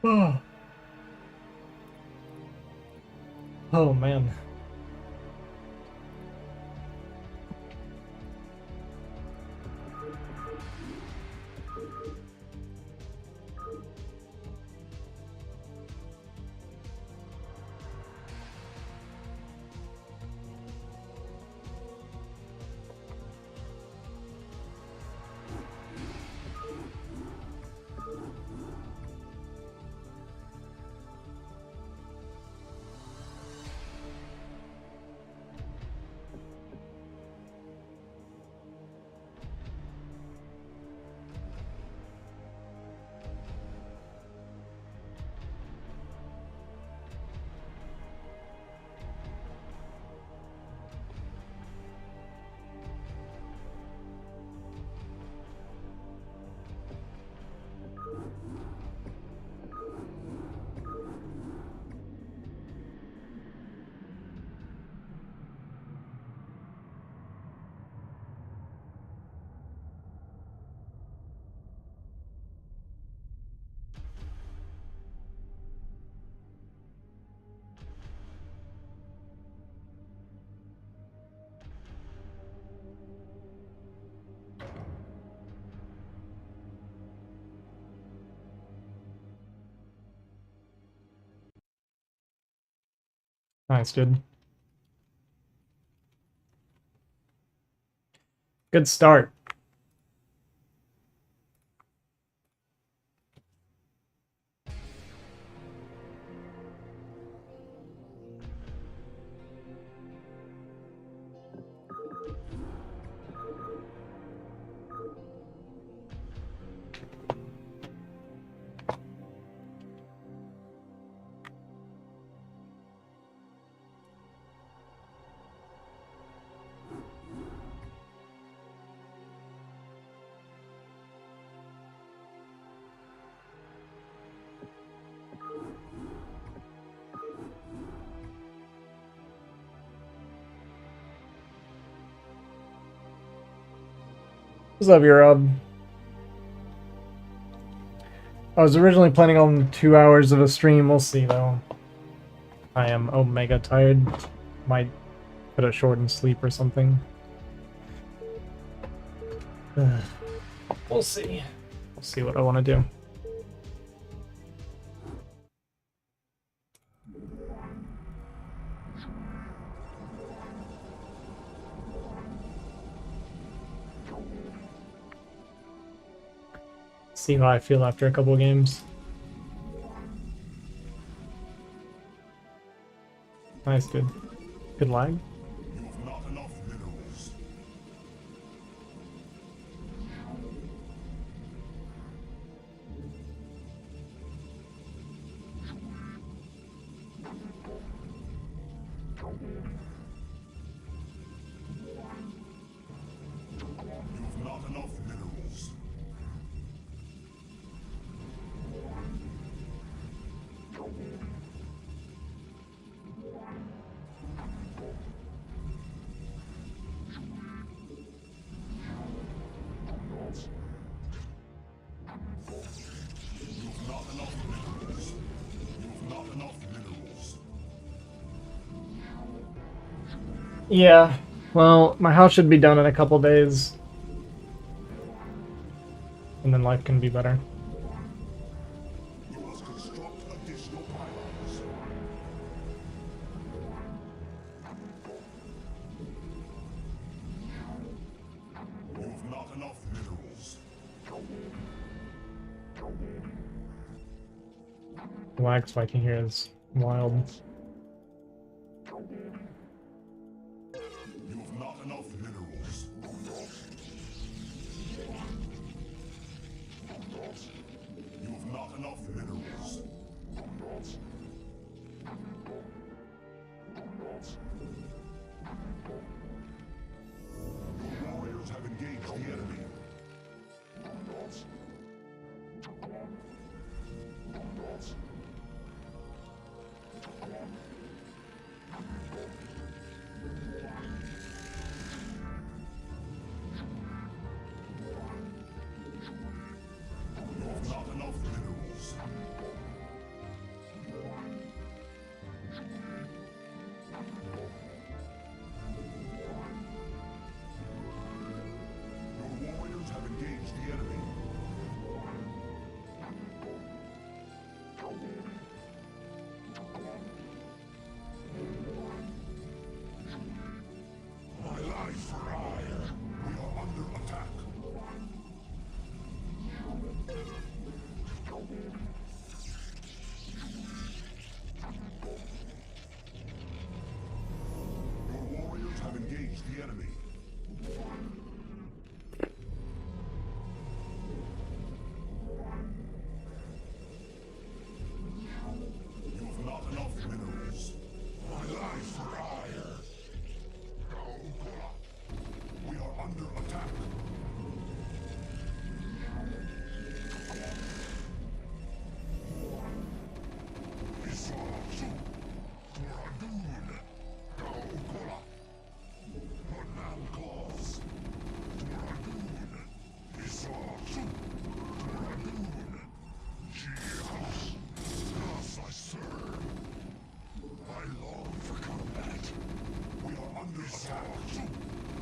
Oh, oh man. Nice, dude. Good start. What's up, your I was originally planning on 2 hours of a stream. We'll see, though. I am omega tired. Might put it short and sleep or something. We'll see. We'll see what I want to do. See how I feel after a couple of games. Nice, dude. Good lag. Yeah, well, my house should be done in a couple days. And then life can be better. The lag spiking here is wild.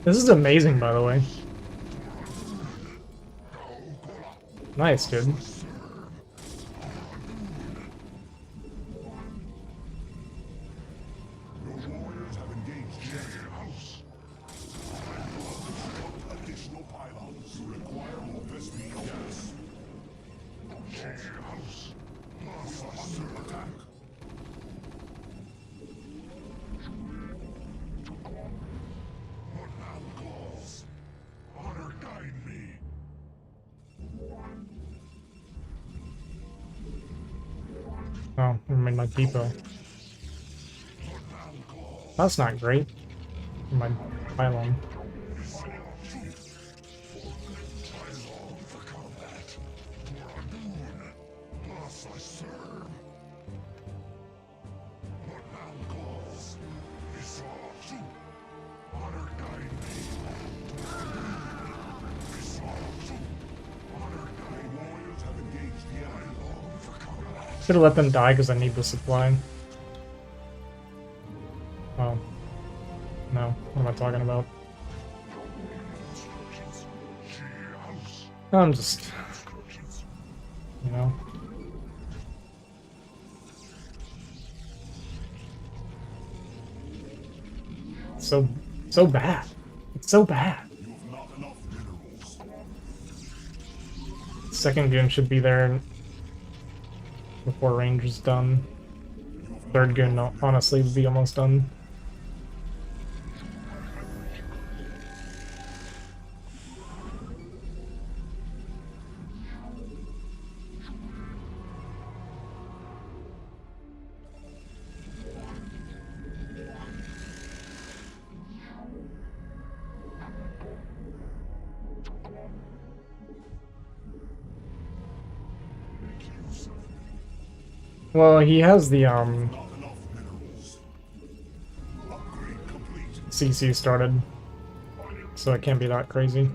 This is amazing, by the way. Nice, dude. Oh, I made my depot. That's not great. My pylon. Should have let them die because I need the supply. Oh. No. What am I talking about? I'm just... You know? So bad. It's so bad. Second goon should be there before range is done. Third goon, honestly, would be almost done. Well, he has the CC started, so it can't be that crazy.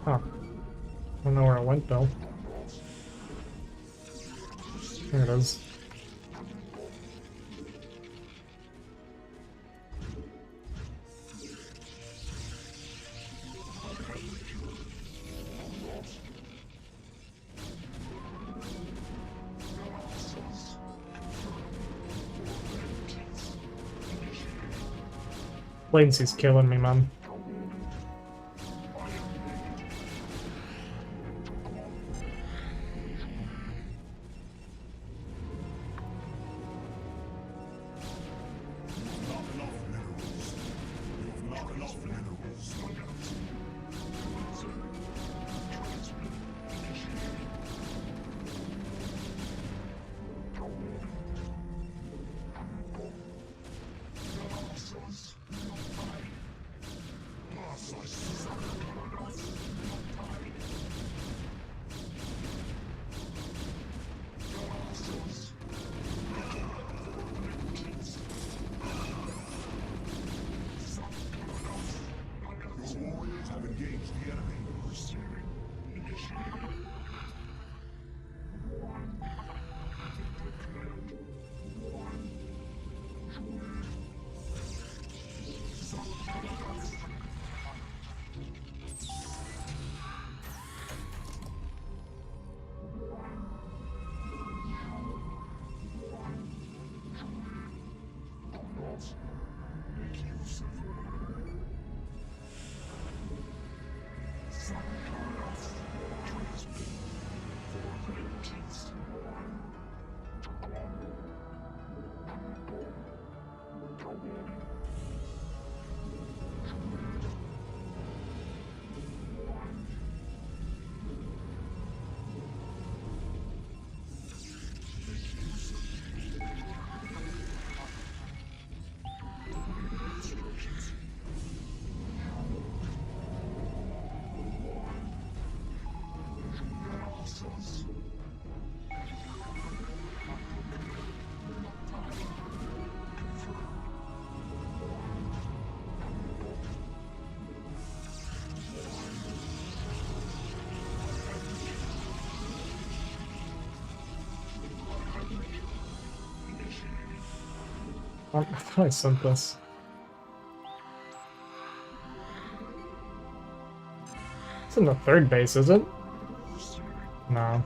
Huh. I don't know where it went though. There it is. Latency's killing me, man. I thought I sent this. It's in the third base, is it? No.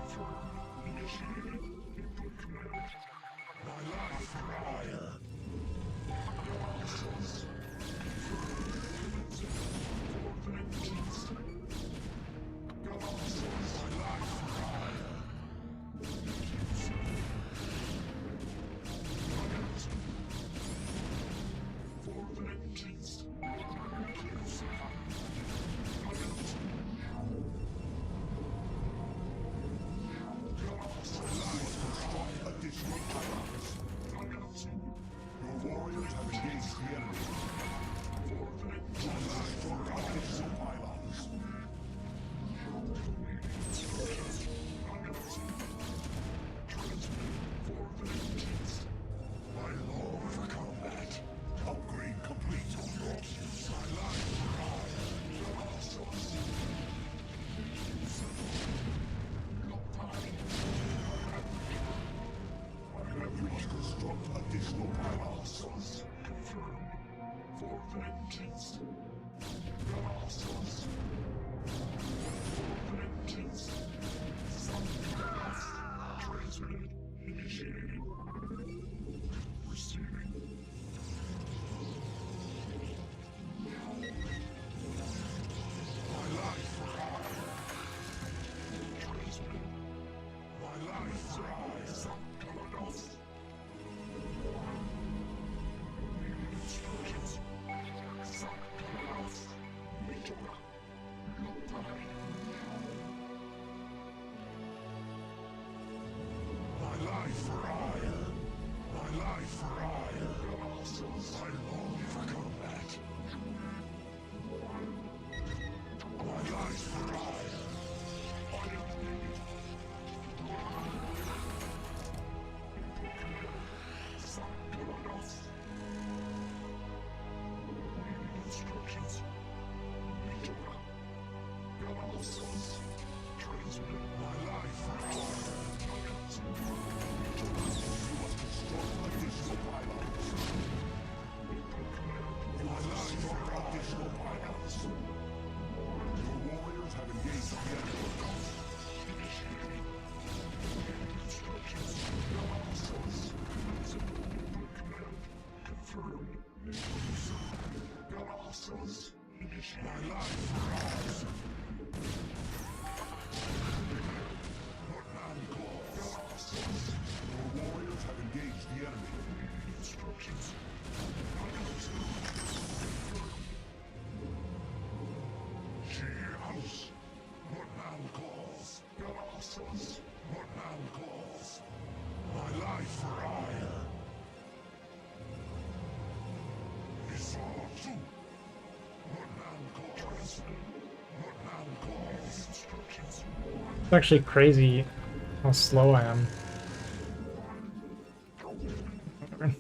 It's actually crazy how slow I am. Whatever.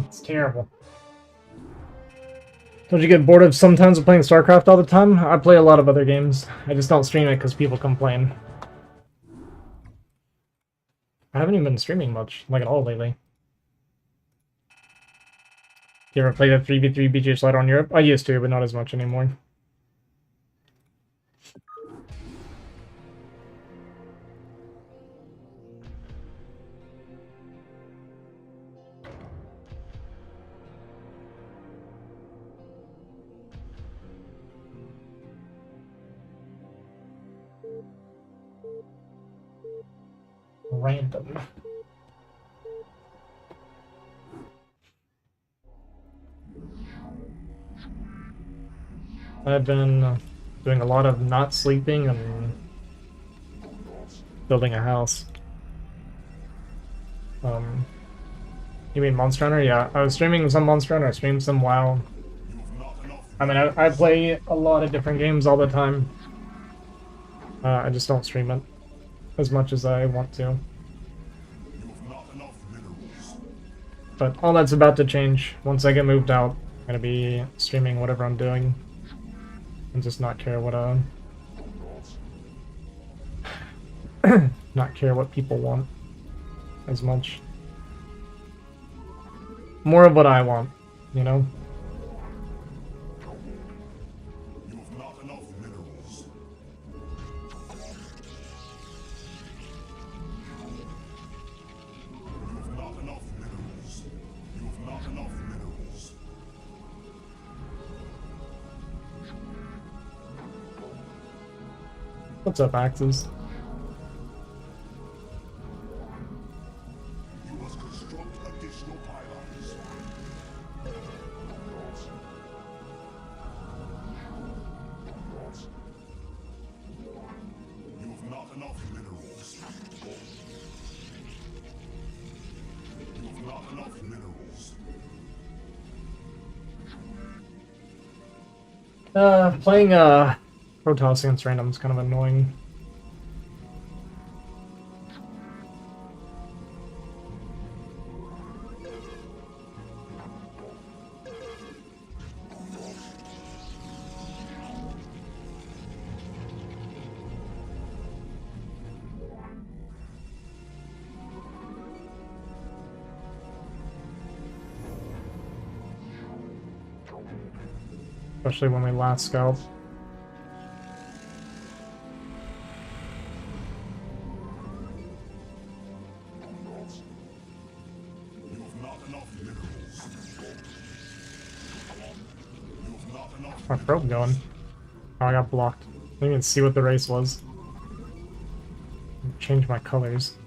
It's terrible. Don't you get bored of sometimes playing StarCraft all the time? I play a lot of other games. I just don't stream it because people complain. I haven't even been streaming much, like at all lately. You ever play the 3v3 BGH Light on Europe? I used to, but not as much anymore. Random. I've been doing a lot of not sleeping and building a house. You mean Monster Hunter? Yeah, I was streaming some Monster Hunter, I streamed some WoW. I mean, I play a lot of different games all the time. I just don't stream it as much as I want to. But all that's about to change. Once I get moved out, I'm gonna be streaming whatever I'm doing. And just not care what not care what people want as much. More of what I want, you know? What's up, Axes? You must construct additional pylons. You have not enough minerals. You have not enough minerals. Playing Protoss against random is kind of annoying. Especially when we last scalp. You have not enough minerals. You have not enough. My probe going. Oh, I got blocked. I didn't even see what the race was. Change my colors.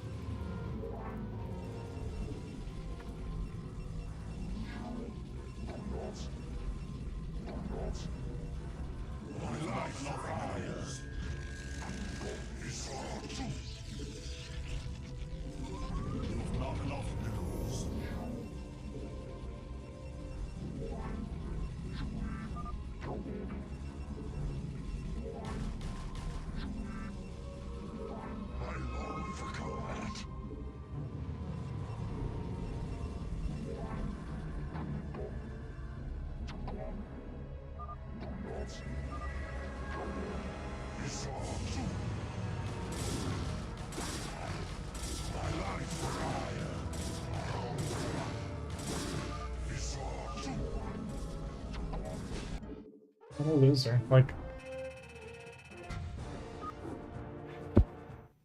What a loser. Like...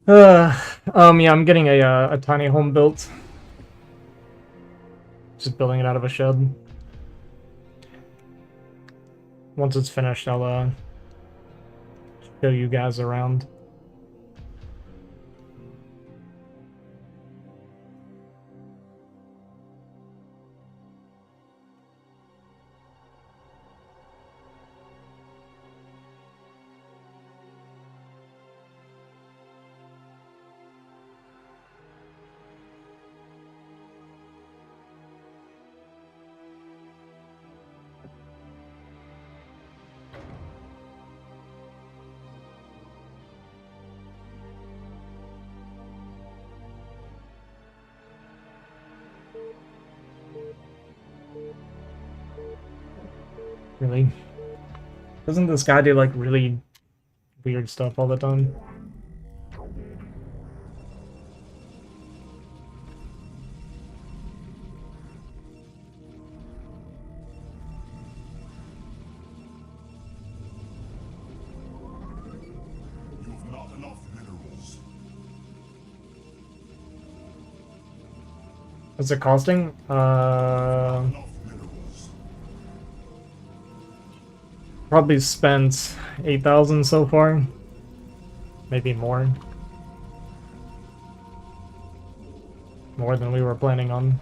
yeah, I'm getting a tiny home built. Just building it out of a shed. Once it's finished, I'll show you guys around. Really? Doesn't this guy do like really weird stuff all the time? You have not enough minerals. What's it costing? Enough minerals. Probably spent 8,000 so far. Maybe more. More than we were planning on.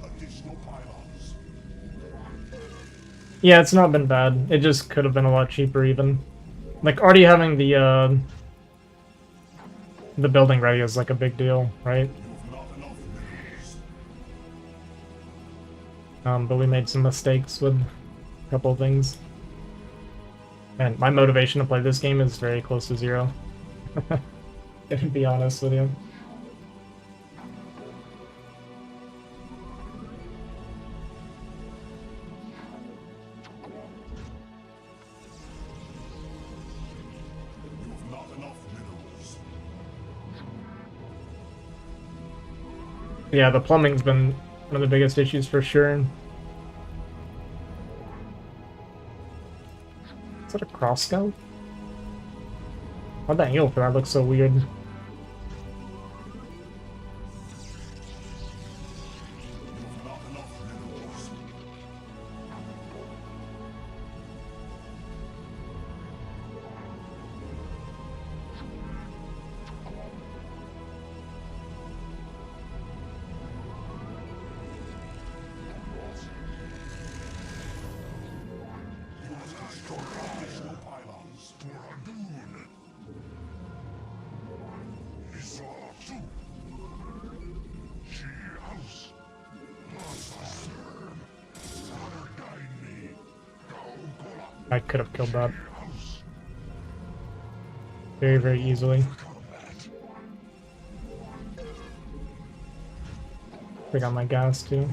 additional pylons. Yeah, it's not been bad. It just could have been a lot cheaper even. Like, already having the building ready is like a big deal, right? But we made some mistakes with a couple of things. And my motivation to play this game is very close to zero. To be honest with you. Yeah, the plumbing's been one of the biggest issues for sure. Is that a cross scout? Why'd that angle for that look so weird? I could have killed that very, very easily. I got my gas too.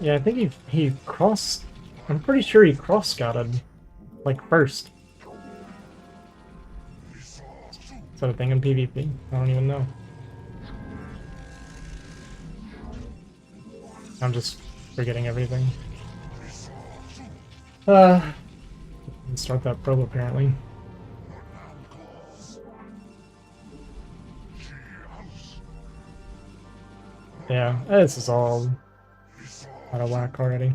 Yeah, I think he crossed. I'm pretty sure he cross scouted, like first. Is that a thing in PvP? I don't even know. I'm just forgetting everything. Start that probe apparently. Yeah, this is all out of whack already.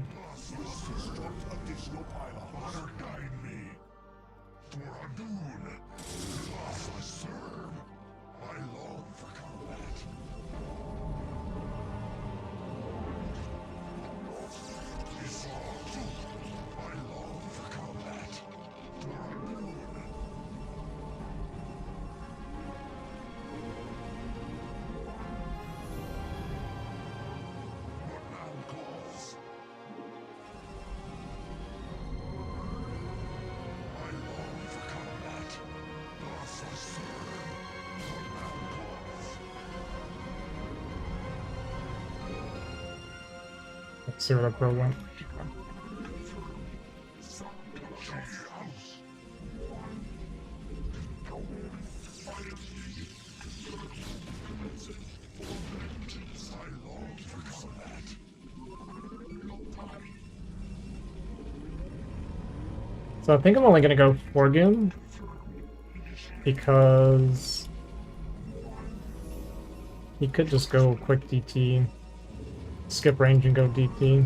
Let's see where that probe went. So I think I'm only gonna go Forgoon because he could just go quick DT, skip range and go DT.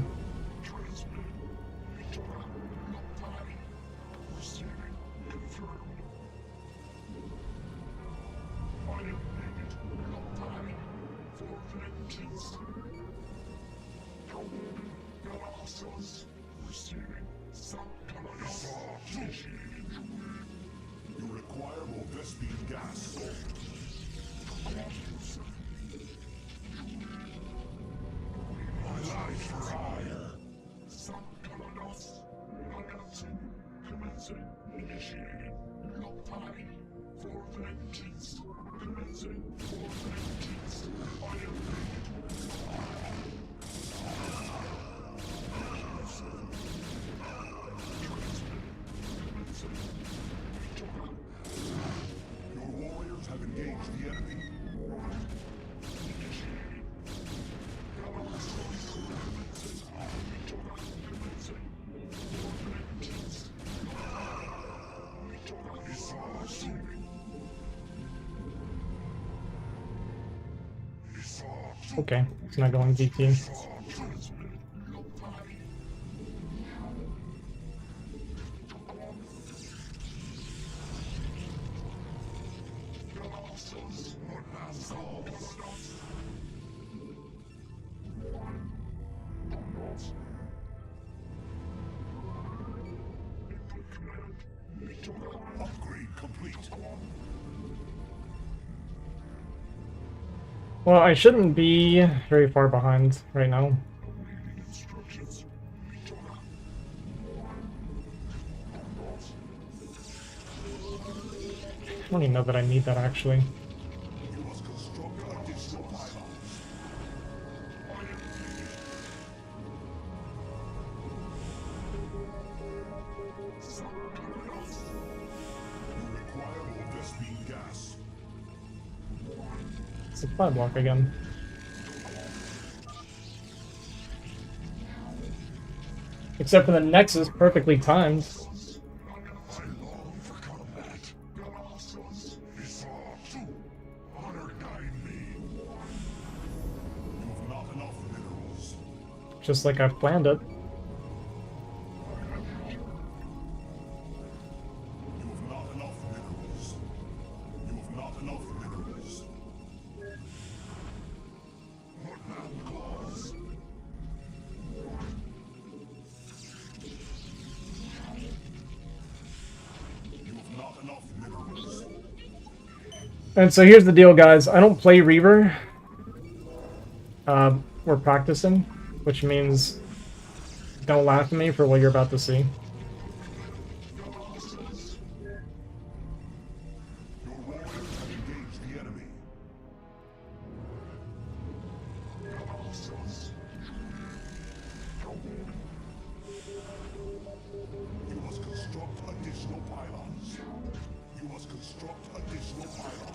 Okay, it's not going DT. Upgrade complete. Well, I shouldn't be very far behind right now. Instructions. I don't even know that I need that actually. You must construct additional pylons. You require more Vespene gas. Supply block again. Except for the Nexus, perfectly timed. I long for combat. Honor guide me. You've not enough minerals. Just like I've planned it. You've not enough minerals. You've not enough minerals. Woodland claws. You've not enough minerals. And so here's the deal, guys. I don't play Reaver. We're practicing, which means don't laugh at me for what you're about to see. Your warriors have engaged the enemy. You must construct additional pylons. You must construct additional pylons.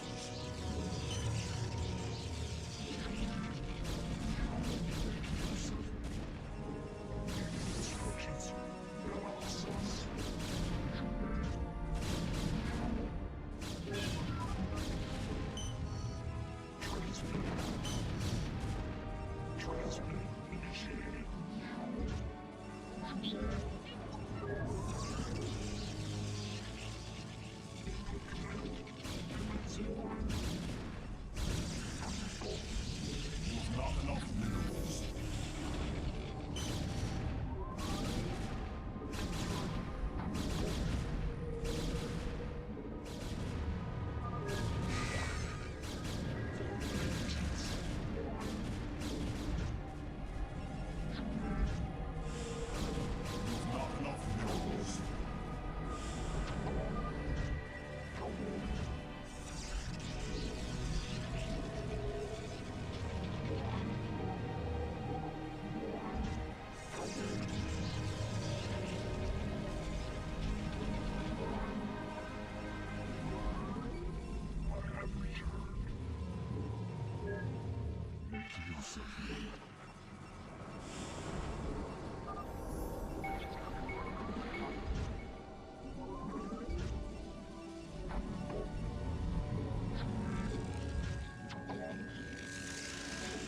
Not enough minerals. Not enough minerals.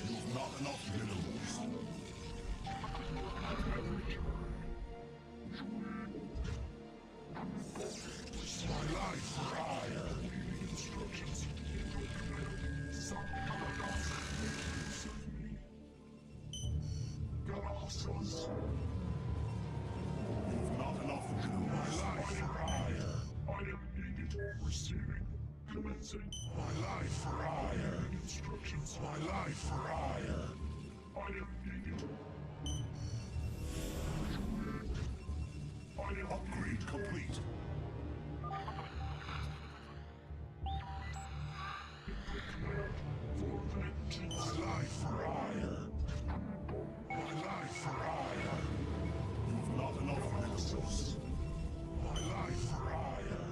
You've not enough minerals. My life for hire. Instructions. You've not enough minerals. My life for hire. Item needed. Receiving. Commencing. My life for hire. Instructions. My life for hire. Item needed. Item upgrade complete. My life for hire. My life for hire. You've not enough minerals. My life for hire.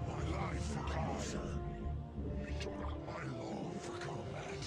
My life for hire. I long for combat.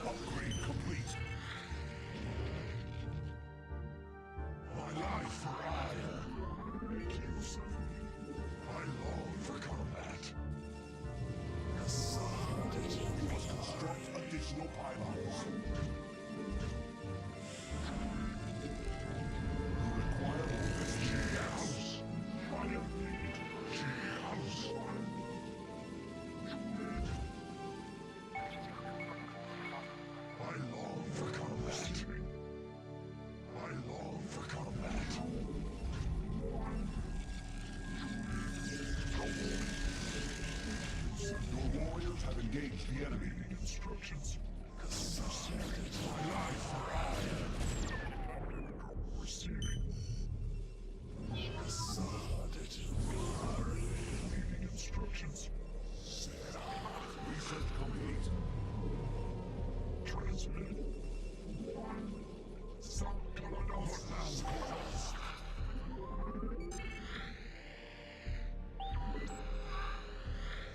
Upgrade complete. My life for ire. Make use of me. I long for combat. You must construct additional pylons. You require this G-House. I am needed. G-House. I long for combat. I long for combat. Your warriors have engaged the enemy. Instructions. My life for ire. Receiving. Reading instructions. Research complete. Transmitted.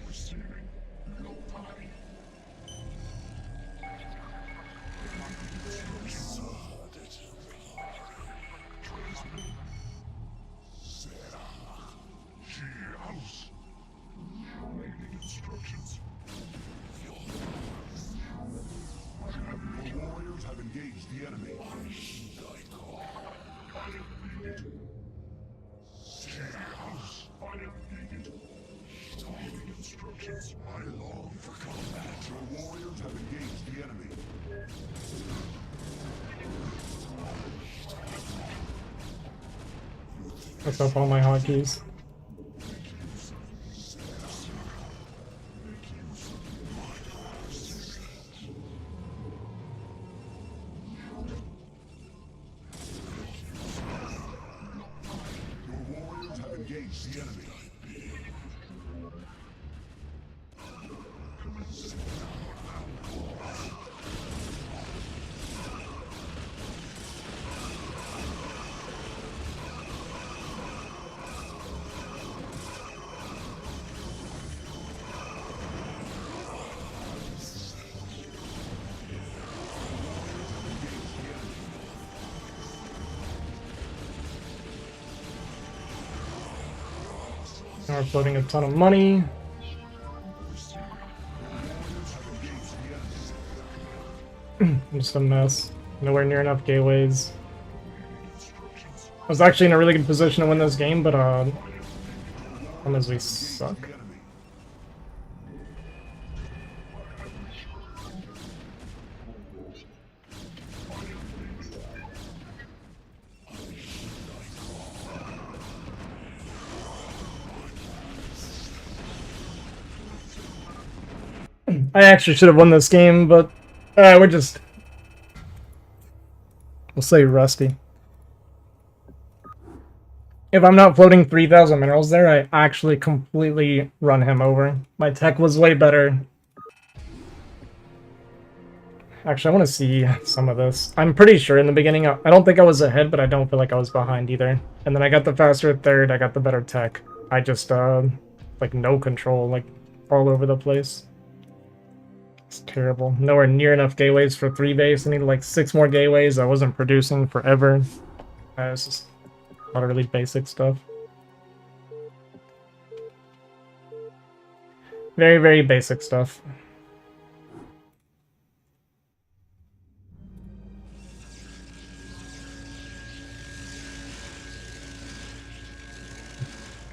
Receiving. No time. Transmitted. G-House. Reading instructions. Your warriors have engaged the enemy. I am needed. G-House. I am needed. Reading instructions. I long for combat. Your warriors have engaged the enemy. What's up, all my hotkeys? Your warriors have engaged the enemy. Now we're floating a ton of money. Just a mess. Nowhere near enough gateways. I was actually in a really good position to win this game, but problem is we suck. I actually should have won this game, but we're just... We'll say rusty. If I'm not floating 3,000 minerals there, I actually completely run him over. My tech was way better. Actually, I want to see some of this. I'm pretty sure in the beginning, I don't think I was ahead, but I don't feel like I was behind either. And then I got the faster third, I got the better tech. I just, like, no control, like, all over the place. It's terrible. Nowhere near enough gateways for 3 base. I needed like 6 more gateways. I wasn't producing forever. It's just a lot of really basic stuff. Very, very basic stuff.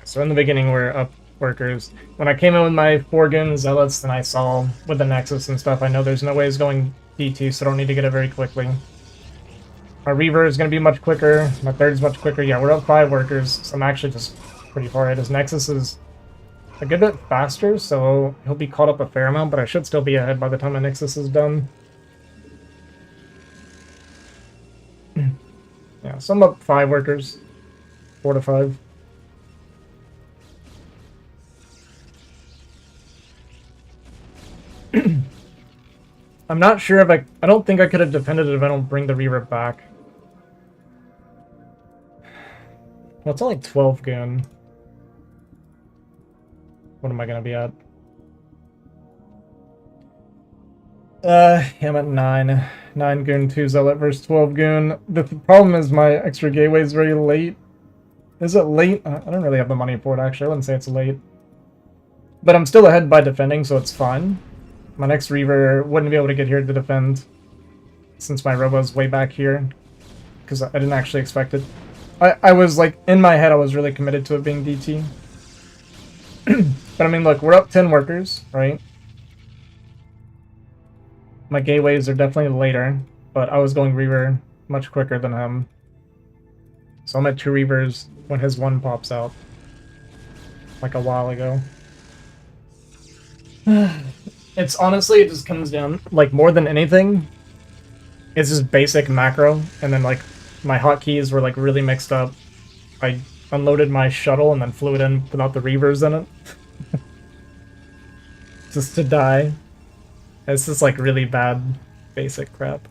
So in the beginning, we're up workers. When I came in with my 4 gun zealots, then I saw with the Nexus and stuff, I know there's no way it's going DT, so I don't need to get it very quickly. My Reaver is going to be much quicker. My third is much quicker. Yeah, we're up 5 workers, so I'm actually just pretty far ahead. His Nexus is a good bit faster, so he'll be caught up a fair amount, but I should still be ahead by the time my Nexus is done. Yeah, so I'm up 5 workers. 4 to 5. I'm not sure if I don't think I could have defended it if I don't bring the Reaver back. Well, it's only 12 goon. What am I gonna be at? I'm at 9. 9 goon, 2 zealot versus 12 goon. The problem is my extra gateway is very late. Is it late? I don't really have the money for it, actually. I wouldn't say it's late. But I'm still ahead by defending, so it's fine. My next Reaver wouldn't be able to get here to defend, since my Robo's way back here. Because I didn't actually expect it. I was, like, in my head, I was really committed to it being DT. But, I mean, look, we're up 10 workers, right? My gateways are definitely later, but I was going Reaver much quicker than him. So I'm at 2 Reavers when his 1 pops out. Like a while ago. It's honestly, it just comes down, like, more than anything, it's just basic macro, and then, like, my hotkeys were, like, really mixed up. I unloaded my shuttle and then flew it in without the Reavers in it. Just to die. It's just, like, really bad basic crap.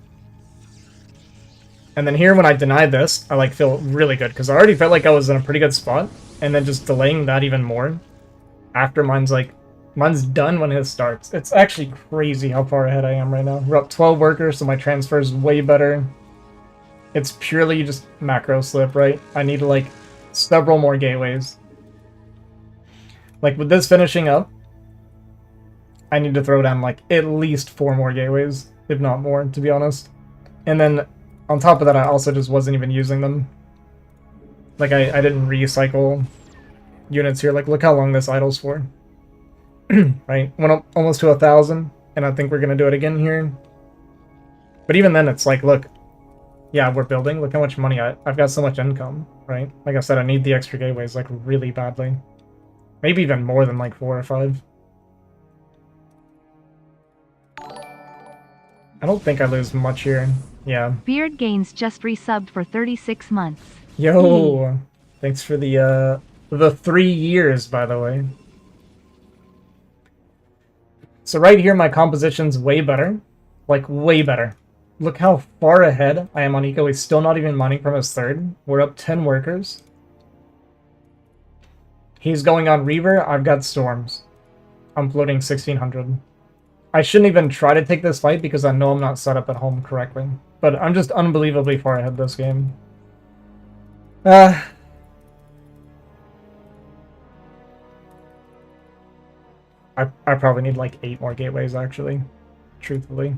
And then here, when I denied this, I, like, feel really good, because I already felt like I was in a pretty good spot, and then just delaying that even more after mine's, like, mine's done when his starts. It's actually crazy how far ahead I am right now. We're up 12 workers, so my transfer is way better. It's purely just macro slip, right? I need, like, several more gateways. Like, with this finishing up, I need to throw down, like, at least 4 more gateways, if not more, to be honest. And then, on top of that, I also just wasn't even using them. Like, I didn't recycle units here. Like, look how long this idle's for. Right? Went up almost to 1,000, and I think we're gonna do it again here. But even then, it's like, look, yeah, we're building. Look how much money I've got so much income, right? Like I said, I need the extra gateways, like, really badly. Maybe even more than, like, 4 or 5. I don't think I lose much here. Yeah. Beard Gains just resubbed for 36 months. Yo! Thanks for the 3 years, by the way. So right here, my composition's way better. Like, way better. Look how far ahead I am on Eco. He's still not even mining from his 3rd. We're up 10 workers. He's going on Reaver. I've got Storms. I'm floating 1,600. I shouldn't even try to take this fight because I know I'm not set up at home correctly. But I'm just unbelievably far ahead this game. I probably need like 8 more gateways, actually. Truthfully.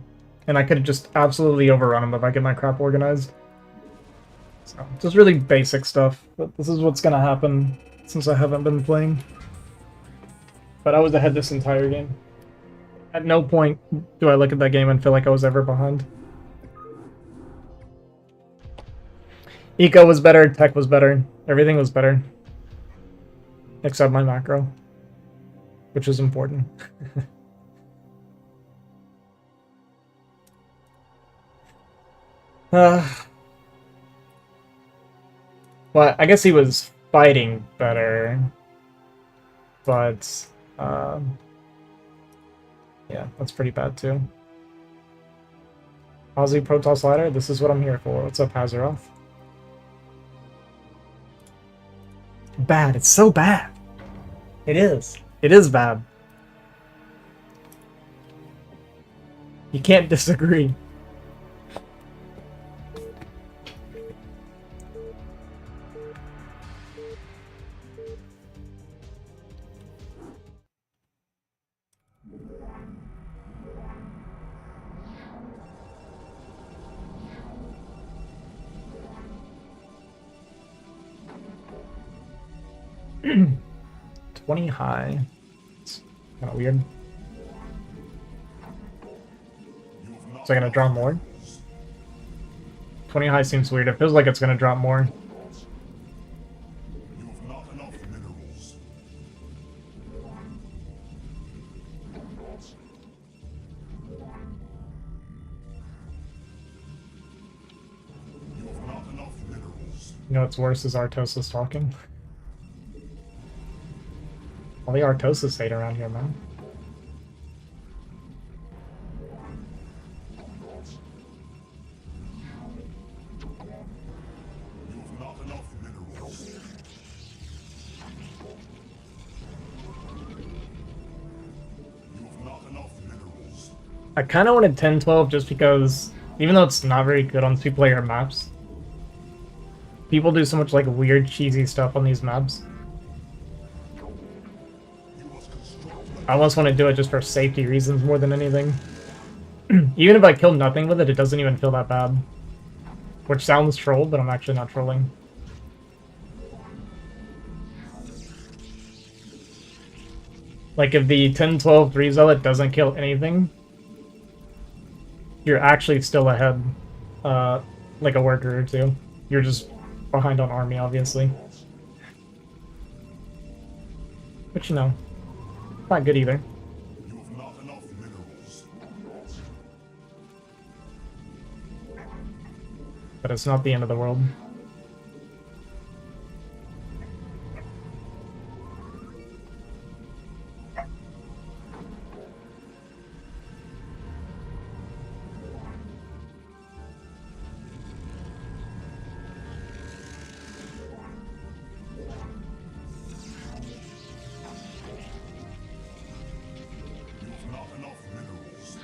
And I could just absolutely overrun them if I get my crap organized. So, just really basic stuff. But this is what's gonna happen since I haven't been playing. But I was ahead this entire game. At no point do I look at that game and feel like I was ever behind. Eco was better, tech was better, everything was better. Except my macro. Which is important. Well, I guess he was fighting better. But, yeah, that's pretty bad too. Aussie Protoss Ladder, this is what I'm here for. What's up, Hazaroth? Bad, it's so bad. It is. It is bad. You can't disagree. $20 high. It's kind of weird. Is it gonna drop more? 20 high seems weird. It feels like it's gonna drop more. You know what's worse is Artosis talking. All the Artosis hate around here, man. I kind of wanted 10-12 just because, even though it's not very good on two-player maps, people do so much like weird, cheesy stuff on these maps. I almost want to do it just for safety reasons more than anything. Even if I kill nothing with it, it doesn't even feel that bad. Which sounds troll, but I'm actually not trolling. Like, if the 10-12 3-zealot doesn't kill anything, you're actually still ahead, like a worker or two. You're just behind on army, obviously. But you know, not good either. You have not enough minerals. But it's not the end of the world. You have not enough minerals.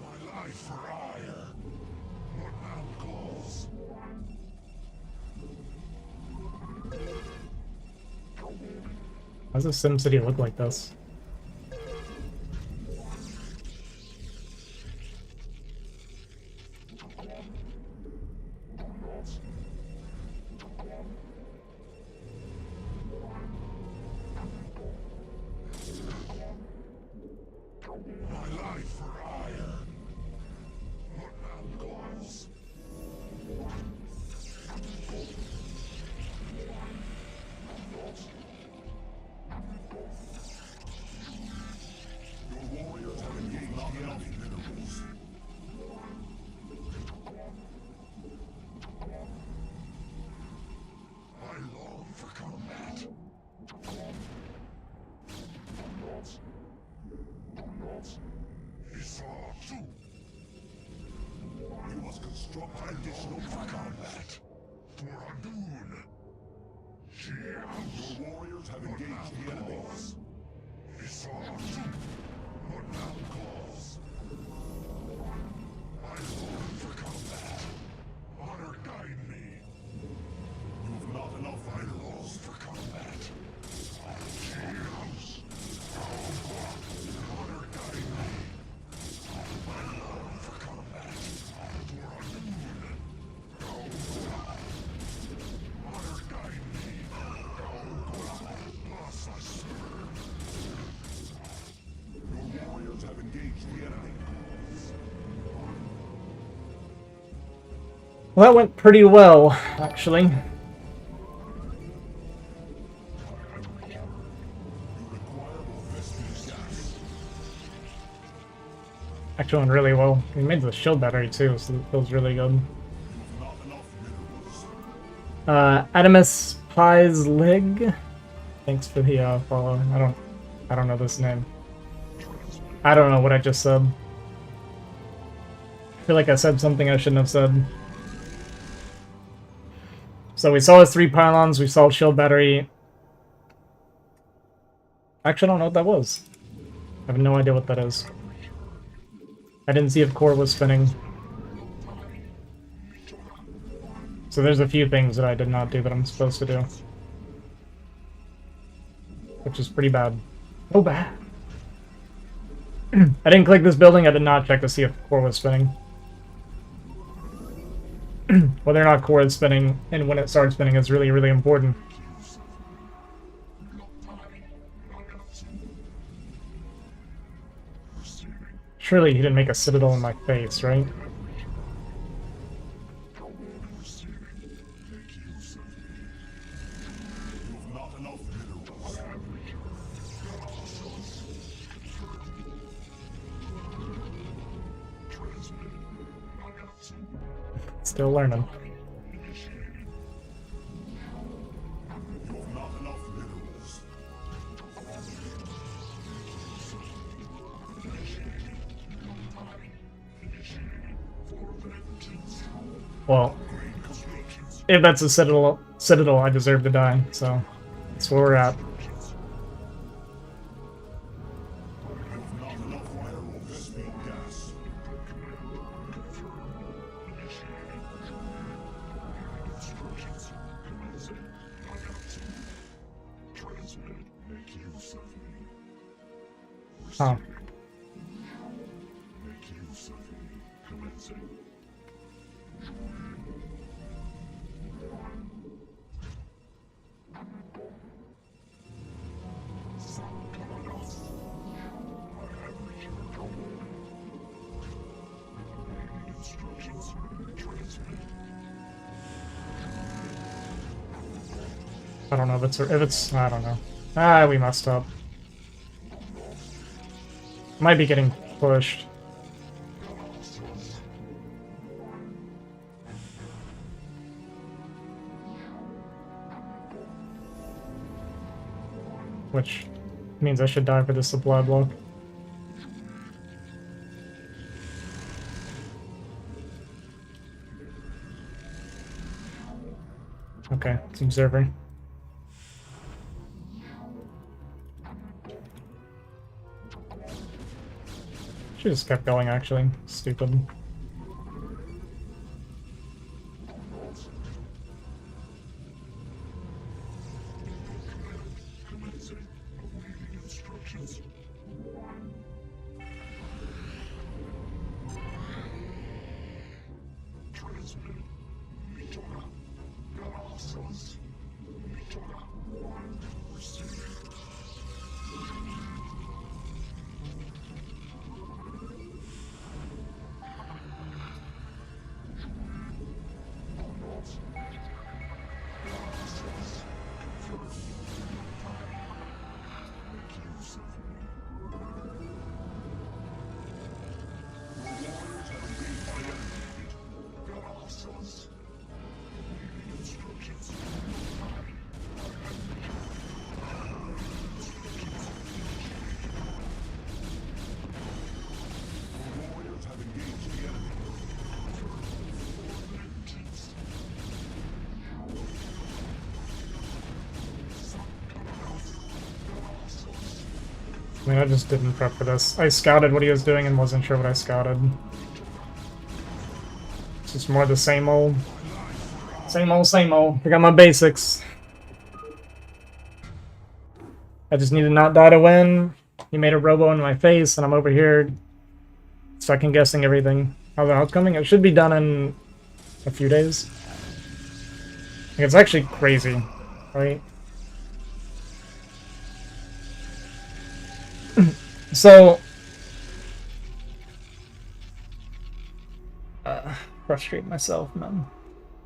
My life for hire. What now calls? How does a SimCity look like this? My life for hire. What now calls? Your warriors have engaged the enemy minerals. I long for combat. Isatu. You must construct additional for combat. For Adun. Your warriors have engaged the enemies. Isatu. What now calls? I long for combat. Honor guide me. You have not enough minerals for combat. Heroes. Honor guide me. I long for combat. For Adun. Honor guide me. Thus I serve. Your warriors have engaged the enemy. Well, that went pretty well, actually. You require more Vespene gas. Actually went really well. We made the shield battery too, so it feels really good. You have not enough minerals. Adamus Pies Lig. Thanks for the follow. I don't know this name. I don't know what I just said. I feel like I said something I shouldn't have said. So we saw his 3 pylons, we saw shield battery. Actually, I don't know what that was. I have no idea what that is. I didn't see if core was spinning. So there's a few things that I did not do that I'm supposed to do. Which is pretty bad. Oh, bad. I didn't click this building, I did not check to see if core was spinning. Whether or not core is spinning and when it starts spinning is really, really important. Surely he didn't make a citadel in my face, right? You have not enough minerals. Still learning. You have not enough minerals. Well, if that's a citadel, I deserve to die, so that's where we're at. Huh. I don't know if it's I don't know. Ah, we messed up. Might be getting pushed. Which means I should die for this supply block. Okay, it's observer. Should just kept going actually. Stupid. I mean, I just didn't prep for this. I scouted what he was doing and wasn't sure what I scouted. It's just more the same old. Same old, same old. I got my basics. I just need to not die to win. He made a robo in my face, and I'm over here second guessing everything. How's the house coming? It should be done in a few days. Like, it's actually crazy, right? So, frustrate myself, man.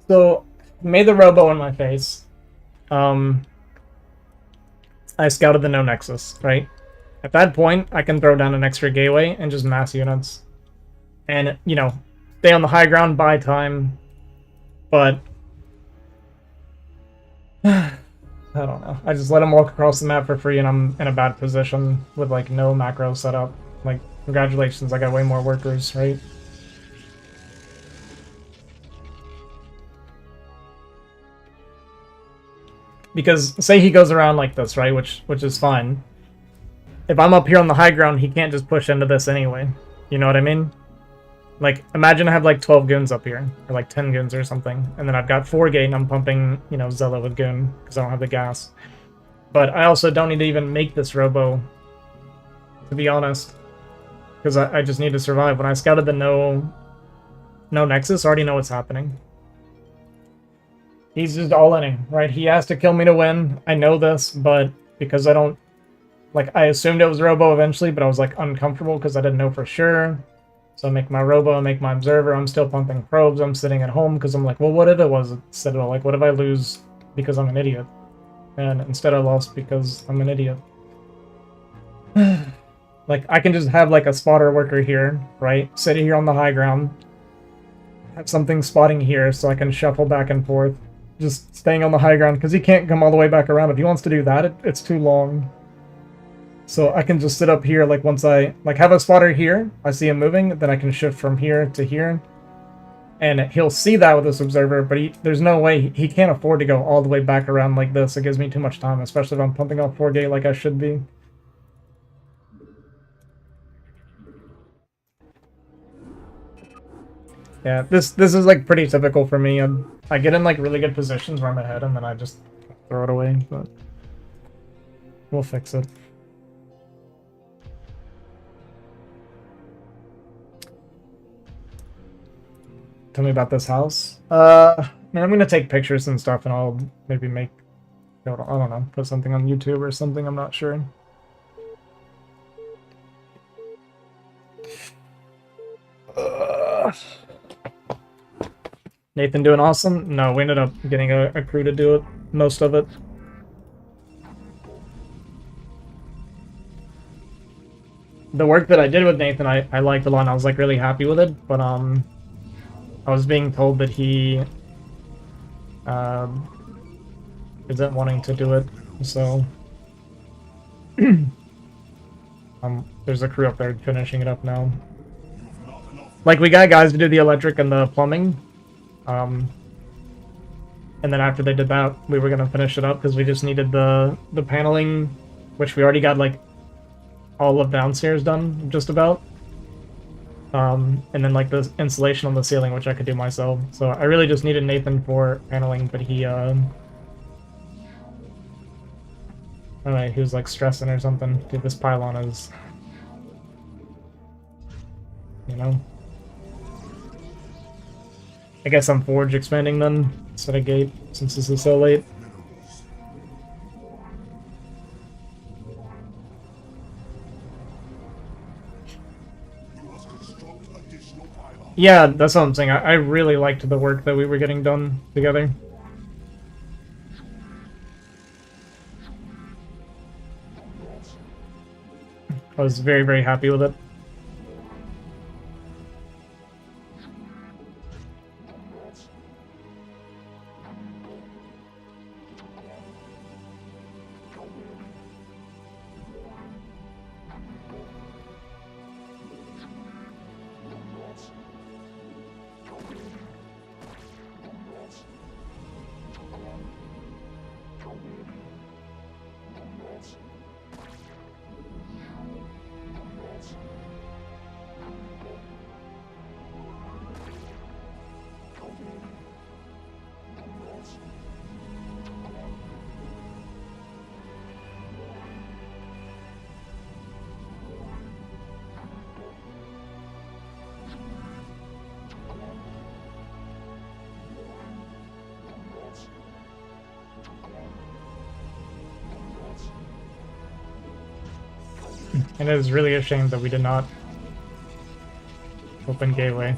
So, made the robo in my face. I scouted the no nexus, right? At that point, I can throw down an extra gateway and just mass units. And, you know, stay on the high ground, buy time. But I don't know. I just let him walk across the map for free and I'm in a bad position with, like, no macro setup. Like, congratulations, I got way more workers, right? Because, say he goes around like this, right? Which is fine. If I'm up here on the high ground, he can't just push into this anyway. You know what I mean? Like, imagine I have like 12 goons up here, or like 10 goons or something, and then I've got 4 gate and I'm pumping, you know, Zella with goon, because I don't have the gas. But I also don't need to even make this robo, to be honest, because I just need to survive. When I scouted the no nexus, I already know what's happening. He's just all-inning, right? He has to kill me to win. I know this, but because I don't... Like, I assumed it was robo eventually, but I was, like, uncomfortable because I didn't know for sure. So I make my robo, I make my observer, I'm still pumping probes, I'm sitting at home because I'm like, well, what if it was a citadel? Like, what if I lose because I'm an idiot? And instead I lost because I'm an idiot. Like, I can just have, like, a spotter worker here, right? Sit here on the high ground. Have something spotting here so I can shuffle back and forth. Just staying on the high ground, because he can't come all the way back around. If he wants to do that, it's too long. So I can just sit up here, like, once I, like, have a spotter here, I see him moving, then I can shift from here to here. And he'll see that with this observer, but there's no way he can't afford to go all the way back around like this. It gives me too much time, especially if I'm pumping off 4 gate like I should be. Yeah, this is like pretty typical for me. I get in like really good positions where I'm ahead, and then I just throw it away. But we'll fix it. Tell me about this house. Man, I'm gonna take pictures and stuff, and I'll maybe make, I don't know, put something on YouTube or something. I'm not sure. Nathan doing awesome? No, we ended up getting a crew to do it, most of it. The work that I did with Nathan, I liked a lot, and I was like really happy with it, but I was being told that he isn't wanting to do it, so there's a crew up there finishing it up now. Like, we got guys to do the electric and the plumbing, and then after they did that, we were gonna finish it up because we just needed the paneling, which we already got like all of downstairs done, just about. And then like the insulation on the ceiling, which I could do myself. So I really just needed Nathan for paneling, but he I don't know, he was like stressing or something. Dude, this pylon is, you know. I guess I'm forge expanding then instead of gate since this is so late. Yeah, that's what I'm saying. I really liked the work that we were getting done together. I was very, very happy with it. And it is really a shame that we did not open gateway.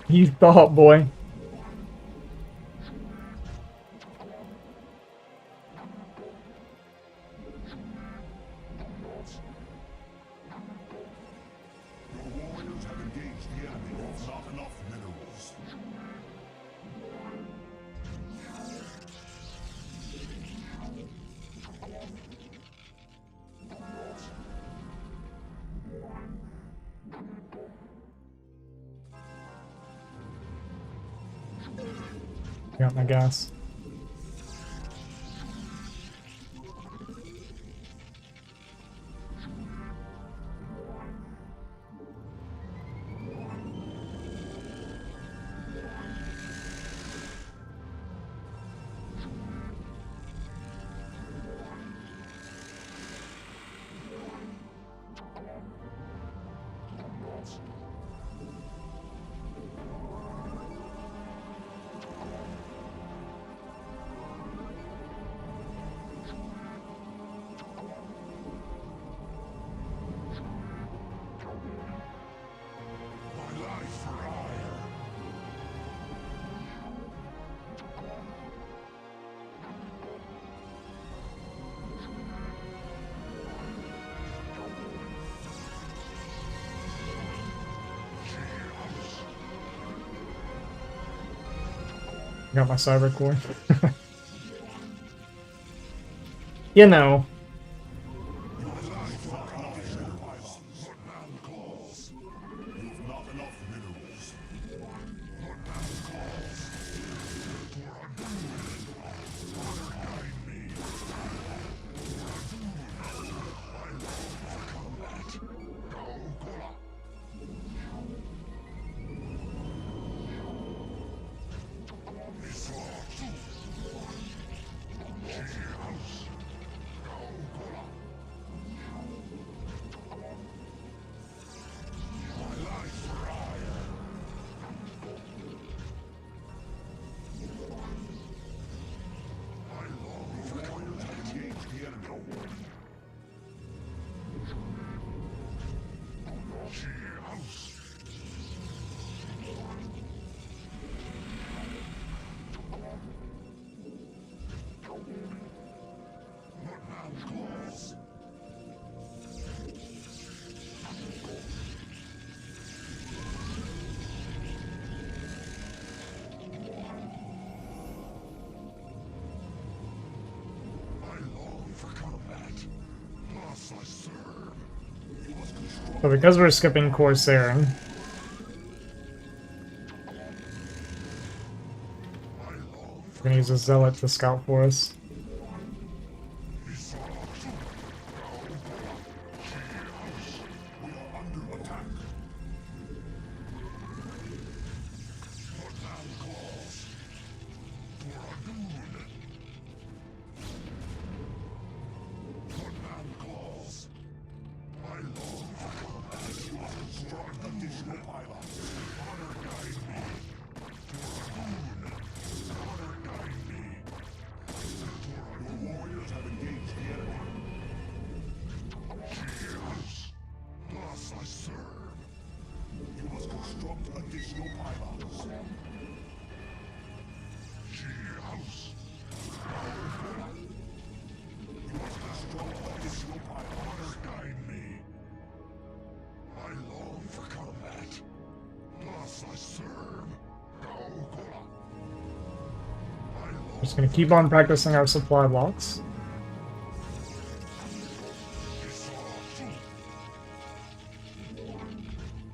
You thought, boy. Got my gas. Got my cyber core. You know. So because we're skipping Corsair, we're gonna use a Zealot to scout for us. Just gonna keep on practicing our supply blocks.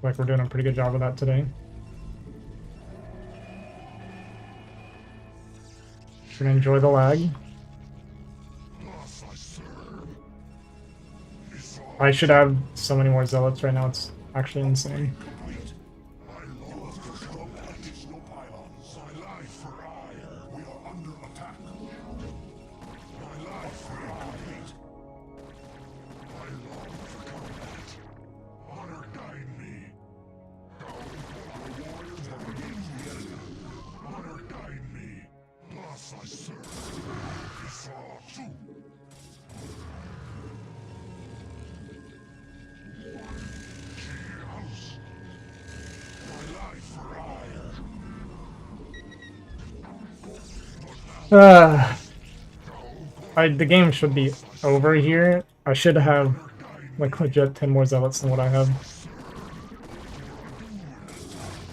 Like we're doing a pretty good job of that today. Gonna enjoy the lag. I should have so many more zealots right now, it's actually insane. The game should be over here. I should have like legit 10 more zealots than what I have.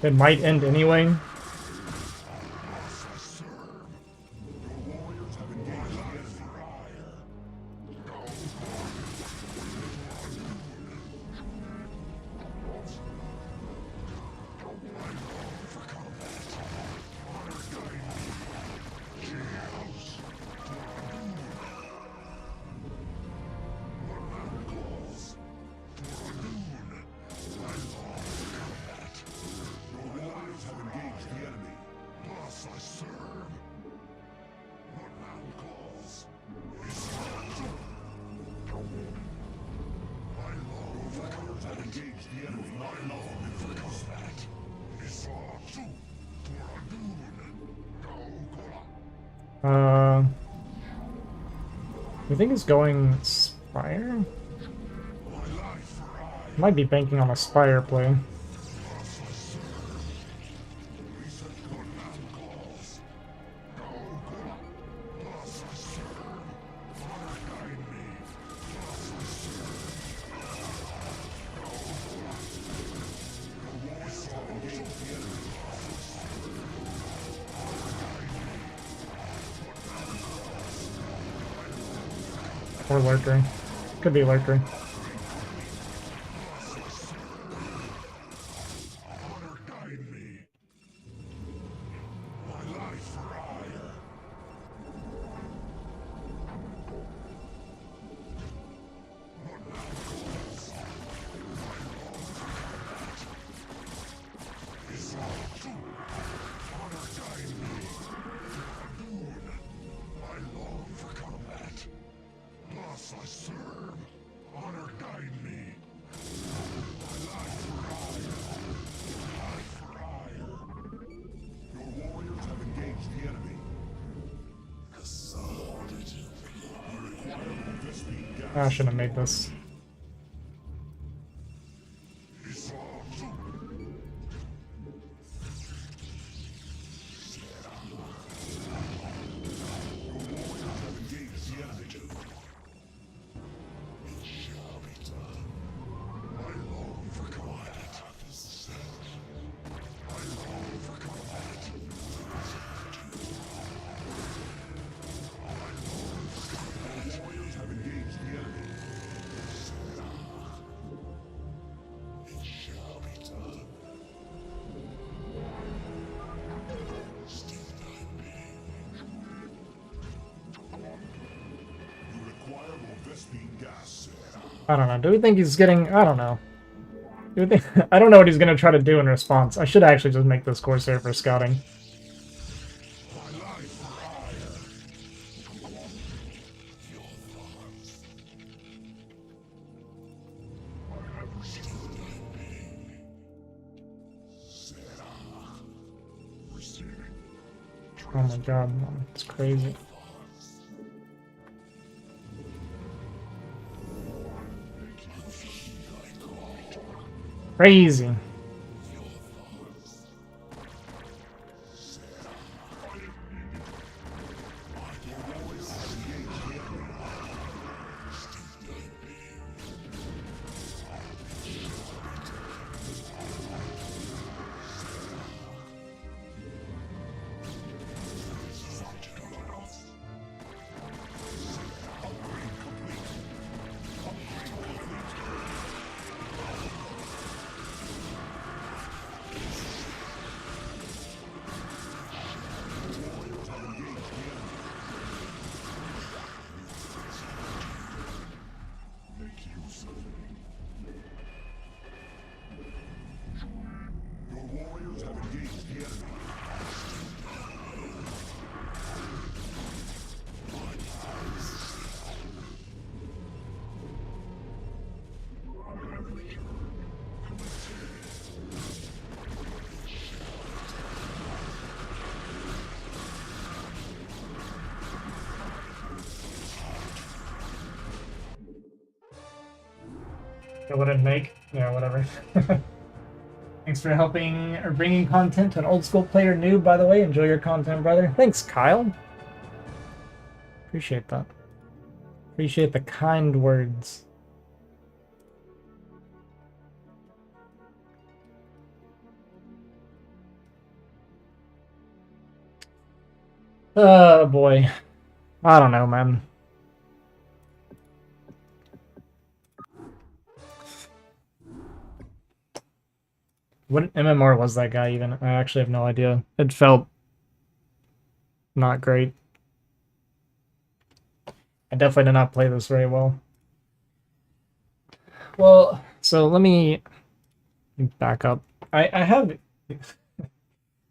It might end anyway. I think it's going Spire? Might be banking on a Spire play. Or lurker. Could be lurker. Honor guide me. My life for hire. Honor guide me. Boon. I long for combat. Thus I serve. Honor guide me. My life for hire. Life for hire. Your warriors have engaged the enemy. You require this being I shouldn't have made this. I don't know. Do we think he's getting... I don't know. Do we think... I don't know what he's going to try to do in response. I should actually just make this Corsair for scouting. Oh my god, man. It's crazy. Crazy. It wouldn't make. Yeah, whatever. Thanks for helping or bringing content to an old school player noob, by the way. Enjoy your content, brother. Thanks, Kyle. Appreciate that. Appreciate the kind words. Oh boy. I don't know, man. What MMR was that guy even? I actually have no idea. It felt not great. I definitely did not play this very well. Well, so let me back up. I have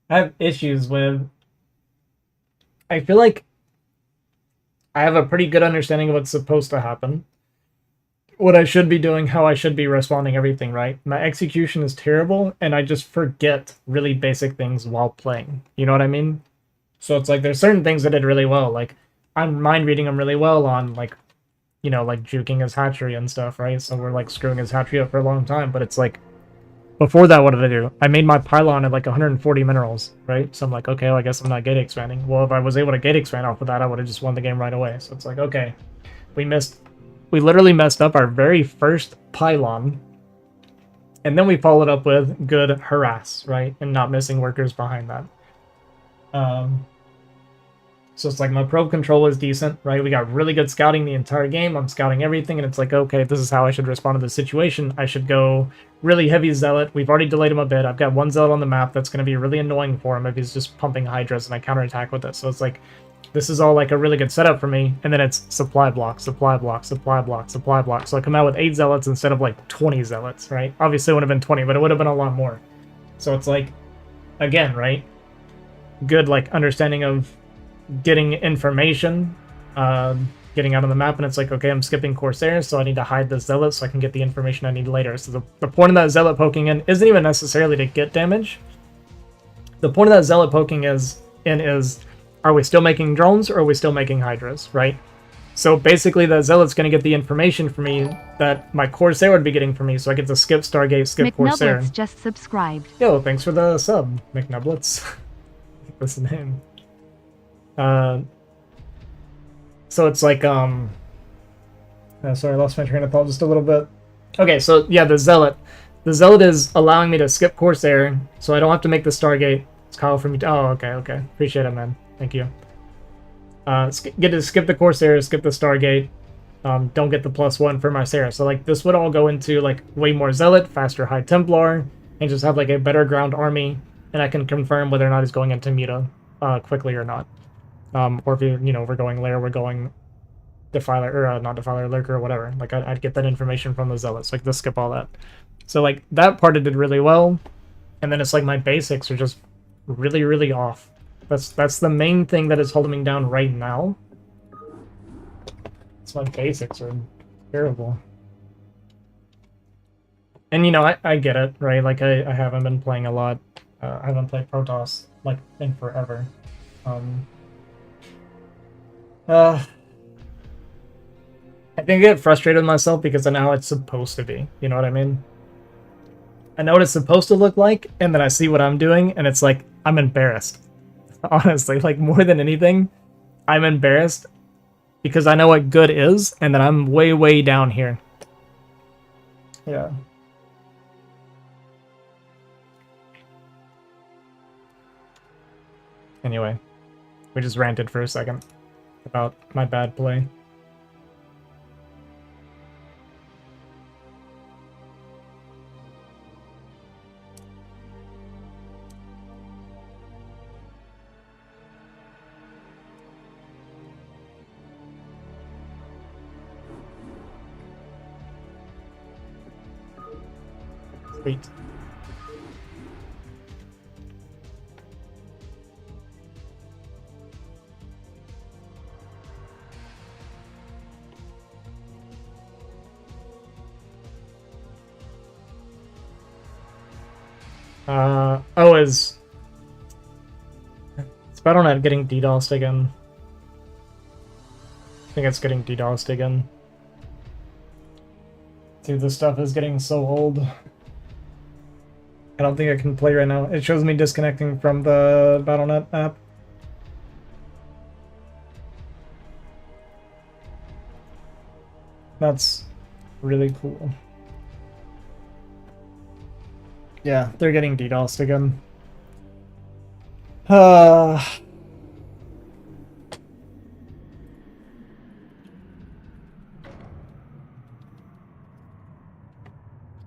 I have issues with. I feel like I have a pretty good understanding of what's supposed to happen, what I should be doing, how I should be responding, everything, right? My execution is terrible, and I just forget really basic things while playing. You know what I mean? So it's like there's certain things I did really well. Like, I'm mind reading them really well on, like, you know, like juking his hatchery and stuff, right? So we're like screwing his hatchery up for a long time, but it's like, before that, what did I do? I made my pylon at like 140 minerals, right? So I'm like, okay, well, I guess I'm not gate expanding. Well, if I was able to gate expand off of that, I would have just won the game right away. So it's like, okay, we literally messed up our very first pylon, and then we followed up with good harass, right? And not missing workers behind that. So it's like my probe control is decent, right? We got really good scouting the entire game. I'm scouting everything, and it's like, okay, this is how I should respond to the situation. I should go really heavy zealot. We've already delayed him a bit. I've got one zealot on the map that's going to be really annoying for him if he's just pumping hydras and I counterattack with it. So it's like, this is all like a really good setup for me. And then it's supply block, supply block, supply block, supply block. So I come out with 8 zealots instead of like 20 zealots, right? Obviously it would have been 20, but it would have been a lot more. So it's like, again, right? Good like understanding of getting information, getting out on the map, and it's like, okay, I'm skipping Corsair, so I need to hide the Zealot so I can get the information I need later. So the point of that Zealot poking in isn't even necessarily to get damage. The point of that Zealot poking is, are we still making drones, or are we still making Hydras, right? So basically that Zealot's going to get the information for me that my Corsair would be getting for me, so I get to skip Stargate, skip Corsair. McNublets just subscribed. Yo, thanks for the sub, McNublets. That's the name. So it's like, sorry, I lost my train of thought just a little bit. Okay, so yeah, the Zealot. The Zealot is allowing me to skip Corsair, so I don't have to make the Stargate. It's Kyle for me. Oh, okay. Appreciate it, man. Thank you. Get to skip the Corsair, skip the Stargate. Don't get the +1 for my Sarah. So like this would all go into like way more Zealot, faster High Templar, and just have like a better ground army, and I can confirm whether or not he's going into Muta quickly or not. Or if we're going Lair, we're going Defiler, or not Defiler, Lurker, or whatever. Like, I'd get that information from the Zealots, like, just skip all that. So, like, that part it did really well, and then it's like my basics are just really, really off. That's the main thing that is holding me down right now. It's my basics are terrible. And, I get it, right? Like, I haven't been playing a lot. I haven't played Protoss, like, in forever. I think I get frustrated with myself because I know how it's supposed to be. You know what I mean? I know what it's supposed to look like, and then I see what I'm doing, and it's like, I'm embarrassed. Honestly, like, more than anything, I'm embarrassed because I know what good is, and then I'm way, way down here. Yeah. Anyway, we just ranted for a second about my bad play. Sweet. Is Battle.net getting DDoSed again? I think it's getting DDoSed again. Dude, this stuff is getting so old. I don't think I can play right now. It shows me disconnecting from the Battle.net app. That's really cool. Yeah, they're getting DDoSed again. Well,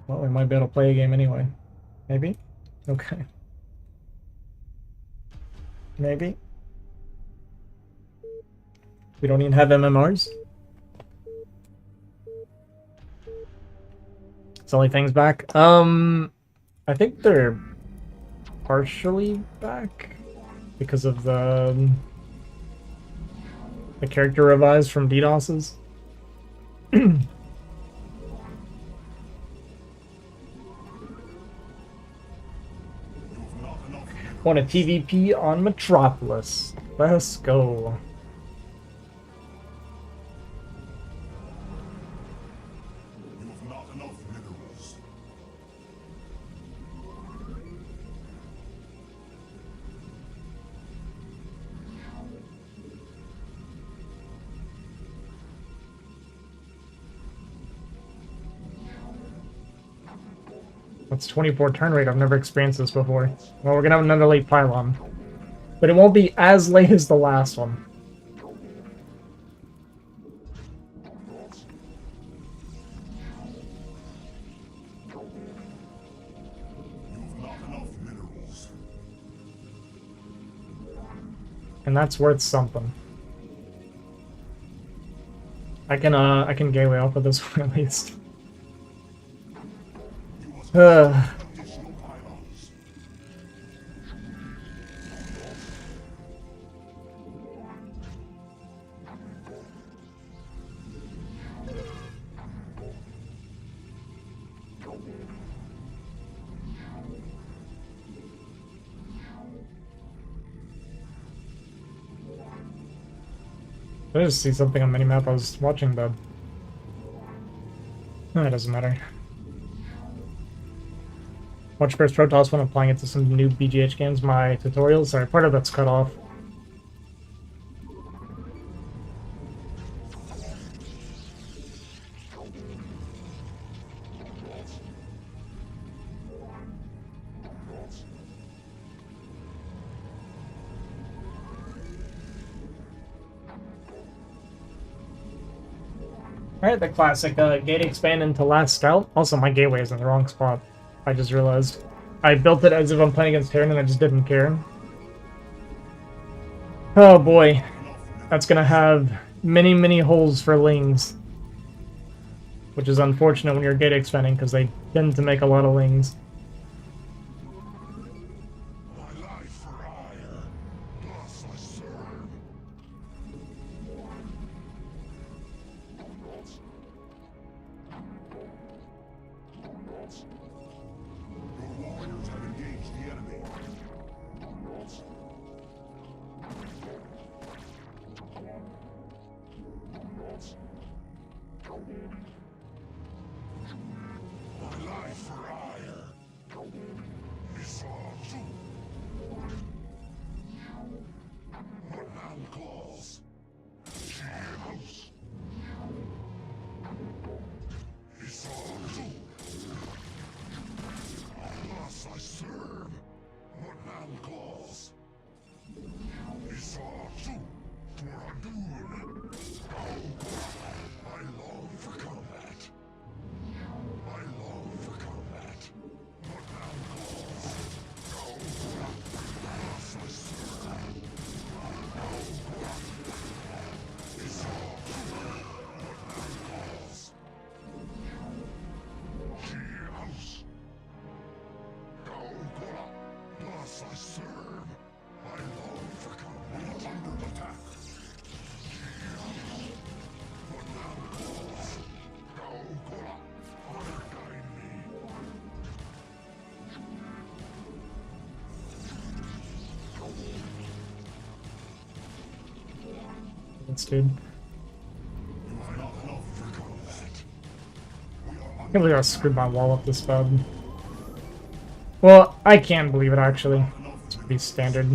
we might be able to play a game anyway. Maybe? Okay. Maybe? We don't even have MMRs? It's only things back. I think they're partially back because of the character revise from DDoS's. Want a TVP on Metropolis. Let's go. You have not enough minerals. That's 24 turn rate. I've never experienced this before. Well, we're gonna have another late pylon. But it won't be as late as the last one. and that's worth something. I can gateway off of this one at least. Additional pylons. I just see something on minimap. I was watching the. No, it doesn't matter. Watch first Protoss when applying it to some new BGH games. My tutorials, sorry, part of that's cut off. Alright, the classic gate expand into last scout. Also, my gateway is in the wrong spot. I just realized. I built it as if I'm playing against Terran and I just didn't care. Oh boy. That's gonna have many, many holes for lings. Which is unfortunate when you're gate expanding because they tend to make a lot of lings. My life for hire. Thus I serve. Your warriors have engaged the enemy. My life for hire. Missile two. What man calls? House. Missile two. Thus I serve. What man calls? Missile two. For a dune. I long for combat. I long for combat. What man calls? Thus I serve. Missile two. What man calls? House. Thus I serve. I long for combat. Under attack. What man calls? Honor guide me. That's dude. You are not enough for combat. I can't believe I screwed my wall up this bad. Well, I can believe it actually. It's pretty standard.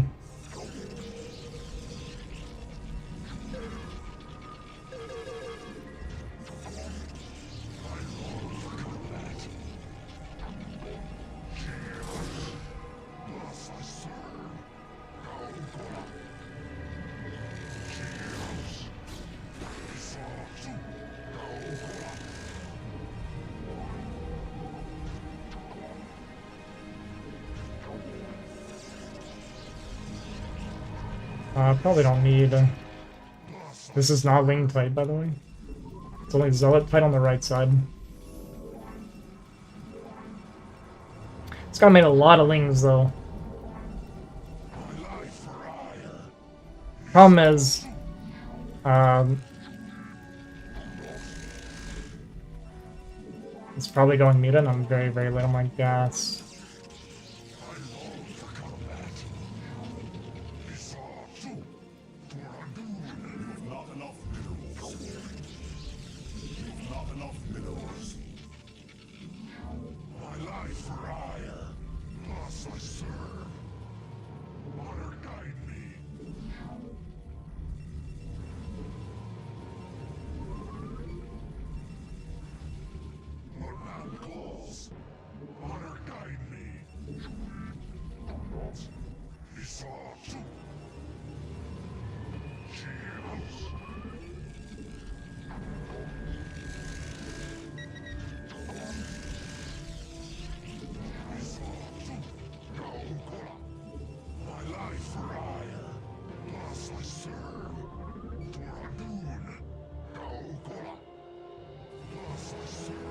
Thus I serve. Missile two. Probably don't need. This is not wing tight, by the way. It's only zealot tight on the right side. It's gotta make a lot of lings though. Problem is, it's probably going meta, and I'm very, very late on my gas. Not enough minerals. Not enough minerals. My life for hire. Thus I serve. Honor guide me. What man calls? Honor guide me. Missile two.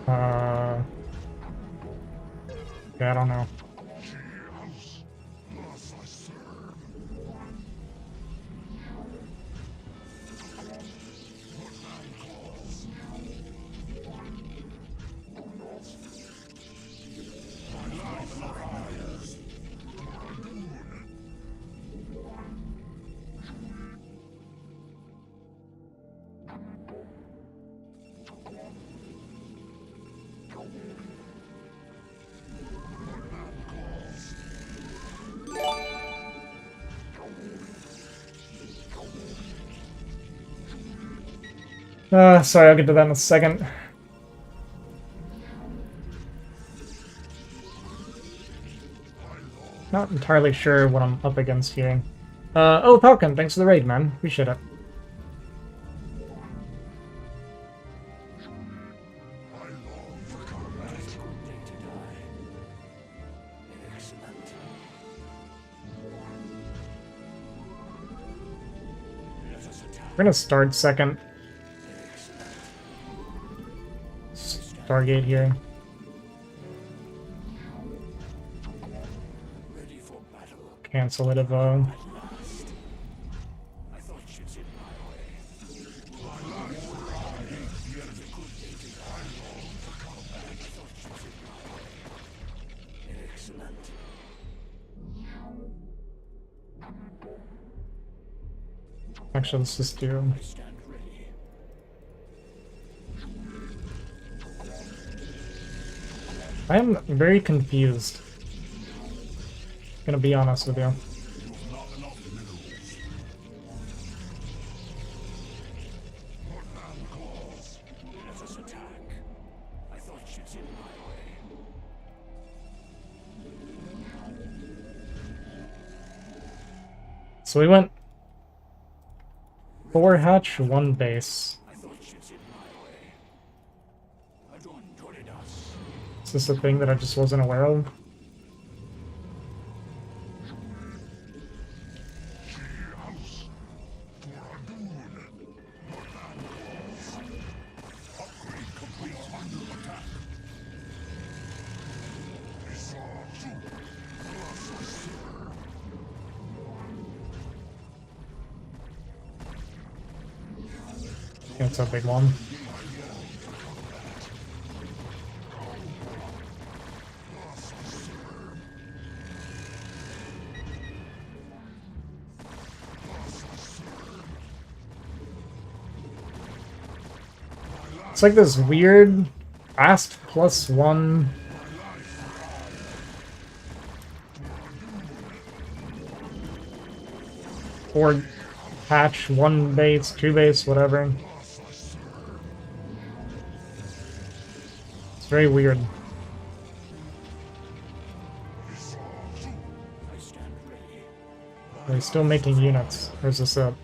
Yeah, I don't know. Sorry, I'll get to that in a second. Not entirely sure what I'm up against here. Oh, Falcon, thanks for the raid, man. Appreciate it. We're gonna start second. Stargate here. Cancel it, Evo. Actually, let's just do... I am very confused. Gonna be honest with you. So we went 4 hatch, 1 base. Is this a thing that I just wasn't aware of? It's a big one. It's like this weird fast +1. Or hatch, 1 base, 2 base, whatever. It's very weird. Are they still making units? Or is this it?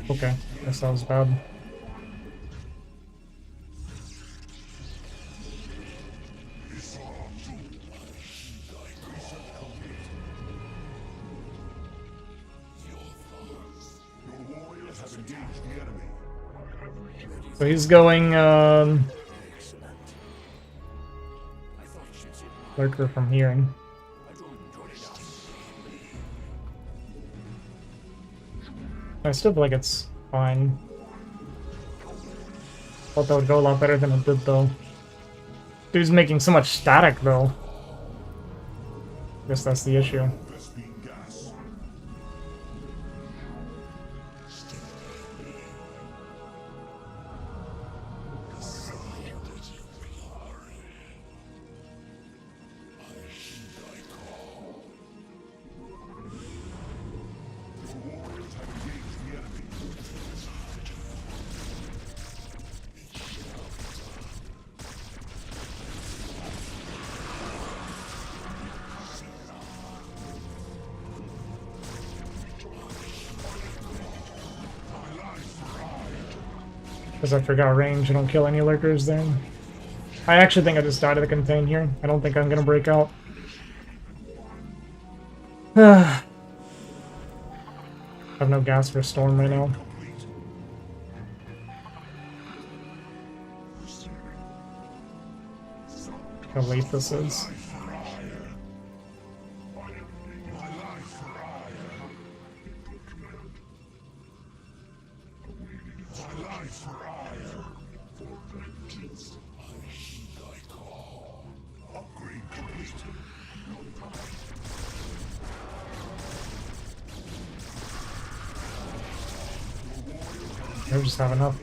Okay, guess that was bad. So he's going lurker from here. I still feel like it's fine. Thought that would go a lot better than it did, though. Dude's making so much static, though. Guess that's the issue. Vespine gas. Because I forgot range, I don't kill any lurkers there. I actually think I just died of the contain here. I don't think I'm gonna break out. I have no gas for storm right now. How late this is. I just have enough.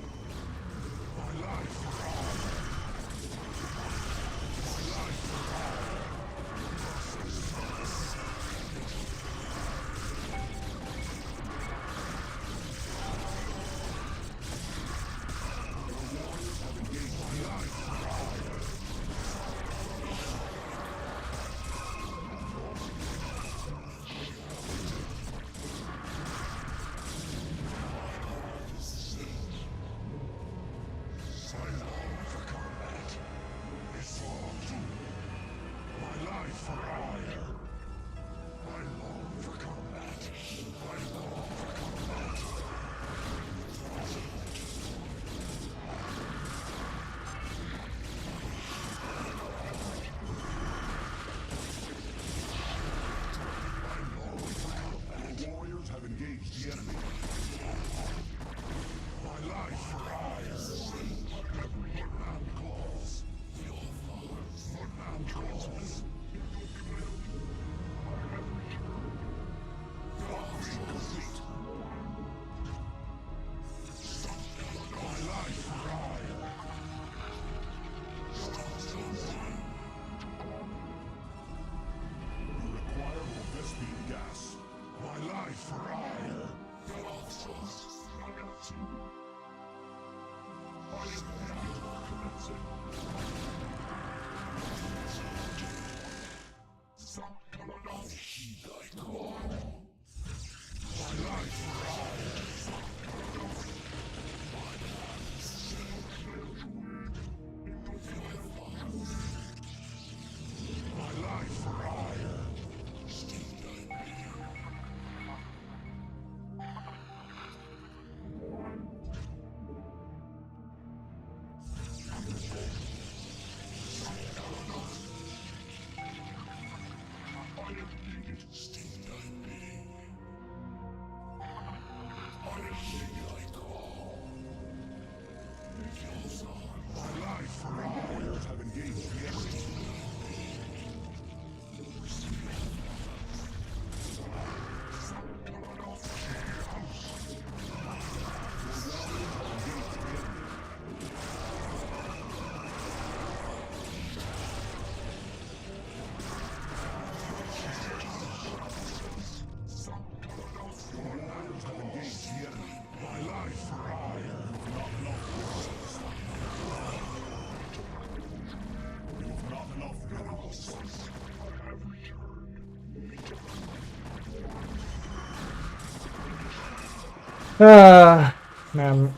Man.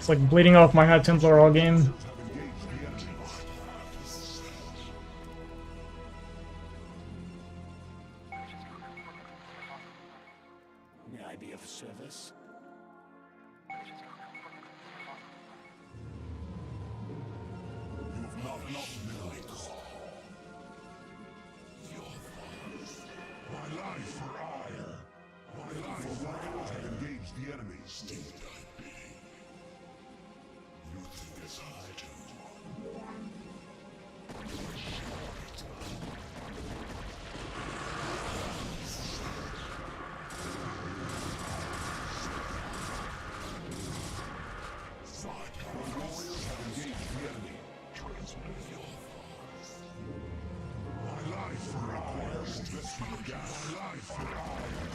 It's like bleeding off my High Templar all game. May I be of service? You've not enough midnights. My life for ire. My life for warriors have engaged the enemy. Still I be. You think as I do. Warriors have engaged the enemy. Transmit your thoughts. My life for ire. Let's be the gas. My life for ire.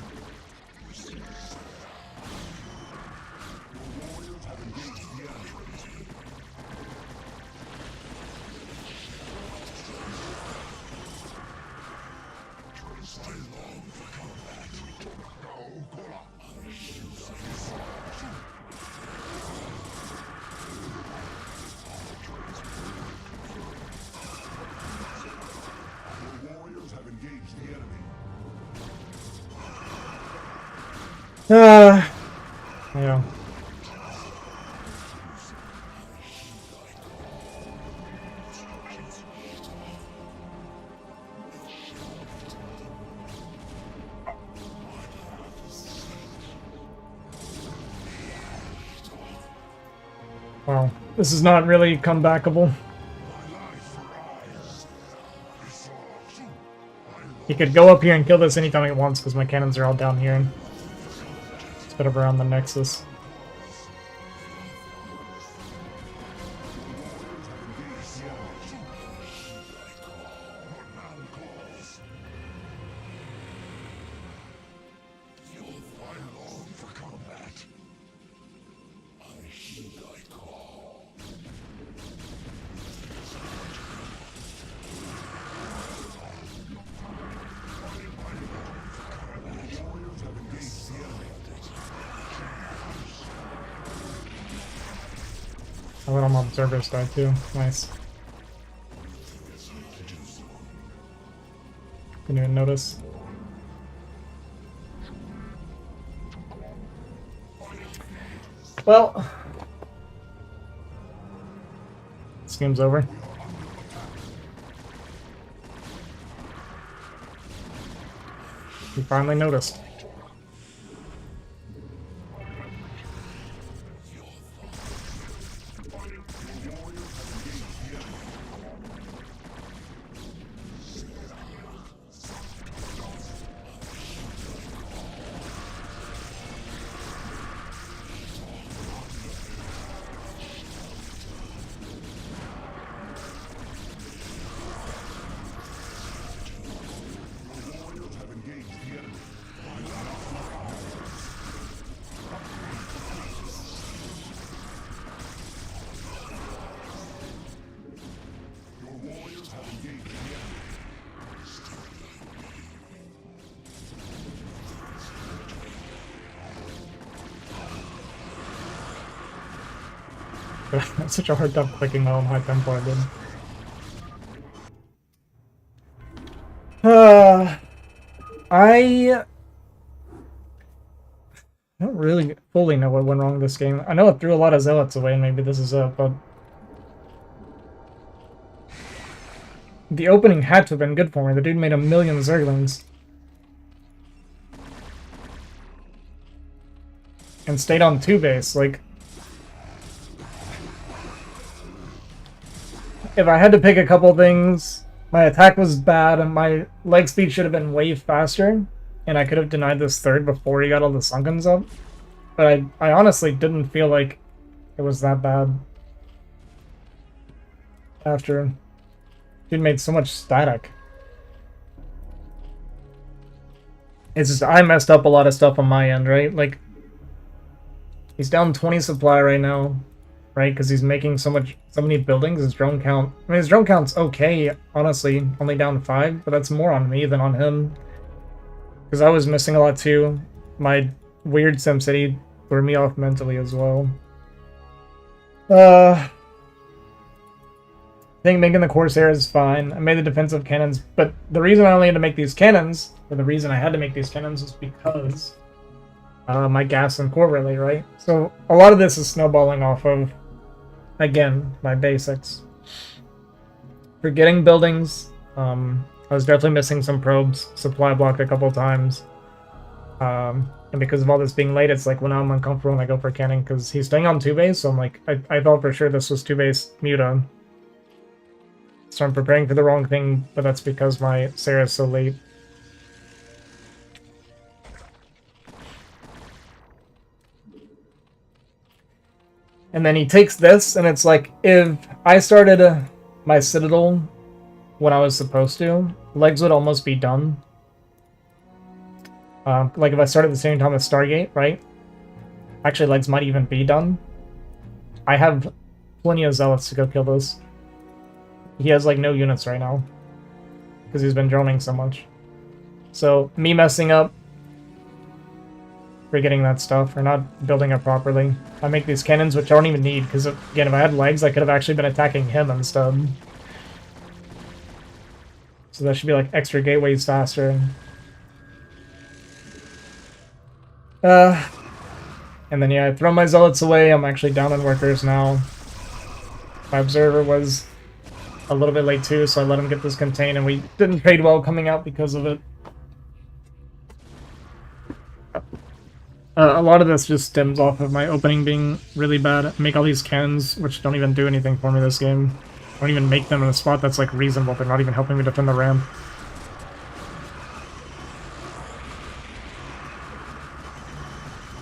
Your warriors have engaged the enemy. I long for combat. No, Kola. Your warriors have engaged the enemy. Yeah. Wow, this is not really comebackable. He could go up here and kill this anytime he wants because my cannons are all down here. It's better around the Nexus. I let all my observers die too. Nice. Didn't even notice. Well, this game's over. You finally noticed. That's such a hard time clicking my own High Templar, dude. I don't really fully know what went wrong this game. I know it threw a lot of zealots away, and maybe this is it, but the opening had to have been good for me. The dude made 1,000,000 Zerglings. And stayed on 2 base, like... If I had to pick a couple things, my attack was bad and my leg speed should have been way faster, and I could have denied this third before he got all the Sunkens up. But I honestly didn't feel like it was that bad. After dude made so much static. It's just I messed up a lot of stuff on my end, right? Like he's down 20 supply right now. Right, because he's making so many buildings. His drone count, I mean, his drone count's okay, honestly, only down 5, but that's more on me than on him. Because I was missing a lot too. My weird SimCity threw me off mentally as well. I think making the Corsair is fine. I made the defensive cannons, but the reason I only had to make these cannons, or the reason I had to make these cannons, was because my gas and core relay, right? So a lot of this is snowballing off of, again, my basics. For getting buildings, I was definitely missing some probes, supply blocked a couple times. And because of all this being late, it's like when I'm uncomfortable when I go for cannon, because he's staying on 2-base, so I'm like, I thought for sure this was 2-base Muta. So I'm preparing for the wrong thing, but that's because my Sarah is so late. And then he takes this, and it's like, if I started my Citadel when I was supposed to, legs would almost be done. Like if I started at the same time as Stargate, right? Actually, legs might even be done. I have plenty of zealots to go kill this. He has like no units right now because he's been droning so much. So me messing up, forgetting that stuff, or not building it properly. I make these cannons, which I don't even need, because again, if I had legs, I could have actually been attacking him instead. So that should be like extra gateways faster. And then yeah, I throw my zealots away. I'm actually down on workers now. My observer was a little bit late too, so I let him get this contain, and we didn't trade well coming out because of it. A lot of this just stems off of my opening being really bad. I make all these cannons, which don't even do anything for me this game. I don't even make them in a spot that's like reasonable. They're not even helping me defend the ramp.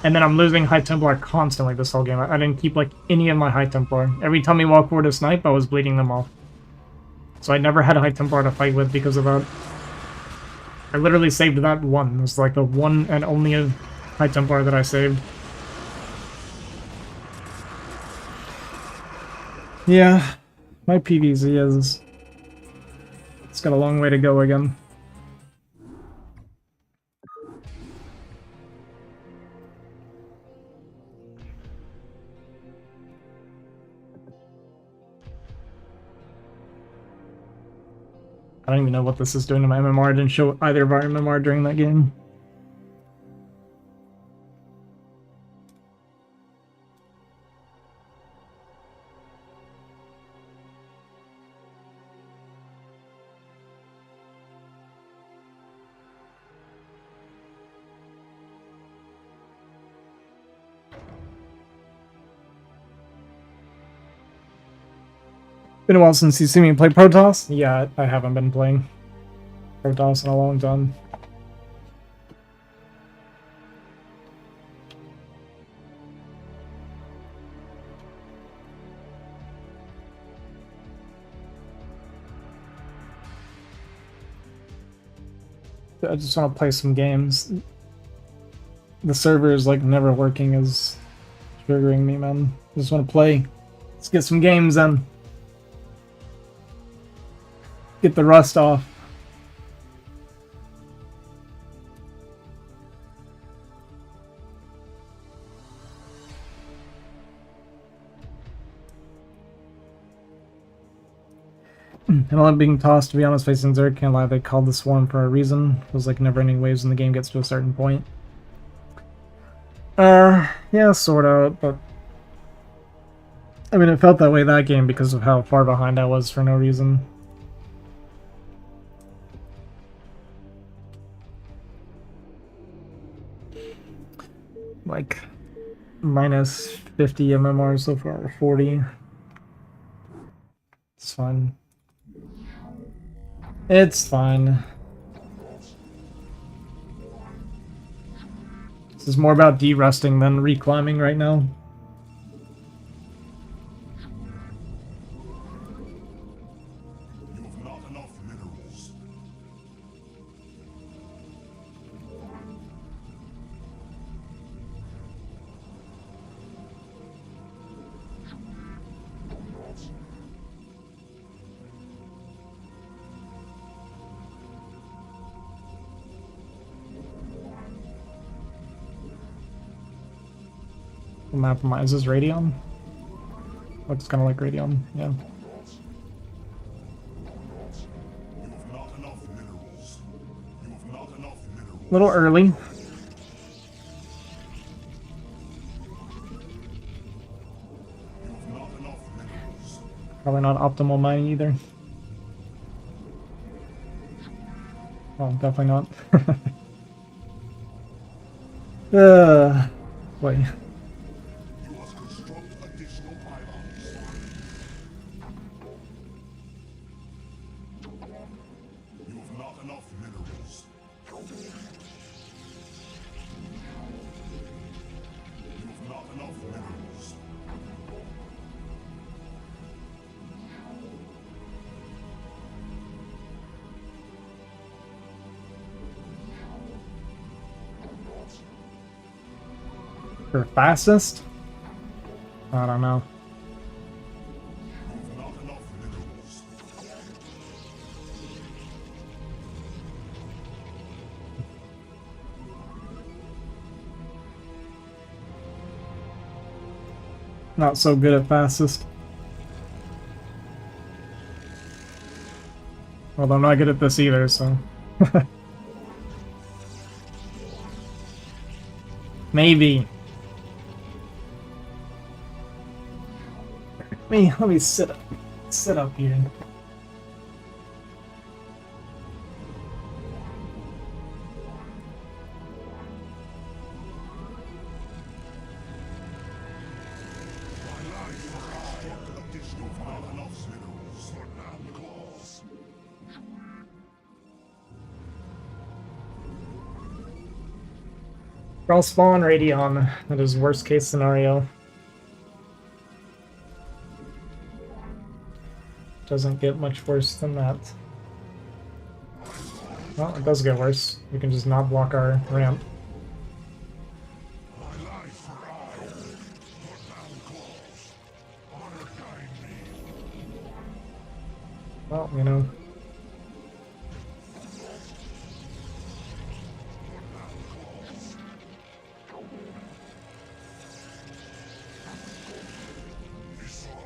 And then I'm losing High Templar constantly this whole game. I didn't keep like any of my High Templar. Every time he walked forward to snipe, I was bleeding them off. So I never had a High Templar to fight with because of that. I literally saved that one. It was like the one and only High Templar that I saved. Yeah, my PVZ is... It's got a long way to go again. I don't even know what this is doing to my MMR. I didn't show either of our MMR during that game. Been a while since you've seen me play Protoss? Yeah, I haven't been playing Protoss in a long time. I just want to play some games. The server is like never working, is triggering me, man. I just want to play. Let's get some games in. Get the rust off. I don't like being tossed, to be honest, facing Zerg. Can't lie, they called the swarm for a reason. There's like never-ending waves when the game gets to a certain point. Yeah, sorta, but... I mean, it felt that way that game because of how far behind I was for no reason. Like, minus 50 MMR so far, 40. It's fine. It's fine. This is more about de-rusting than reclimbing right now. You have not enough minerals. What map am I? Is this Radion? looks kind of like Radion. Yeah. You have not enough minerals. You have not enough minerals. A little early. You have not enough minerals. Probably not optimal mining either. Well, definitely not. Boy. You must construct additional pylons. You have not enough minerals. You have not enough minerals. For fastest? I don't know. You have not enough minerals. Not so good at fastest. Although I'm not good at this either, so. Maybe. Let me sit up here. Additional pylons. Minerals. And claws. I'll spawn Radion. That is worst case scenario. Doesn't get much worse than that. Well, it does get worse. We can just not block our ramp. Well, you know.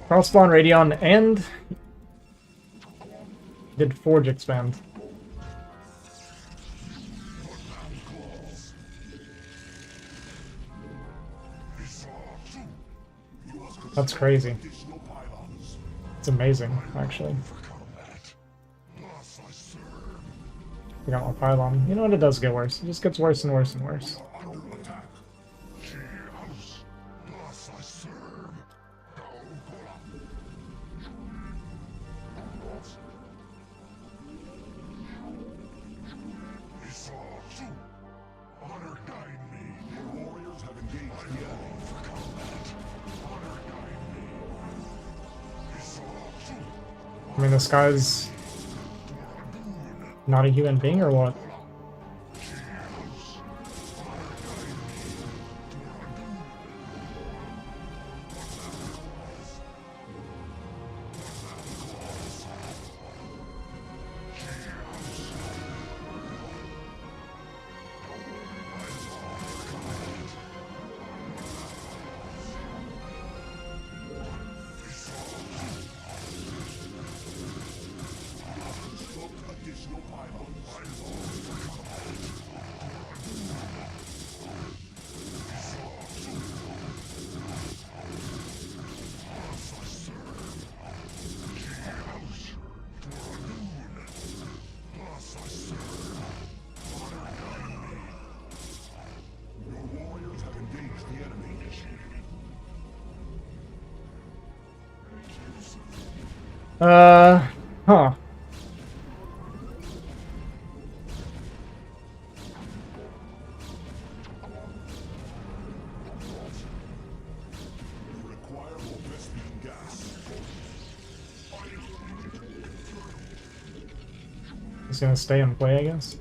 I'll spawn Radion and did Forge expand. That's crazy. It's amazing, actually. I got my pylon. You know what? It does get worse. It just gets worse and worse and worse. I mean, this guy's not a human being or what? Huh. He's gonna stay and play, I guess.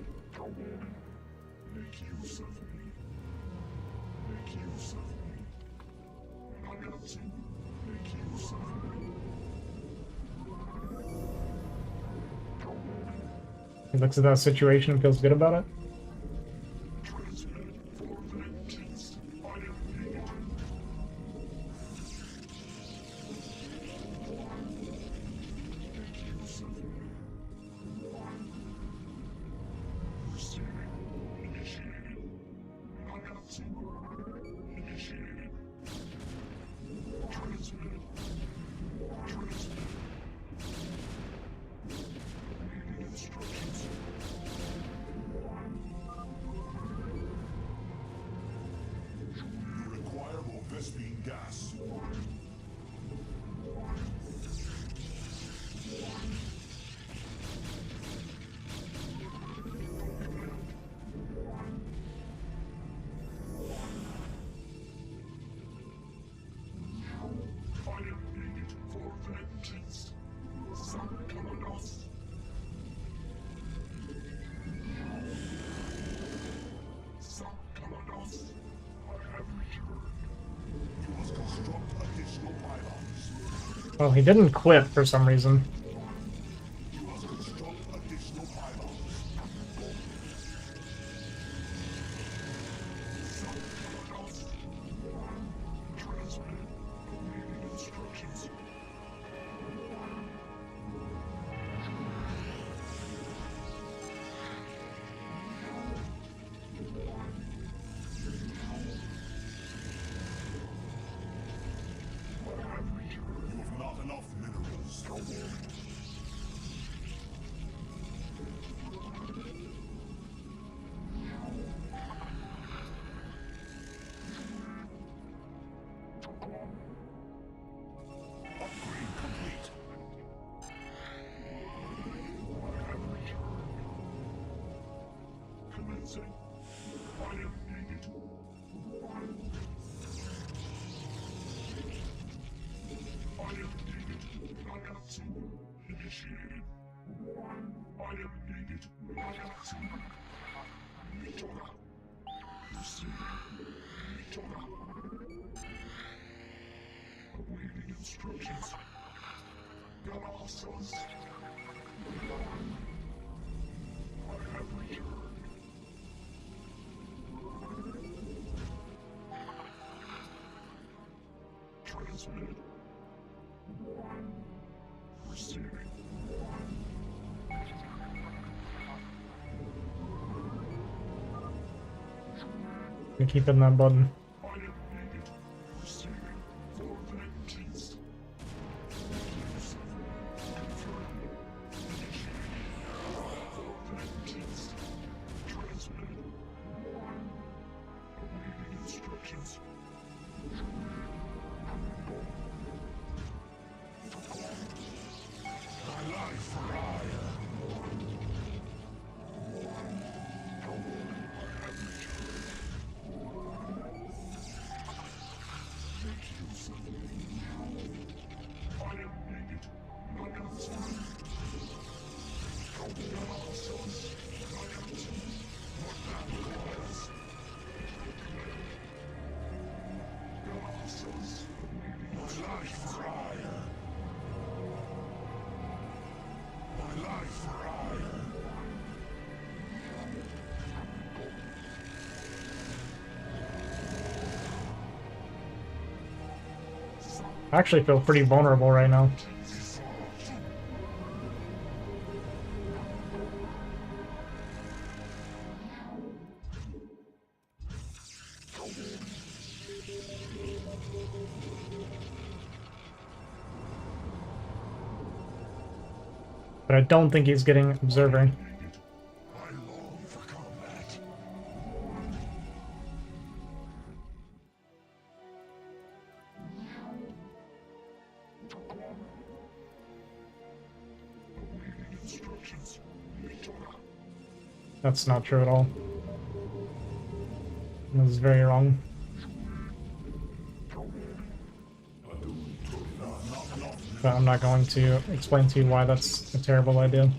He looks at that situation and feels good about it. Well, he didn't quit for some reason. You keep hitting that button. I actually feel pretty vulnerable right now. But I don't think he's getting Observer. That's not true at all. This is very wrong. But I'm not going to explain to you why that's a terrible idea.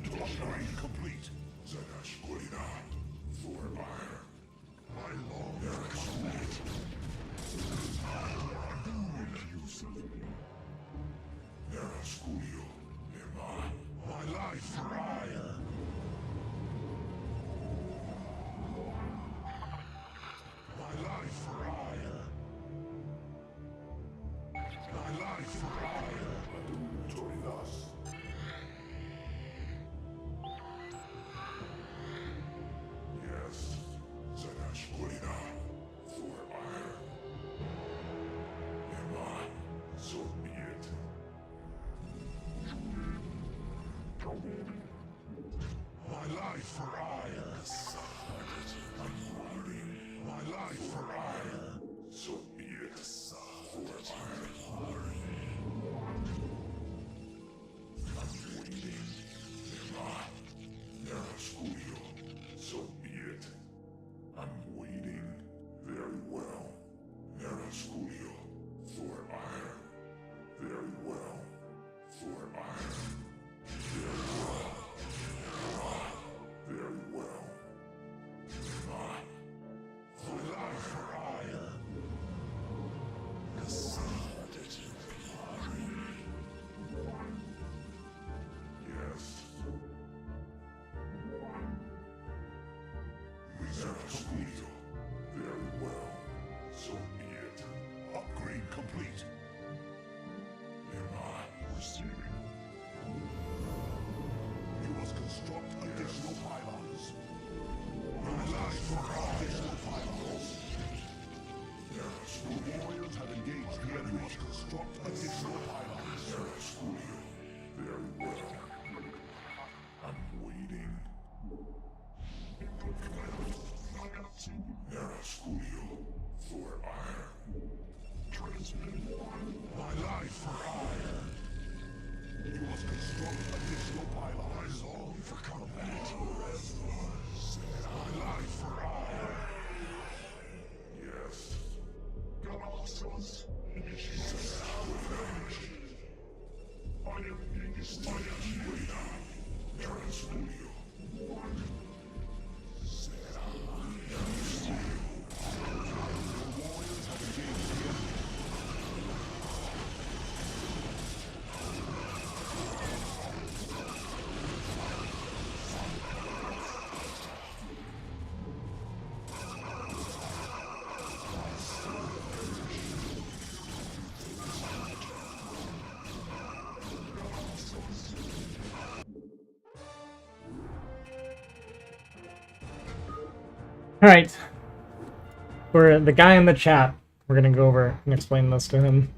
Alright. For the guy in the chat, we're gonna go over and explain this to him.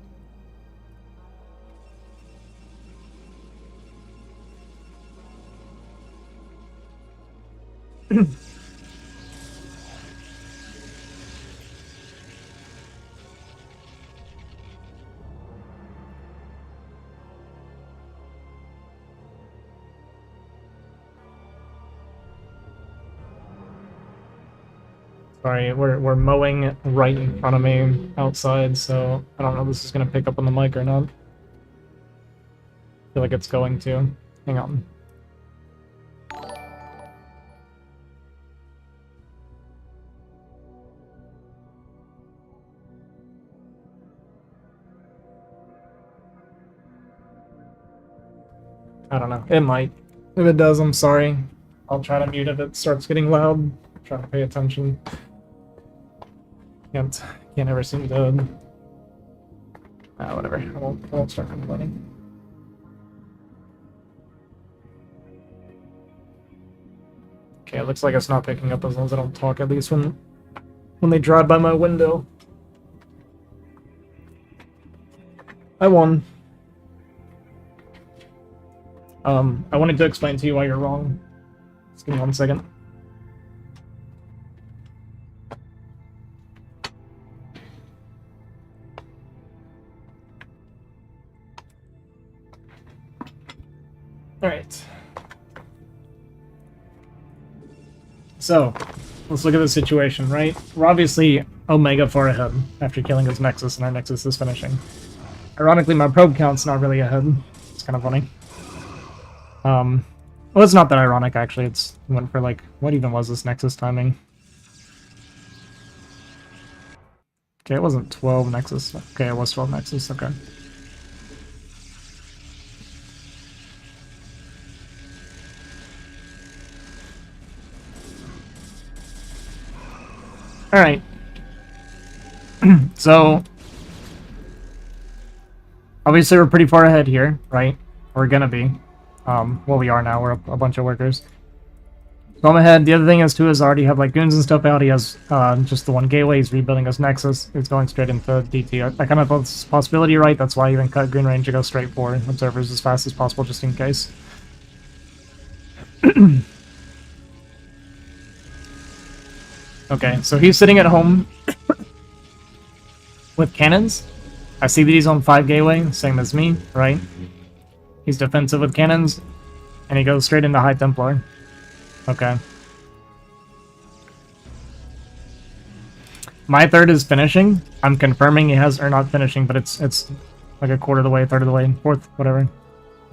Sorry, we're mowing right in front of me outside, so I don't know if this is gonna pick up on the mic or not. I feel like it's going to. Hang on. I don't know. It might. If it does, I'm sorry. I'll try to mute if it starts getting loud. Try to pay attention. Can't ever seem to. Whatever. I won't start complaining. Okay, it looks like it's not picking up as long as I don't talk, at least when they drive by my window. I won. I wanted to explain to you why you're wrong. Just give me 1 second. Alright. So, let's look at the situation, right? We're obviously Omega far ahead after killing his Nexus, and our Nexus is finishing. Ironically, my probe count's not really ahead. It's kind of funny. Well, it's not that ironic, actually. It went for, like, what even was this Nexus timing? Okay, it wasn't 12 Nexus. Okay, it was 12 Nexus, okay. Alright. So, obviously we're pretty far ahead here, right? We're gonna be. Well, we are now. We're a bunch of workers. So I'm ahead. The other thing is, too, is I already have, like, goons and stuff out. He has just the one gateway. He's rebuilding his Nexus. He's going straight into DT. I kind of thought this possibility, right? That's why I even cut Green Range to go straight for observers as fast as possible, just in case. Okay, so he's sitting at home with cannons. I see that he's on 5 gateway, same as me, right? He's defensive with cannons, and he goes straight into High Templar. Okay. My third is finishing. I'm confirming he has, or not finishing, but it's like a quarter of the way, third of the way, fourth, whatever.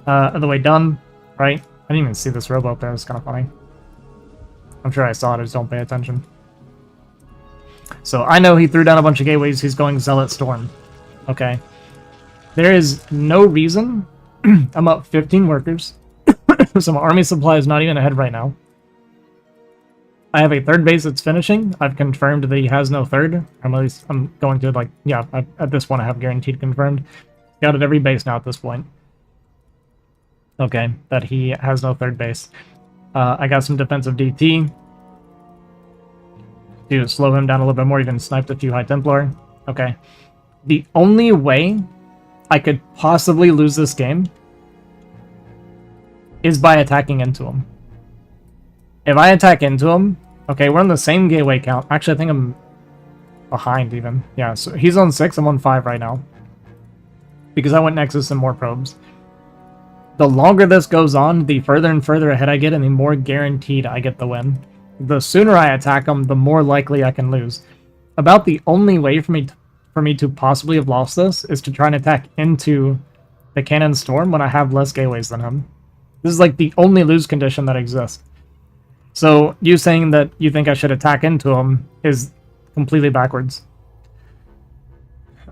Of the way done, right? I didn't even see this robo up there. It's kind of funny. I'm sure I saw it, I just don't pay attention. So I know he threw down a bunch of gateways. He's going Zealot Storm. Okay. There is no reason. I'm up 15 workers. So my army supply is not even ahead right now. I have a third base that's finishing. I've confirmed that he has no third. I'm going to, like, yeah, at this point I have guaranteed confirmed. Got at every base now at this point. Okay, that he has no third base. I got some defensive DT. To slow him down a little bit more, even sniped a few High Templar. Okay. The only way I could possibly lose this game is by attacking into him. If I attack into him, okay, we're on the same gateway count. Actually, I think I'm behind even. Yeah, so he's on 6, I'm on 5 right now. Because I went Nexus and more probes. The longer this goes on, the further and further ahead I get, and the more guaranteed I get the win. The sooner I attack him, the more likely I can lose. About the only way for me to possibly have lost this is to try and attack into the Cannon Storm when I have less gateways than him. This is like the only lose condition that exists. So you saying that you think I should attack into him is completely backwards.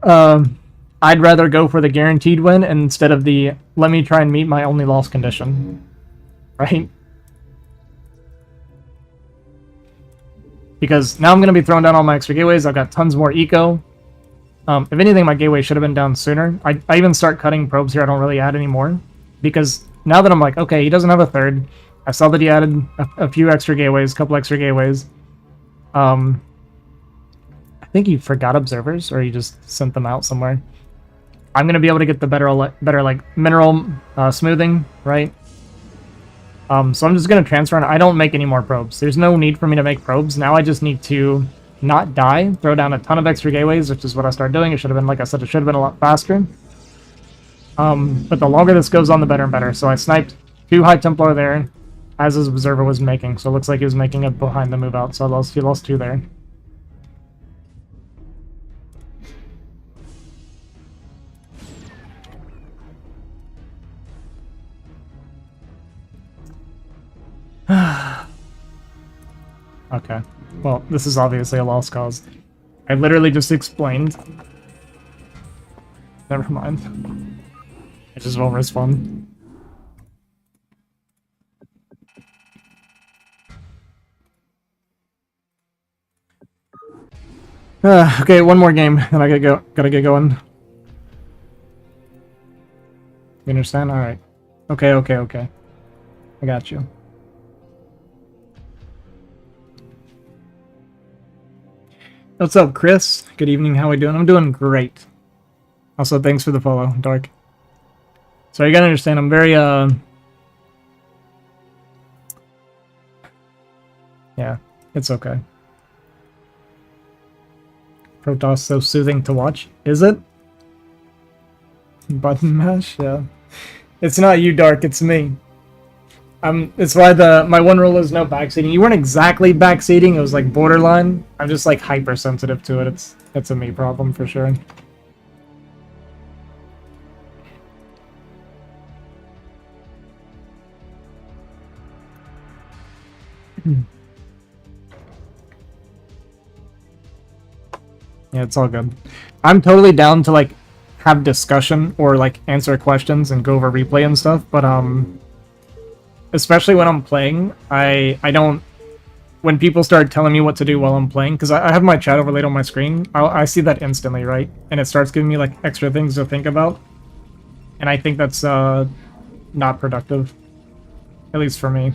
I'd rather go for the guaranteed win instead of the let me try and meet my only loss condition. Right? Because now I'm going to be throwing down all my extra gateways. I've got tons more eco. If anything, my gateway should have been down sooner. I even start cutting probes here. I don't really add any more. Because now that I'm like, okay, he doesn't have a third. I saw that he added a few extra gateways, a couple extra gateways. I think he forgot observers, or he just sent them out somewhere. I'm going to be able to get the better like, mineral smoothing, right? So I'm just going to transfer, and I don't make any more probes. There's no need for me to make probes. Now I just need to not die, throw down a ton of extra gateways, which is what I started doing. It should have been, like I said, it should have been a lot faster. But the longer this goes on, the better and better. So I sniped 2 High Templar there, as his observer was making. So it looks like he was making it behind the move out. So he lost 2 there. Okay. Well, this is obviously a lost cause. I literally just explained. Never mind. I just won't respond. Okay, one more game, then I gotta get going. You understand? Alright. Okay. I got you. What's up, Chris? Good evening, how are we doing? I'm doing great. Also, thanks for the follow, Dark. So you gotta understand, I'm very, yeah, it's okay. Protoss so soothing to watch. Is it? Button mash? Yeah. It's not you, Dark, it's me. It's why my one rule is no backseating. You weren't exactly backseating, it was like borderline. I'm just like hypersensitive to it. It's a me problem for sure. Yeah, it's all good. I'm totally down to like have discussion or like answer questions and go over replay and stuff, but especially when I'm playing, I don't... When people start telling me what to do while I'm playing, because I have my chat overlaid on my screen, I see that instantly, right? And it starts giving me, like, extra things to think about. And I think that's, not productive. At least for me.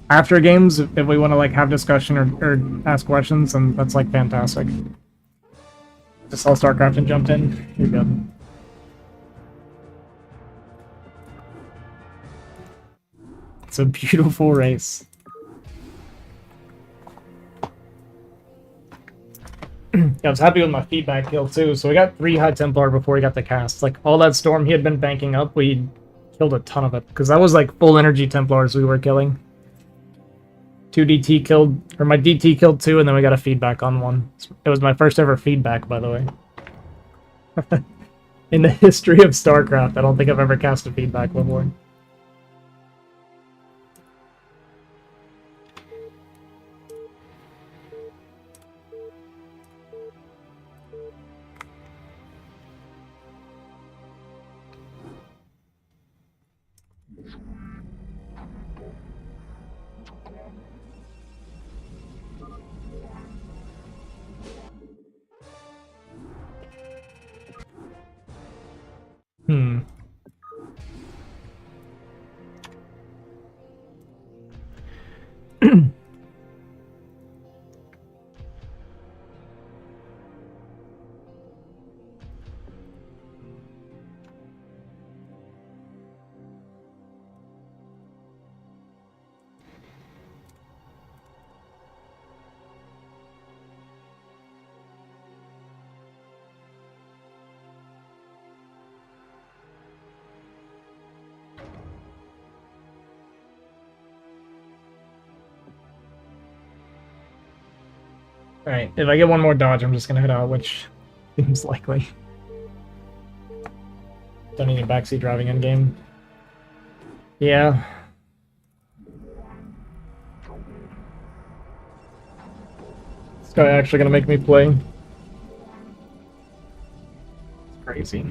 After games, if we want to, like, have discussion or ask questions, then that's, like, fantastic. Just saw StarCraft and jumped in. You're good. It's a beautiful race. Yeah, I was happy with my feedback kill too. So we got 3 High Templar before we got the cast. Like all that storm he had been banking up, we killed a ton of it. Because that was like full energy Templars we were killing. 2 DT killed, or my DT killed 2, and then we got a feedback on 1. It was my first ever feedback, by the way. In the history of StarCraft, I don't think I've ever cast a feedback before. Hmm. Alright, if I get one more dodge, I'm just gonna head out, which seems likely. Don't need backseat driving in game. Yeah. This guy actually gonna make me play. It's crazy.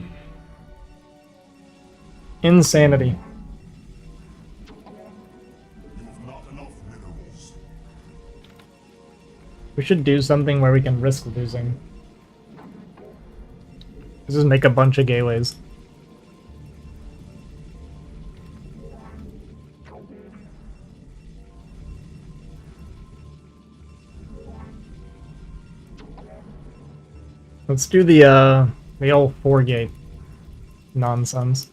Insanity. You've not enough minerals. We should do something where we can risk losing. Let's just make a bunch of gateways. Let's do the old 4-gate nonsense.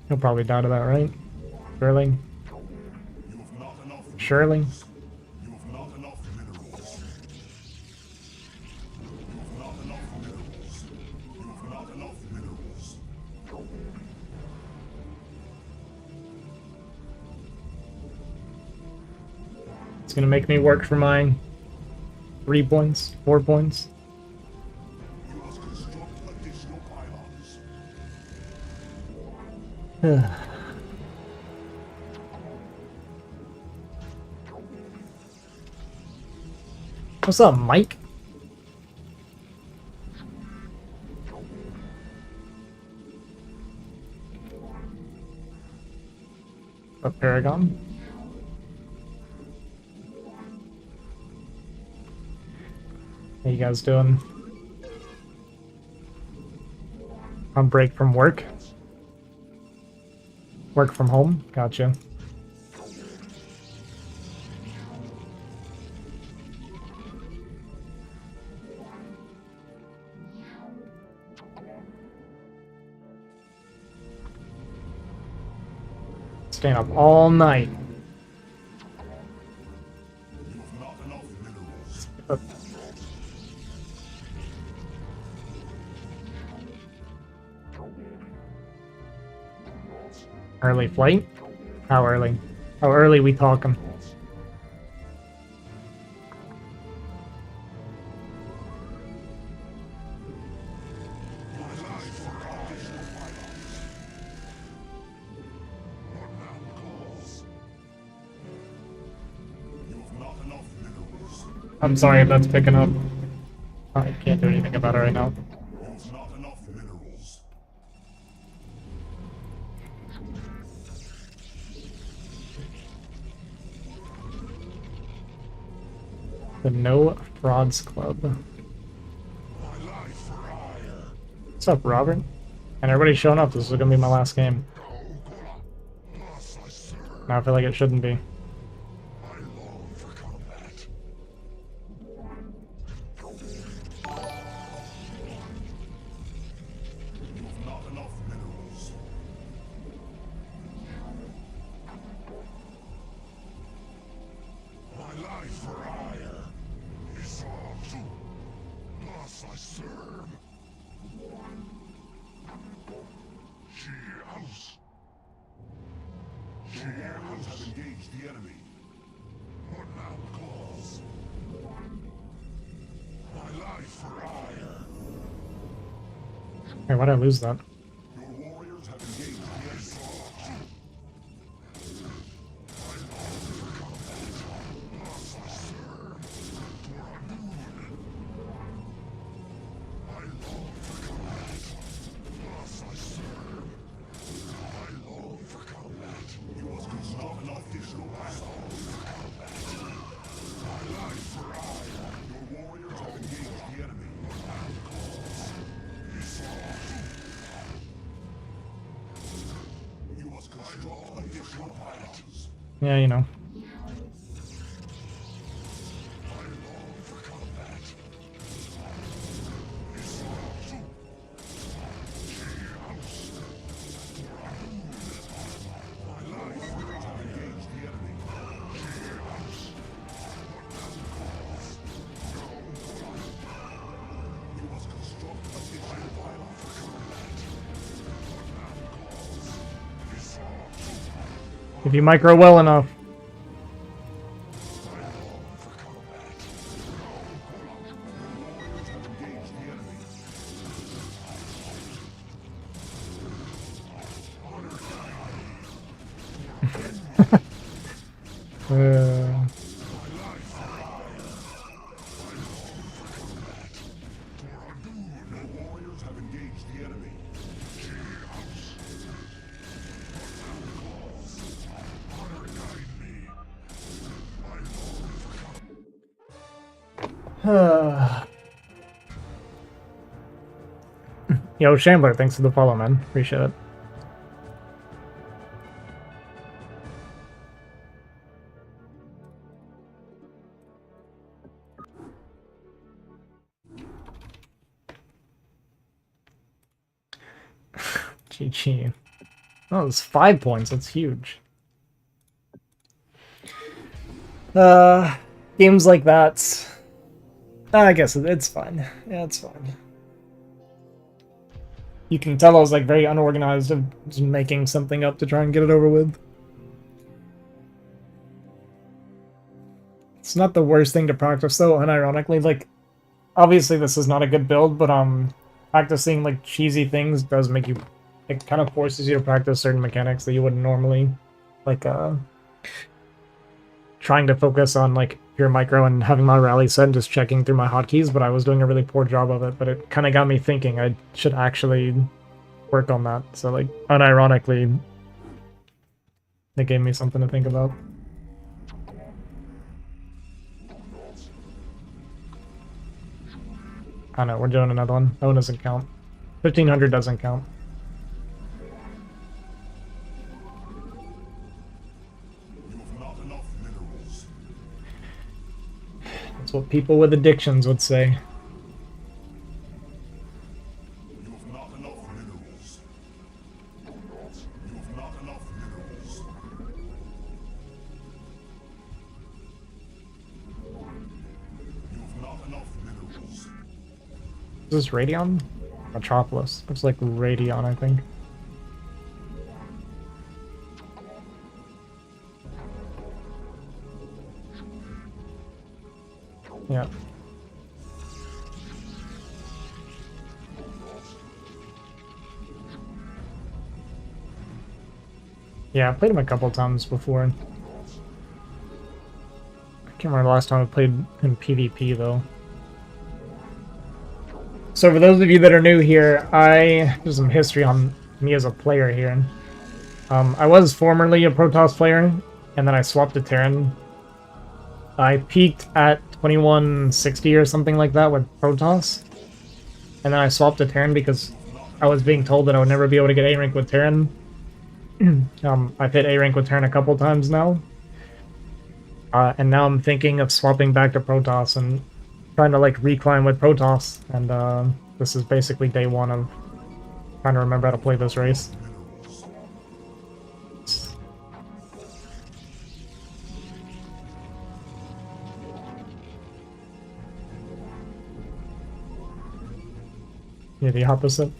He'll probably die to that, right? Surely? You've not enough. Surely? You've not enough minerals. You've not enough minerals. You've not enough minerals. It's gonna make me work for my 3 points, 4 points. You must construct additional pylons. What's up, Mike? A Paragon? How you guys doing? On break from work? Work from home? Gotcha. Staying up all night. You've not enough minerals. Early flight? How early? How early we talking? You've not enough minerals. I'm sorry if that's picking up. I can't do anything about it right now. You've not enough minerals. The No Frauds Club. My life for hire. What's up, Robert? And everybody's showing up. This is gonna be my last game. Thus I serve. Now I feel like it shouldn't be. I long for combat. You've not enough minerals. My life for hire is all too. Thus I serve. She house. She house have engaged the enemy. What now calls? My life for hire. Hey, why'd I lose that? Your warriors have engaged the enemy. You must construct enough additional pylons. My life for hire. Your warriors have engaged the enemy. You must construct additional pylons. Yeah, you know. I long for combat. My life have engaged the enemy. You must construct additional pylons. If you micro well enough. uh, Warriors have engaged the enemy. Yo, Shambler, thanks for the follow, man. Appreciate it. GG. Oh, it's 5 points. That's huge. Games like that. I guess it's fine. Yeah, it's fine. You can tell I was like very unorganized of just making something up to try and get it over with. It's not the worst thing to practice though, unironically. Like, obviously this is not a good build, but practicing like cheesy things does make you, it kind of forces you to practice certain mechanics that you wouldn't normally, like trying to focus on like pure micro and having my rally set and just checking through my hotkeys, but I was doing a really poor job of it, but it kind of got me thinking I should actually work on that. So like, unironically, it gave me something to think about. I know, we're doing another one. That one doesn't count. 1500 doesn't count. You have not enough minerals. That's what people with addictions would say. You have not enough minerals. You have not enough minerals. You have not enough minerals. Is this Radion? Metropolis. Looks like Radion, I think. Yeah. Yeah, I played him a couple times before. I can't remember the last time I played in PvP, though. So for those of you that are new here, there's some history on me as a player here. I was formerly a Protoss player, and then I swapped to Terran. I peaked at 2160 or something like that with Protoss, and then I swapped to Terran because I was being told that I would never be able to get A rank with Terran. I've hit A rank with Terran a couple times now, and now I'm thinking of swapping back to Protoss and trying to like reclimb with Protoss, and this is basically day one of trying to remember how to play this race. Yeah, the opposite.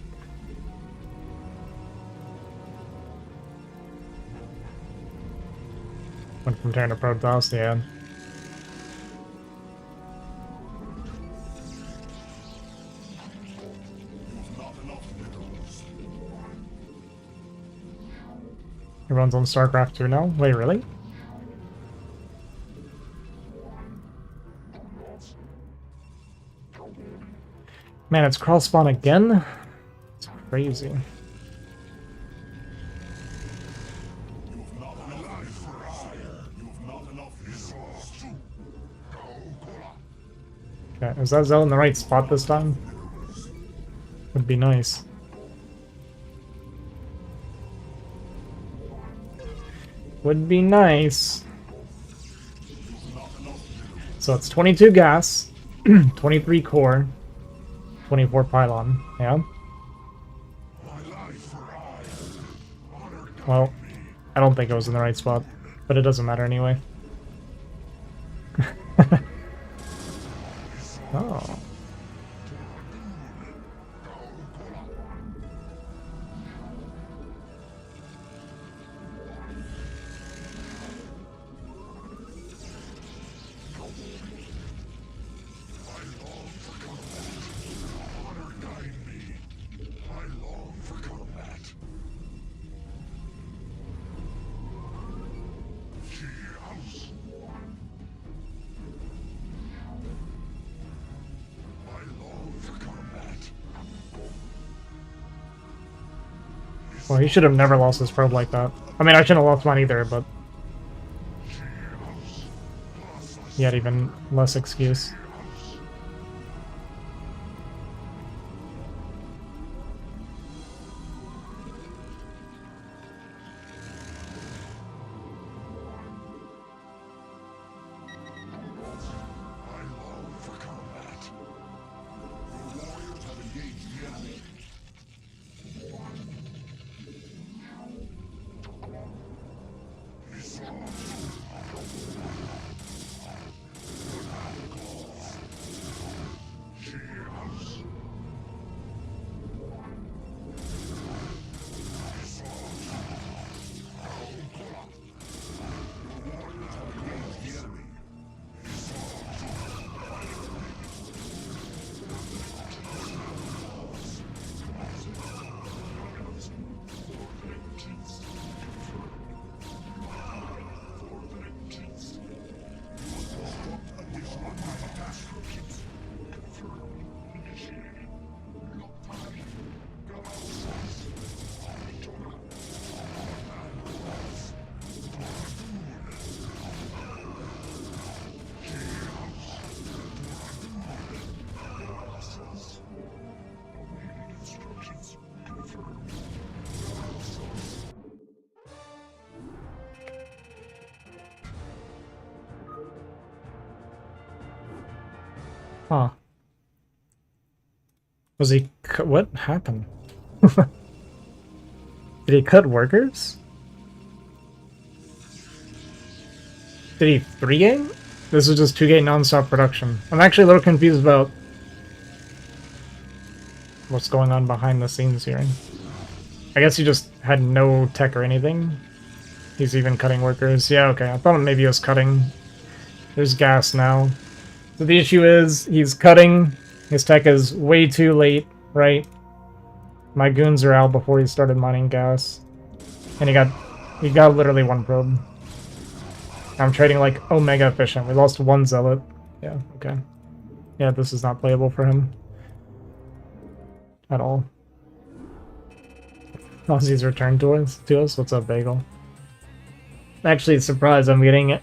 Went from Terran to Protoss, yeah. Everyone's on StarCraft 2 now? Wait, really? Man, it's crawl spawn again? It's crazy. Okay, is that Zell in the right spot this time? Would be nice. Would be nice. So it's 22 gas, 23 core, 24 pylon, yeah? Well, I don't think it was in the right spot, but it doesn't matter anyway. Oh. Well, he should have never lost his probe like that. I mean, I shouldn't have lost mine either, but he had even less excuse. Huh. Was he... What happened? Did he cut workers? Did he 3-game? This is just 2-game non-stop production. I'm actually a little confused about what's going on behind the scenes here. I guess he just had no tech or anything. He's even cutting workers. Yeah, okay. I thought maybe he was cutting. There's gas now. So the issue is, he's cutting. His tech is way too late, right? My goons are out before he started mining gas. And he got literally one probe. I'm trading like Omega efficient. We lost one zealot. Yeah, okay. Yeah, this is not playable for him. At all. Aussie's returned to us. What's up, Bagel? Actually, surprised I'm getting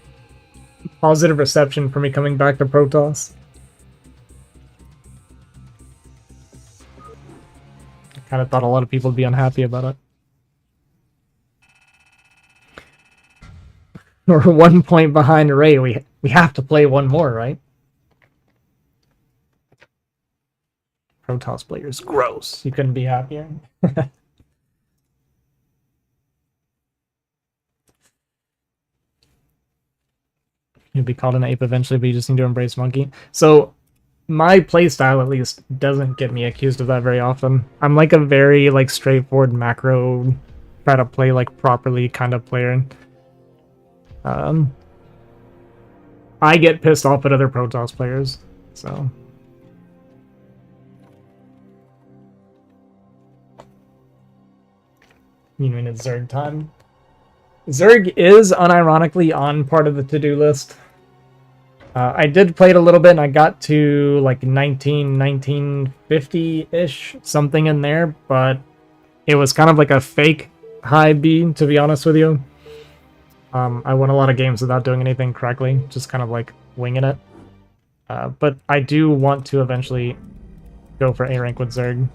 positive reception for me coming back to Protoss. I kind of thought a lot of people would be unhappy about it. We're 1 point behind Ray. We have to play one more, right? Protoss players, gross. You couldn't be happier. You'll be called an ape eventually, but you just need to embrace monkey. So, my playstyle at least doesn't get me accused of that very often. I'm like a very like straightforward macro, try to play like properly kind of player. I get pissed off at other Protoss players, so. You mean it's Zerg time? Zerg is unironically on part of the to-do list. I did play it a little bit, and I got to like 1950-ish, something in there, but it was kind of like a fake high B, to be honest with you. I won a lot of games without doing anything correctly, just kind of like winging it. But I do want to eventually go for A rank with Zerg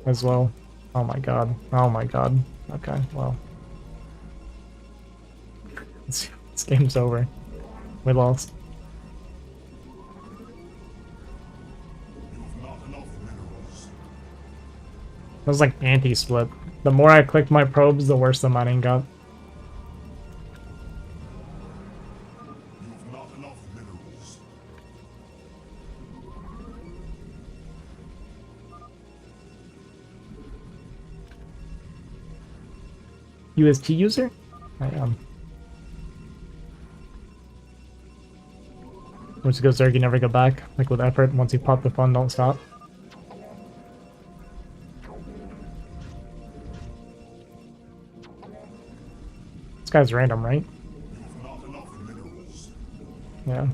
as well. Oh my god. Oh my god. Okay, well. This game's over. We lost. It was like anti-split. The more I clicked my probes, the worse the mining got. UST user? I am. Once you go Zerg, you never go back. Like with effort, once you pop the fun, don't stop. This guy's random, right? Yeah.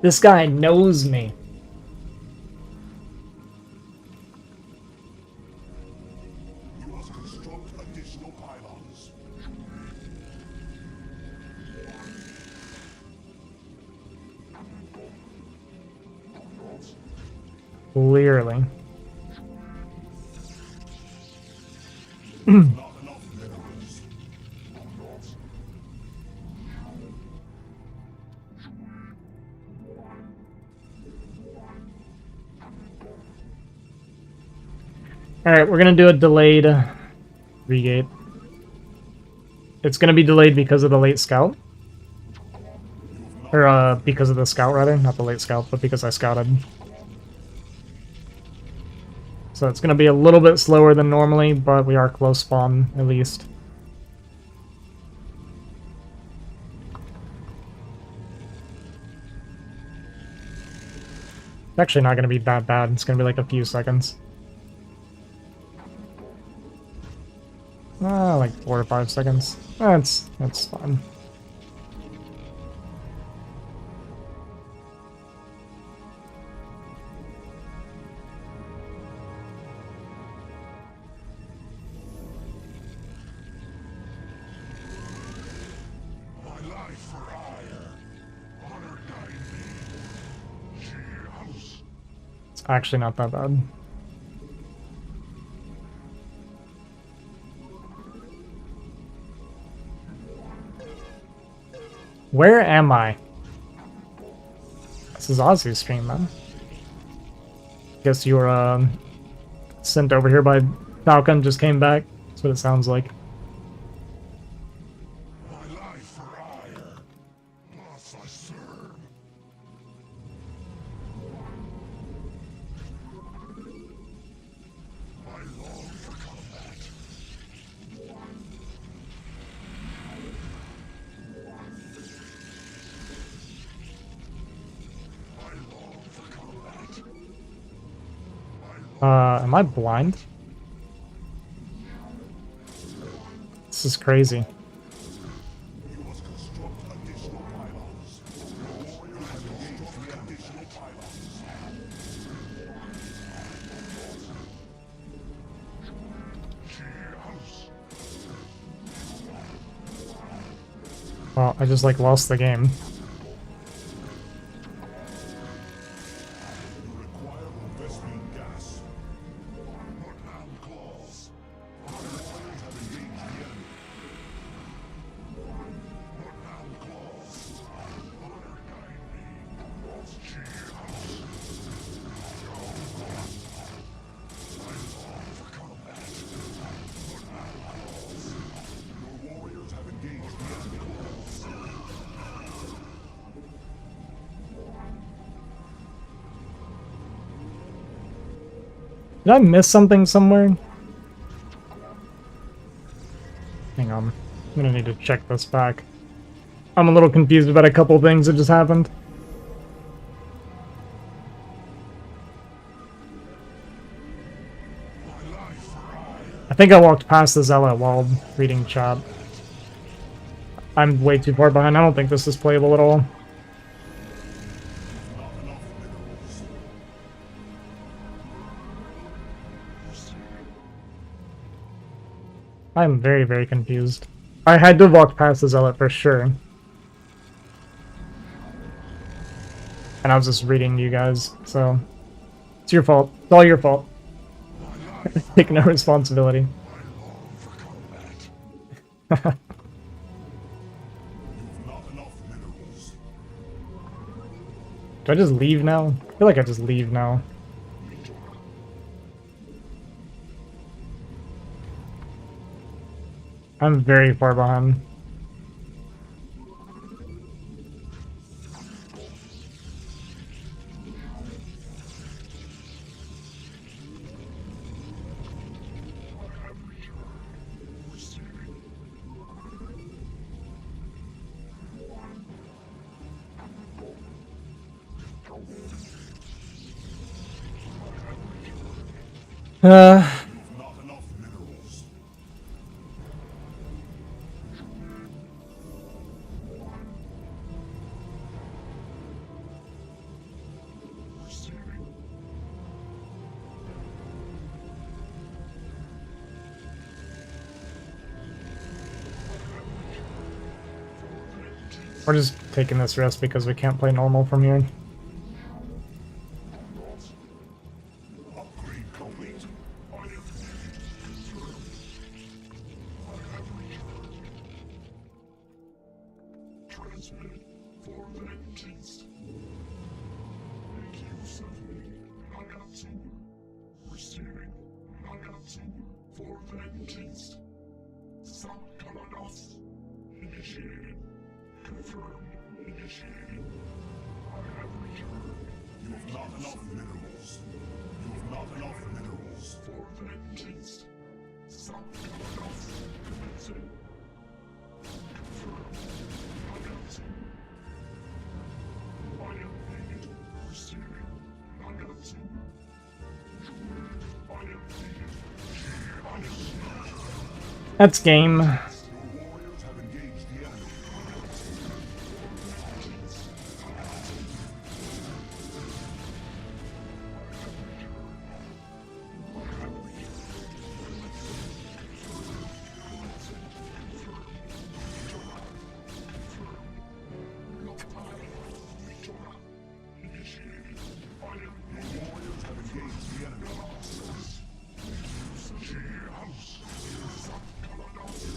This guy knows me. construct additional pylons. Clearly. Not enough minerals. Alright, we're gonna do a delayed regate. It's gonna be delayed because of the late scout. Or, because of the scout, rather. Not the late scout, but because I scouted. So it's gonna be a little bit slower than normally, but we are close spawn, at least. It's actually not gonna be that bad. It's gonna be like a few seconds. Like 4 or 5 seconds. That's fine. My life for hire. Honor guide me. Cheers. It's actually not that bad. Where am I? This is Ozzy's stream, man. Guess you were sent over here by Falcon, just came back. That's what it sounds like. My life for hire. Must I serve? I long for combat. I long for combat. Am I blind? This is crazy. You must construct additional pylons. Your warriors have engaged the additional pylons. Cheers. Well, I just like lost the game. You require investment gas. Bloodhound claws. Our warriors have engaged the enemy. Bloodhound claws. Honor guide me. Cheers. I long for combat. Bloodhound claws. Your warriors have engaged the enemy. Did I miss something somewhere? Hang on. I'm gonna need to check this back. I'm a little confused about a couple things that just happened. I think I walked past the Zealot while reading chat. I'm way too far behind. I don't think this is playable at all. I'm very, very confused. I had to walk past the Zealot for sure. And I was just reading you guys, so... It's your fault. It's all your fault. Take no responsibility. You've not enough minerals. Do I just leave now? I feel like I just leave now. I'm very far behind. Not enough minerals. We're just taking this risk because we can't play normal from here. Upgrade complete. I am ready. I have returned. Transmitted for vengeance. Make use of me, Nagatsu. Receiving Nagatsu for vengeance. Protoss. Initiated. Confirmed. Initiated. I have returned. You have not enough minerals. You have not enough minerals for vengeance. Protoss. Commencing. Confirmed. Nagatsu. I am needed. Receiving. Nagatsu. I am needed. That's game. Your warriors have engaged the enemy.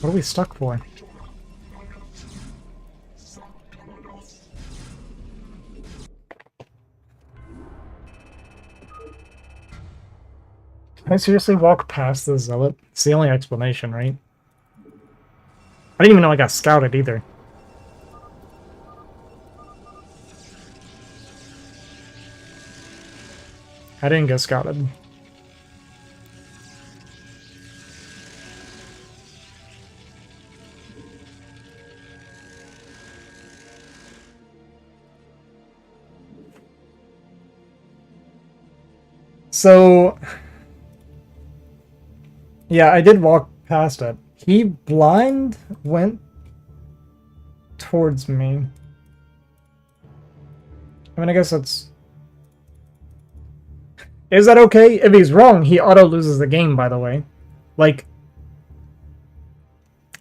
What are we stuck for? Can I seriously walk past the zealot? It's the only explanation, right? I didn't even know I got scouted either. I didn't get scouted. So, yeah, I did walk past it. He blind went towards me. I mean, I guess that's... Is that okay? If he's wrong, he auto loses the game, by the way. Like,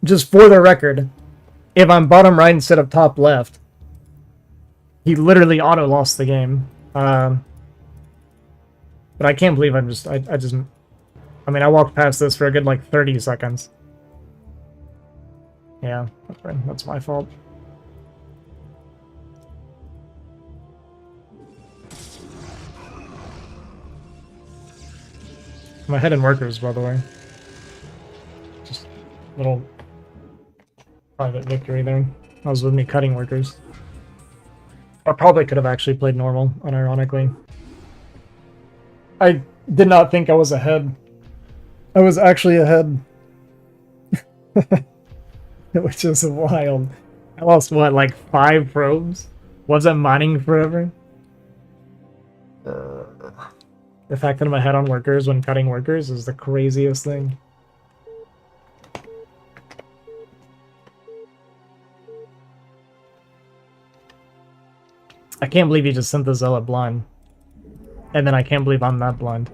just for the record, if I'm bottom right instead of top left, he literally auto lost the game. But I can't believe I mean, I walked past this for a good, like, 30 seconds. Yeah, that's my fault. I'm ahead in workers, by the way. Just a little private victory there. That was with me cutting workers. I probably could have actually played normal, unironically. I did not think I was ahead. I was actually ahead. Which is wild. I lost, what, like 5 probes? Wasn't mining forever? The fact that I'm ahead on workers when cutting workers is the craziest thing. I can't believe you just sent the zealot blind. And then I can't believe I'm not blind.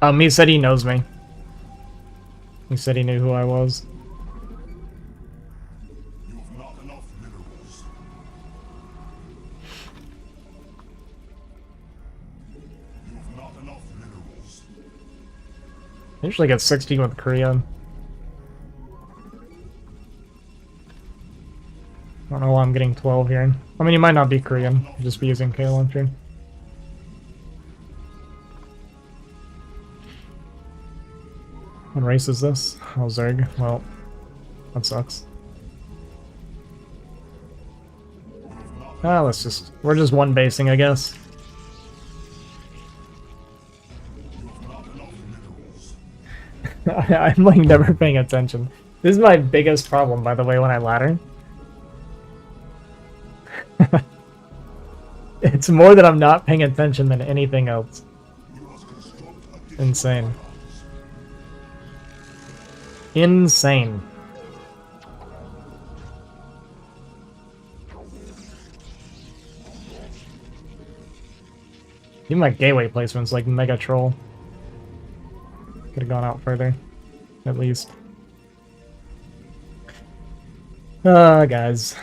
He said he knows me. He said he knew who I was. You have not enough minerals. You have not enough minerals. I usually get 16 with Korea. I don't know why I'm getting 12 here. I mean, you might not be Korean. You'll just be using K-Launcher. What race is this? Oh, Zerg. Well, that sucks. Ah, we're just one basing, I guess. I'm like never paying attention. This is my biggest problem, by the way, when I ladder. It's more that I'm not paying attention than anything else. Insane. Insane. Even my gateway placement's like mega troll. Could have gone out further, at least. Guys.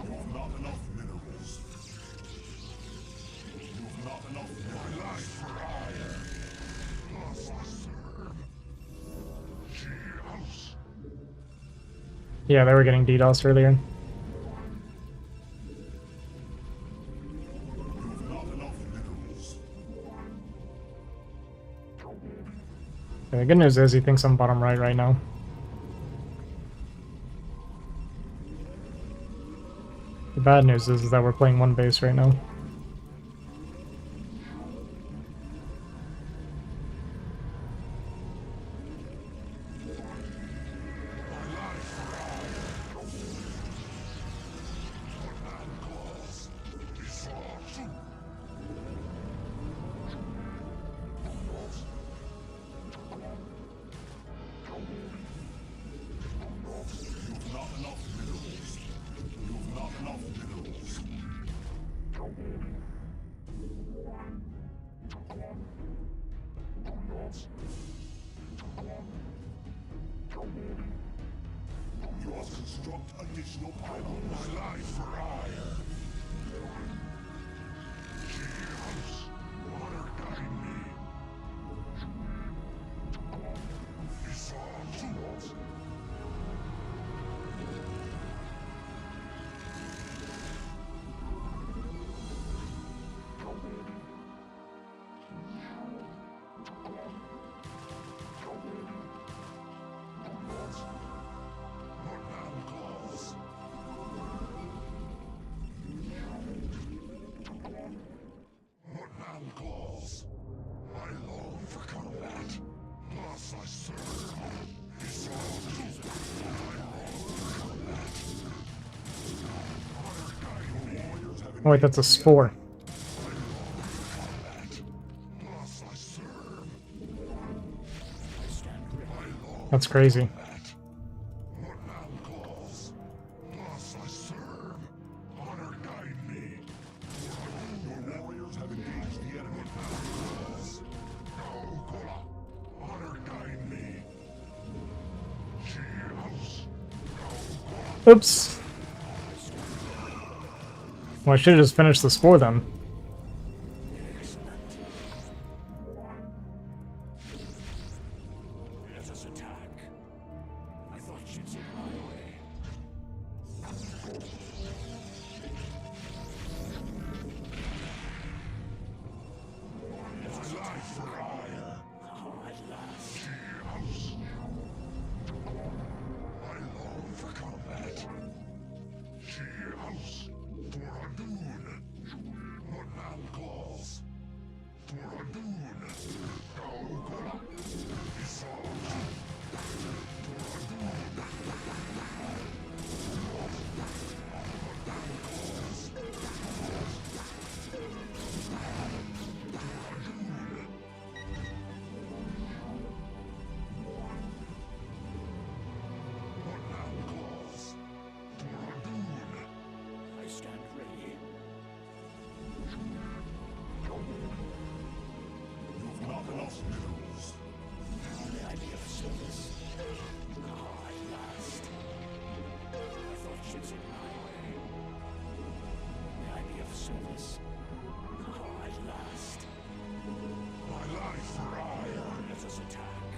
You've not enough minerals. You've not enough my life for hire. Plus I serve. Cheers. Yeah, they were getting DDoS earlier. You've not enough minerals. The good news is he thinks I'm bottom right now. The bad news is that we're playing one base right now. You've not enough minerals. You've not enough minerals. You must construct additional pylons. My life for hire. Cheers. Water guide me. It's all tools. What man calls? What man calls? I long for combat. Thus I serve. It's all true. I long for combat. Honor guide me. Warriors have Oh wait, that's a spore. combat. Thus I serve. I stand ready. I long That's crazy. for combat. What man calls? Thus I serve. Honor guide me. Your warriors have engaged the enemy. Calls. Honor guide me. Cheers. Oops. Well, I should have just finished the spore then. Let us attack. I thought you'd take my way. My life for hire. At last. Cheers. I long for combat. Cheers. For Adun. What man calls? For Adun. It's all what man calls? For Adun. I stand ready. You've not enough minerals. May I be of service? Ah, at last. I thought ships in my way. May I be of service? Ah, at last. My life for hire. Let us attack.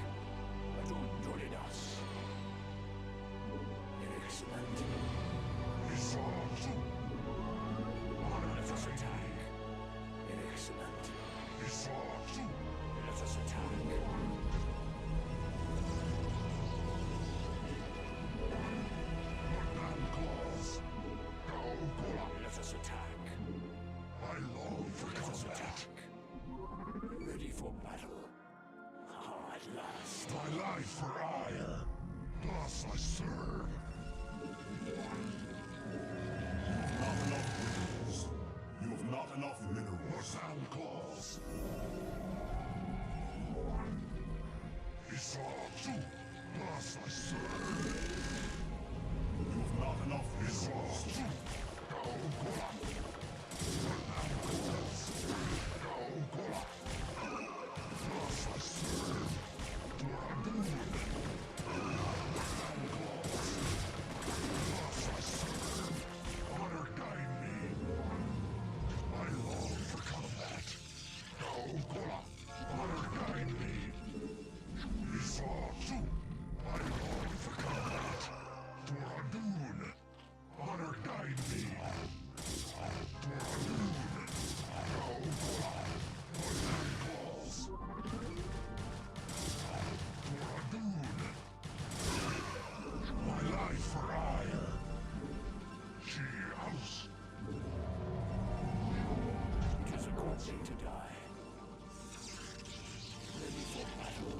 Adun Doridas. Excellent. It's all true. Honor life for ire. Thus I serve. You have not enough minerals. More sound claws. He saw too. Thus I serve. You have not enough minerals. He saw too. Thus I serve. Honor guide me. I long for combat. Honor guide me. He saw too. I long for combat. Dune. Honor guide me. My life for ire. She house. It is a good thing to die. Ready for battle.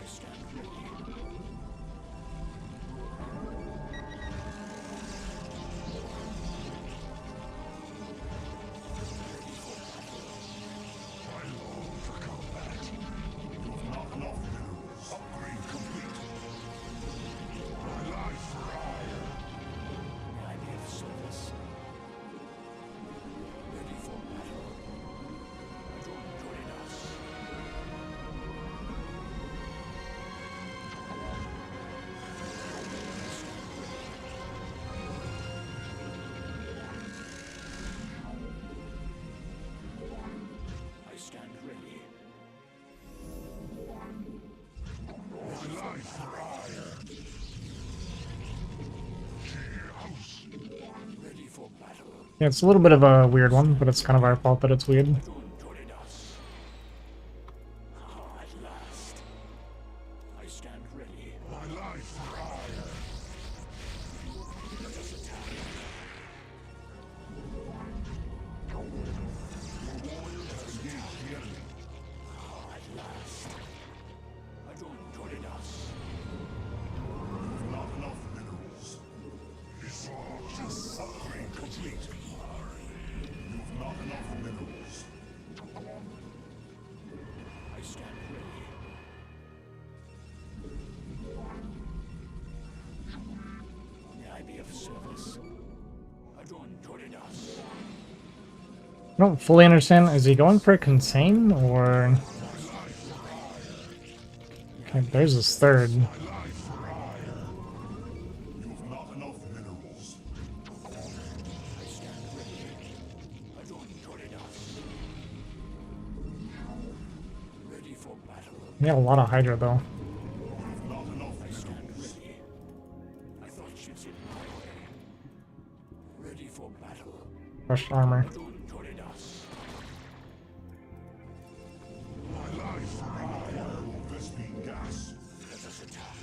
I stand ready. I long for combat. You have not enough minerals. Upgrade complete. My life for ire. May I be of service? Ready for battle. Join us. I stand ready. My life for ire. House. Ready for battle. Yeah, it's a little bit of a weird one, but it's kind of our fault that it's weird. Join us. At last. I stand ready. My life for ire. Let us attack. Your warriors have engaged the enemy. At last. Join us. You've not enough minerals. It's all just upgrade complete. You've not enough minerals. I stand ready. May I be of service? Join us. I don't fully understand. Is he going for a contain or? Okay, there's his third. My life for ire. You have not enough minerals. I stand ready. Join us. Ready for battle. He had a lot of Hydra though. You have not enough minerals. I stand ready. I thought ships in my way. Ready for battle. Crushed armor. Join us. My life for ire. This be gas. Let us attack.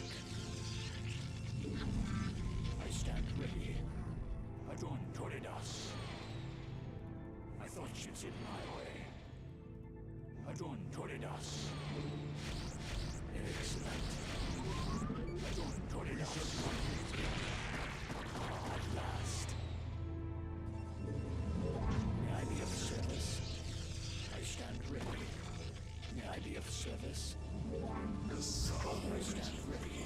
I stand ready. Join us. I thought ships in my way. Join us. Excellent. Join us. At last. May I be of service? I stand ready. May I be of service? I stand ready.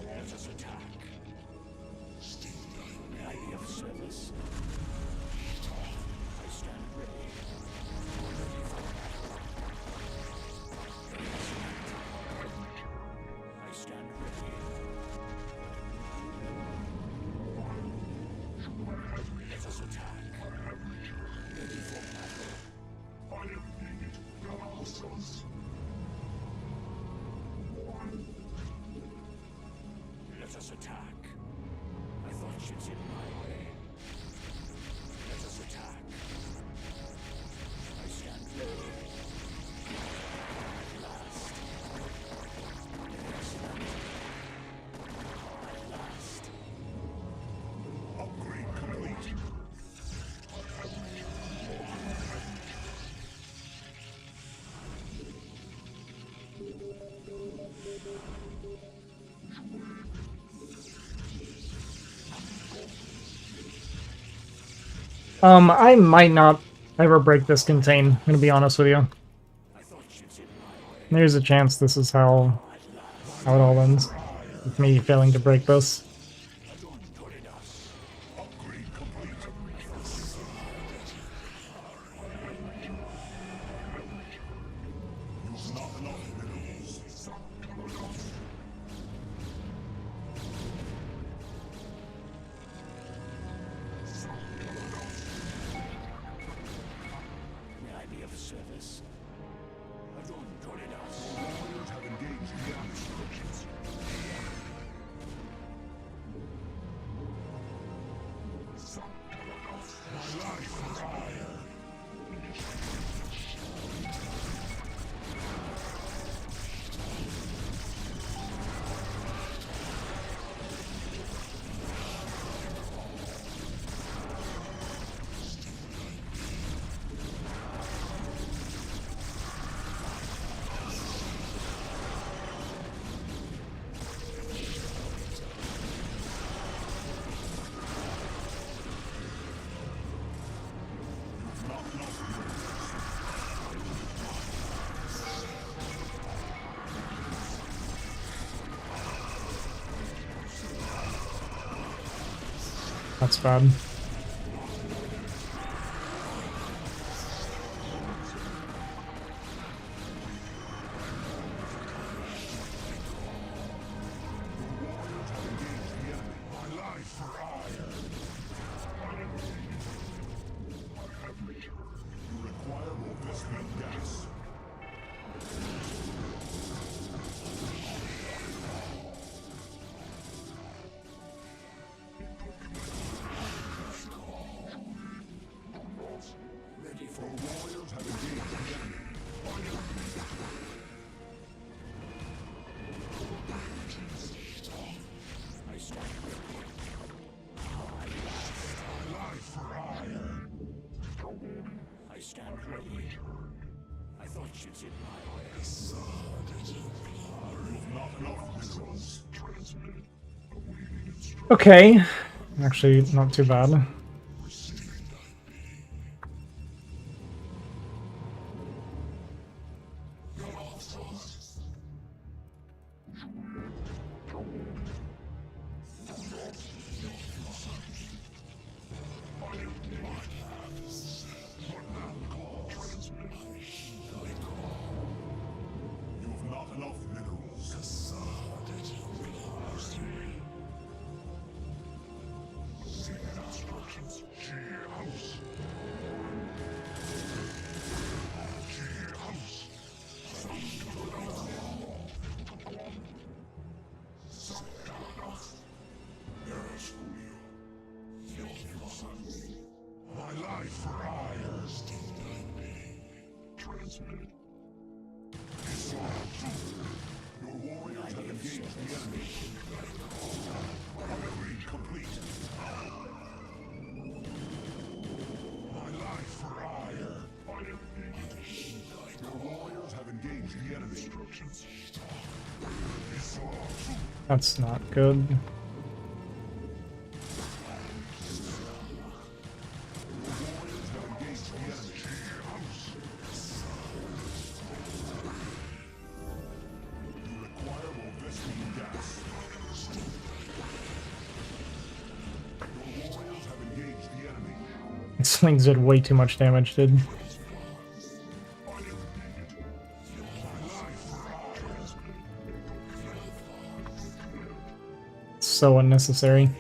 Let us attack. May I be of service? I might not ever break this contain, I'm gonna be honest with you. There's a chance this is how it all ends. With me failing to break this. That's bad. Okay, actually not too bad. That's not good. Slings did way too much damage, dude. So unnecessary.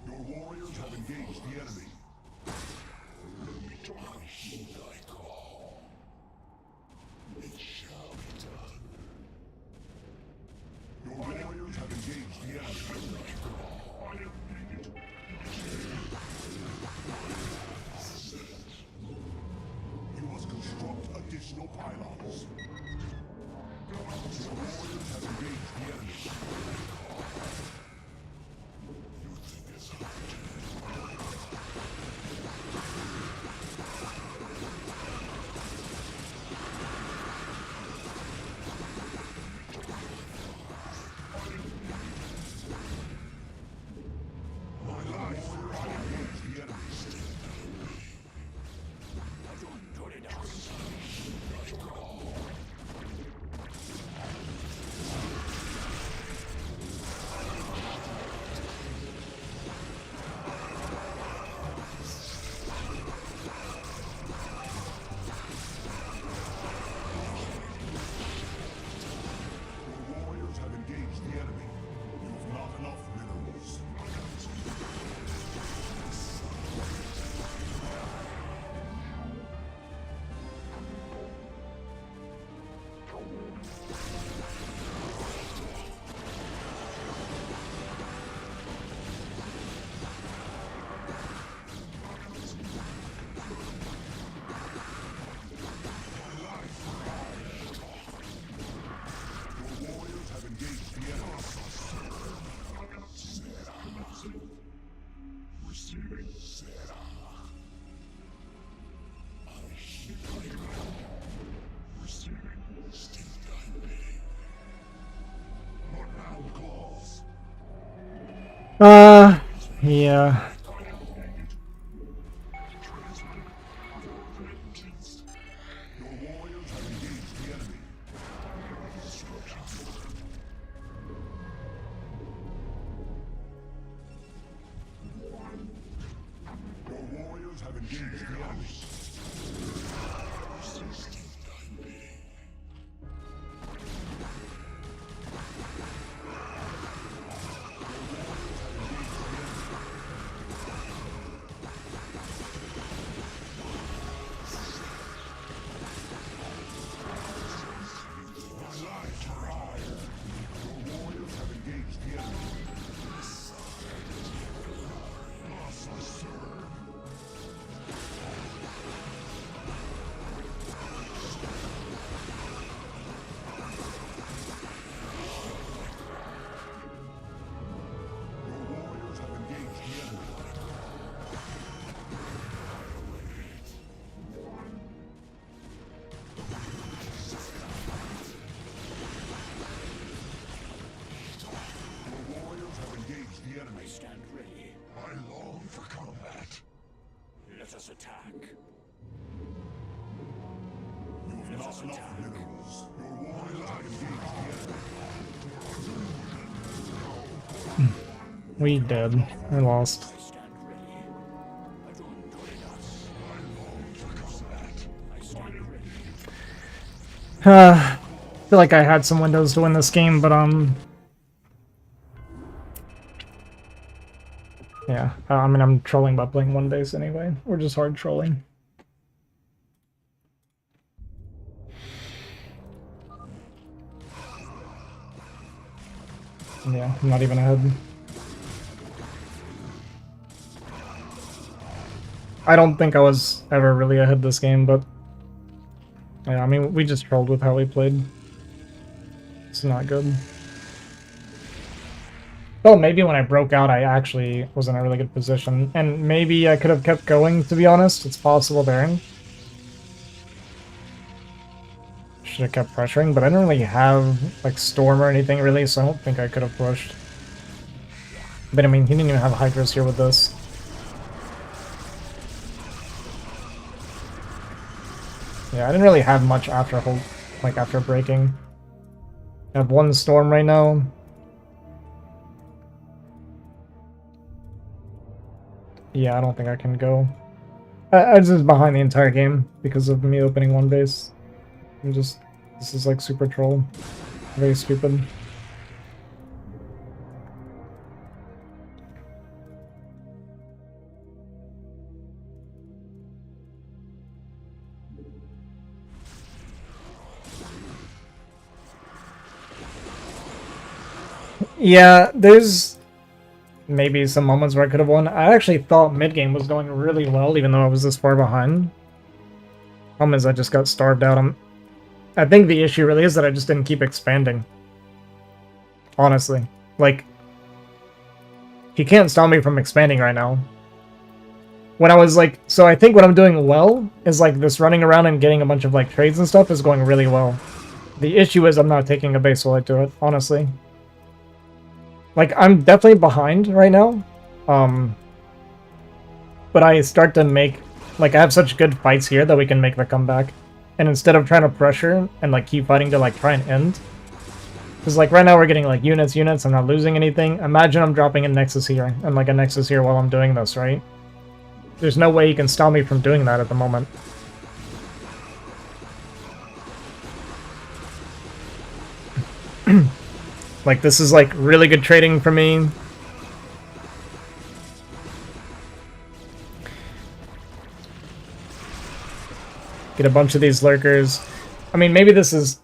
Your warriors have engaged the enemy. Your warriors have engaged the enemy. You must construct additional pylons. Your warriors have engaged the enemy. Yeah. We did. I lost. I feel like I had some windows to win this game, but yeah. I mean, I'm trolling by playing one base anyway. We're just hard trolling. Yeah, I'm not even ahead. I don't think I was ever really ahead this game, but yeah, I mean, we just trolled with how we played. It's not good. Well, maybe when I broke out, I actually was in a really good position, and maybe I could have kept going, to be honest. It's possible there. Should have kept pressuring, but I didn't really have, like, Storm or anything, really, so I don't think I could have pushed. But, I mean, he didn't even have Hydras here with this. Yeah, I didn't really have much after after breaking. I have one Storm right now. Yeah, I don't think I can go. I was just behind the entire game because of me opening one base. This is like super troll. Very stupid. Yeah, there's maybe some moments where I could have won. I actually thought mid game was going really well, even though I was this far behind. Problem is I just got starved out. I think the issue really is that I just didn't keep expanding. Honestly. Like, he can't stop me from expanding right now. When I was like, so I think what I'm doing well is like this running around and getting a bunch of like trades and stuff is going really well. The issue is I'm not taking a base while I do it, honestly. Like, I'm definitely behind right now. But I start to make, like, I have such good fights here that we can make the comeback. And instead of trying to pressure and like keep fighting to like try and end, because like right now we're getting like units, I'm not losing anything. Imagine I'm dropping a Nexus here and like a Nexus here while I'm doing this, right? There's no way you can stop me from doing that at the moment. Like, this is like really good trading for me. Get a bunch of these lurkers. I mean, maybe this is...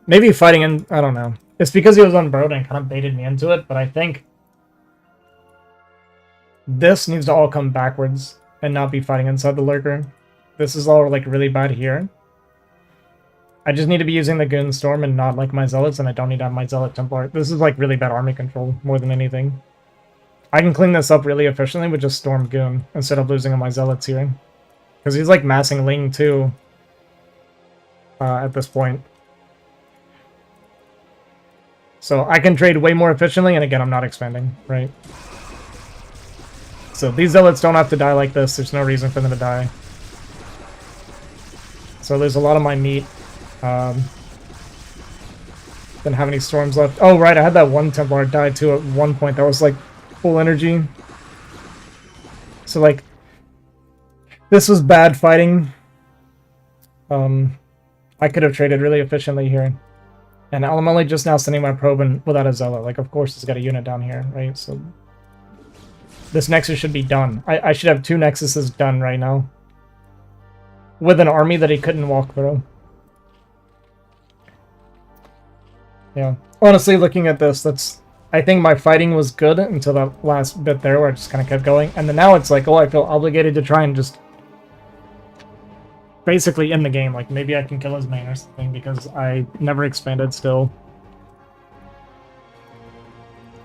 Maybe fighting in... I don't know. It's because he was on Broad and kind of baited me into it, but I think... This needs to all come backwards and not be fighting inside the lurker. This is all, like, really bad here. I just need to be using the Goon Storm and not, like, my Zealots, and I don't need to have my Zealot Templar. This is, like, really bad army control, more than anything. I can clean this up really efficiently with just Storm Goon, instead of losing on my Zealots here. Because he's, like, massing Ling, too. At this point. So I can trade way more efficiently, and again, I'm not expanding, right? So these Zealots don't have to die like this. There's no reason for them to die. So there's a lot of my meat. Didn't have any storms left. Oh, right, I had that one Templar die too at one point. That was, like, full energy. So, like, this was bad fighting. I could have traded really efficiently here. And I'm only just now sending my probe in without a Zealot. Like, of course, it's got a unit down here, right? So this Nexus should be done. I should have 2 Nexuses done right now. With an army that he couldn't walk through. Yeah. Honestly, looking at this, I think my fighting was good until that last bit there where I just kind of kept going. And then now it's like, oh, I feel obligated to try and just basically in the game, like maybe I can kill his main or something because I never expanded still.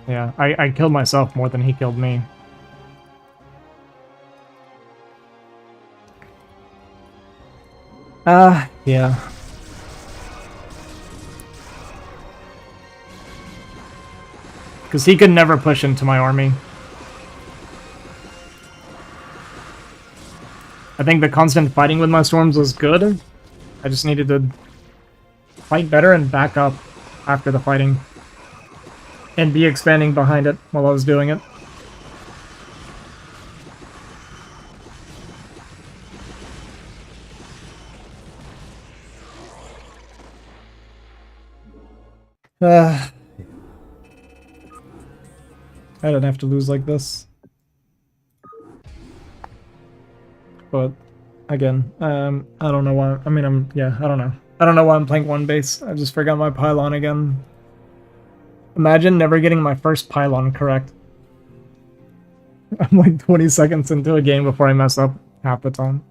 Yeah, I killed myself more than he killed me. Yeah. Because he could never push into my army. I think the constant fighting with my storms was good. I just needed to fight better and back up after the fighting. And be expanding behind it while I was doing it. I don't have to lose like this. But again, I don't know why. I mean, yeah, I don't know. I don't know why I'm playing one base. I just forgot my pylon again. Imagine never getting my first pylon correct. I'm like 20 seconds into a game before I mess up half the time.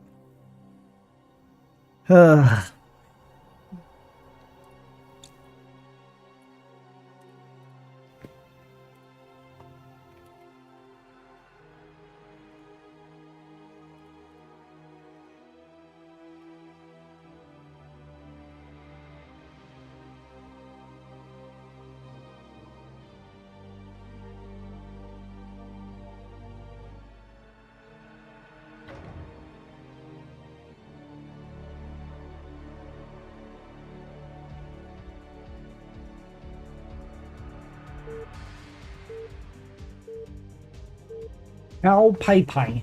Cow Pai Pai.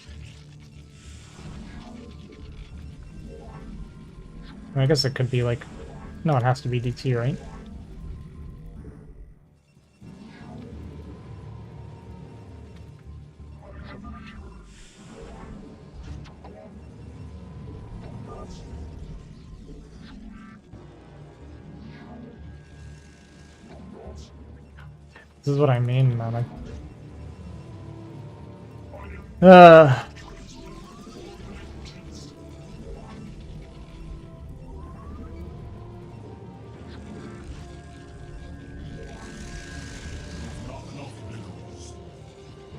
I guess it could be like... No, it has to be DT, right? This is what I mean, man.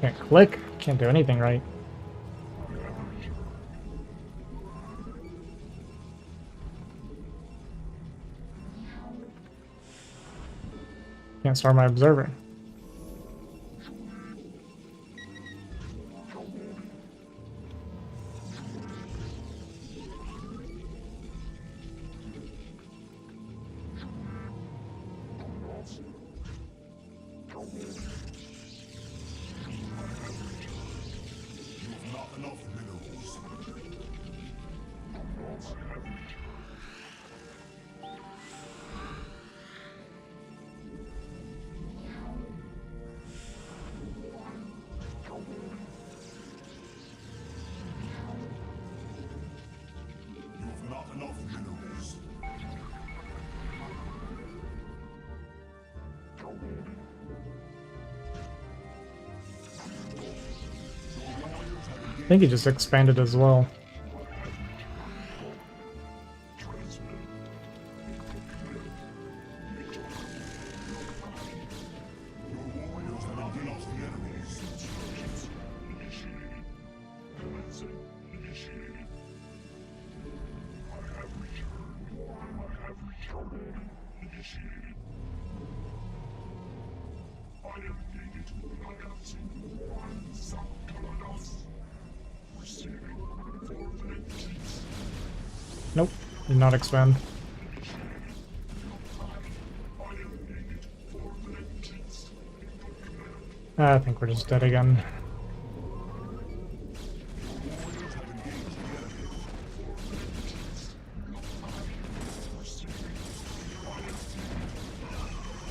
Can't click. Can't do anything right. Can't start my observer. I think he just expanded as well. Nope, did not expand. I think we're just dead again.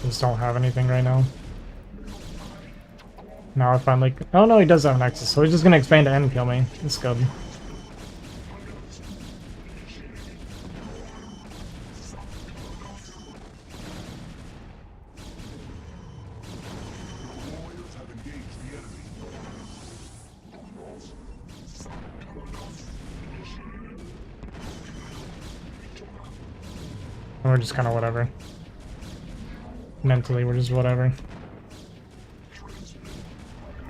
Just don't have anything right now. Now I finally... Oh no, he does have an Nexus, so he's just gonna expand and kill me. That's good. We're just kind of whatever. Mentally, we're just whatever.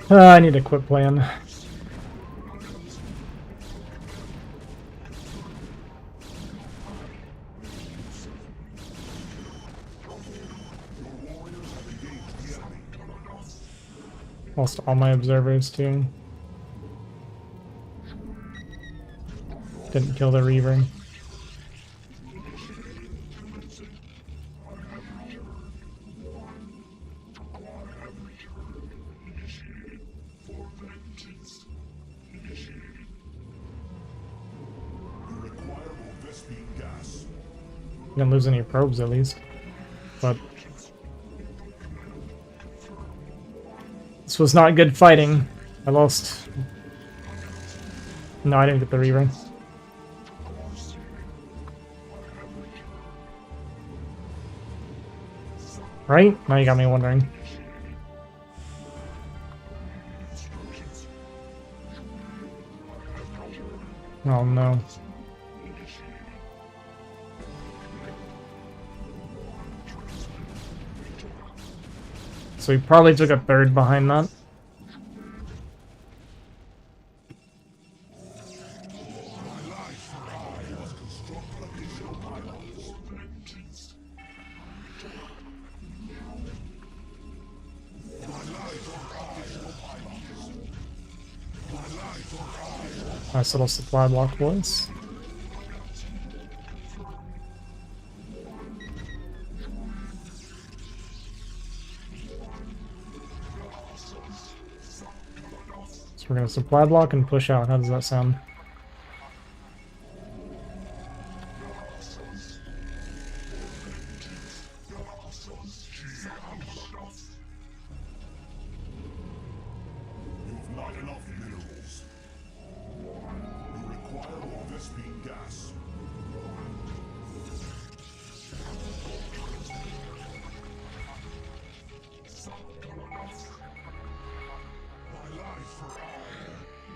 I need to quit playing. Lost all my observers too. Didn't kill the Reaver. Didn't lose any probes at least, but this was not good fighting. I lost. No, I didn't get the Reaver. Right? Now you got me wondering. Oh no. So he probably took a third behind that. Nice little supply block, boys. So we're gonna supply block and push out. How does that sound?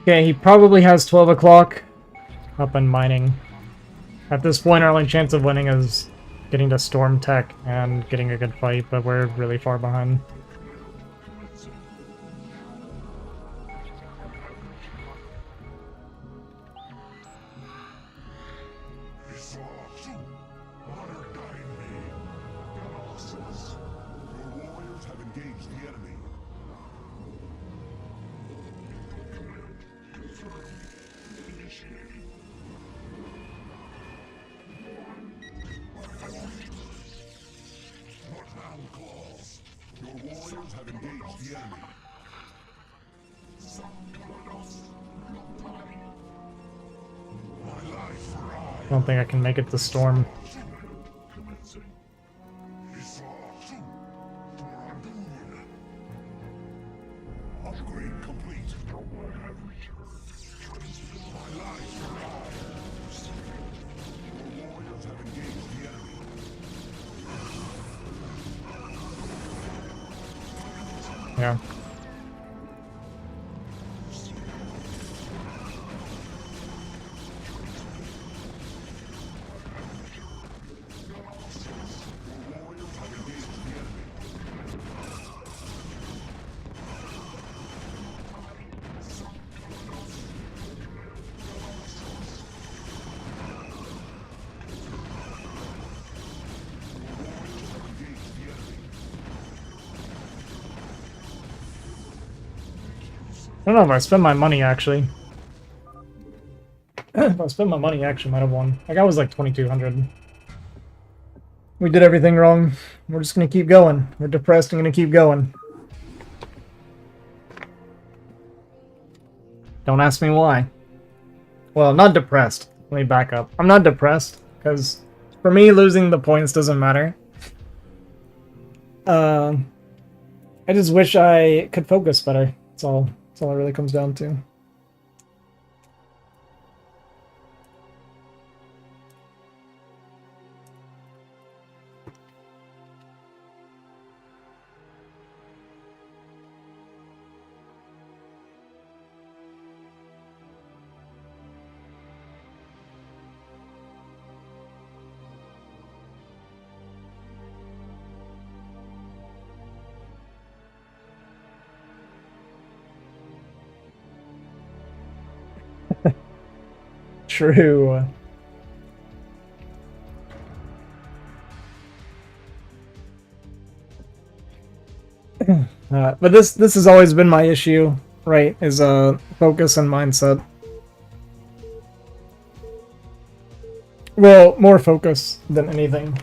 Okay, he probably has 12 o'clock up and mining. At this point, our only chance of winning is getting to Storm Tech and getting a good fight, but we're really far behind. Your warriors have engaged the enemy. What now, claws? Your warriors have engaged the enemy. My life for I don't think I can make it to Storm. upgrade complete. My life for your warriors have engaged the enemy. Yeah. I don't know if I spent my money, actually. If I spent my money, I actually might have won. Like, I was like 2,200. We did everything wrong. We're just gonna keep going. We're depressed and gonna keep going. Don't ask me why. Well, not depressed. Let me back up. I'm not depressed, because for me, losing the points doesn't matter. I just wish I could focus better. That's all it really comes down to. True. But this has always been my issue, right? Is focus and mindset. Well, more focus than anything.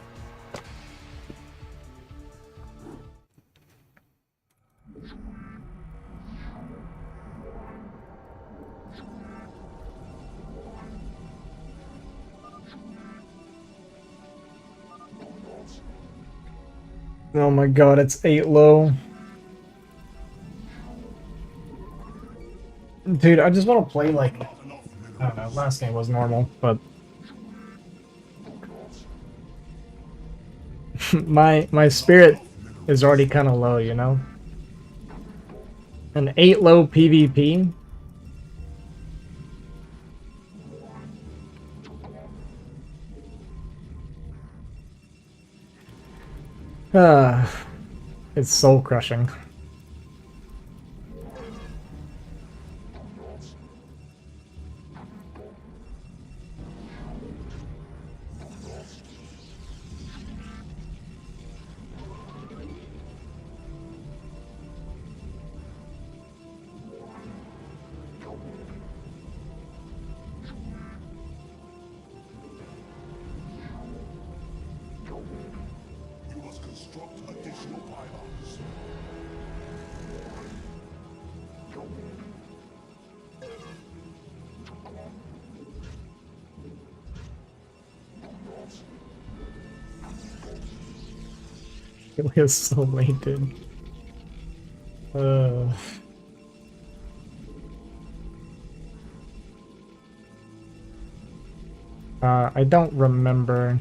Oh my god, it's 8 low. Dude, I just want to play like, I don't know, last game was normal, but my spirit is already kind of low, you know? An 8 low PvP? It's soul crushing. You must construct additional pylons. It was so late, dude. I don't remember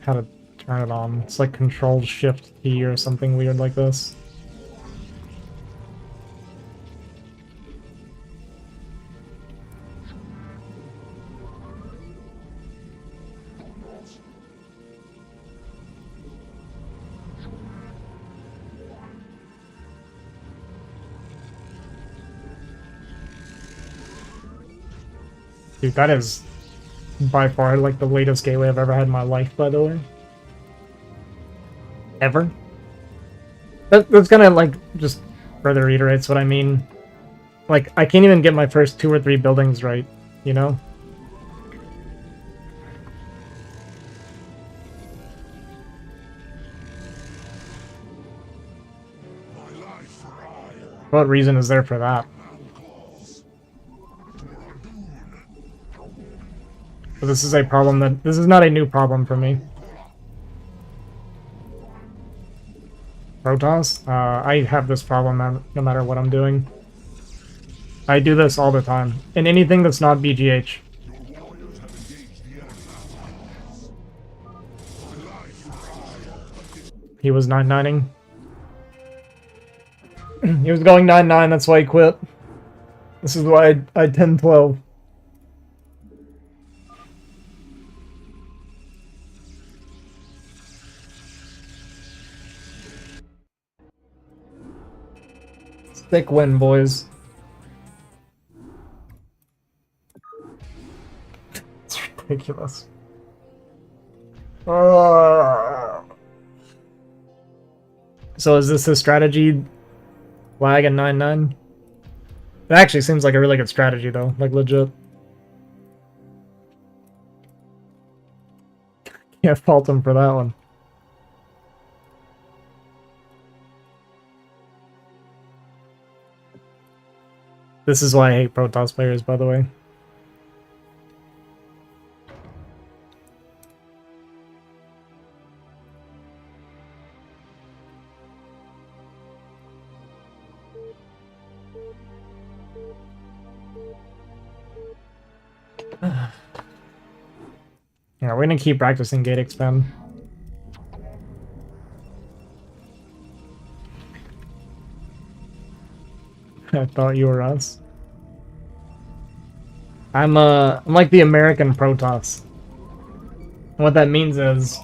how to turn it on. It's like Control Shift T or something weird like this. Dude, that is by far like the latest gateway I've ever had in my life, by the way. Ever. That's kind of like just further reiterates what I mean. Like, I can't even get my first 2 or 3 buildings right, you know? What reason is there for that? But this is a problem that... This is not a new problem for me. Protoss? I have this problem no matter what I'm doing. I do this all the time. In anything that's not BGH. He was 9-9ing. He was going 9-9, that's why he quit. This is why I 10-12. Thick win, boys. It's ridiculous. So is this a strategy? Lag and 9-9? That actually seems like a really good strategy, though. Like, legit. Can't fault him for that one. This is why I hate Protoss players, by the way. Yeah, we're gonna keep practicing gate expand. I thought you were us. I'm like the American Protoss. And what that means is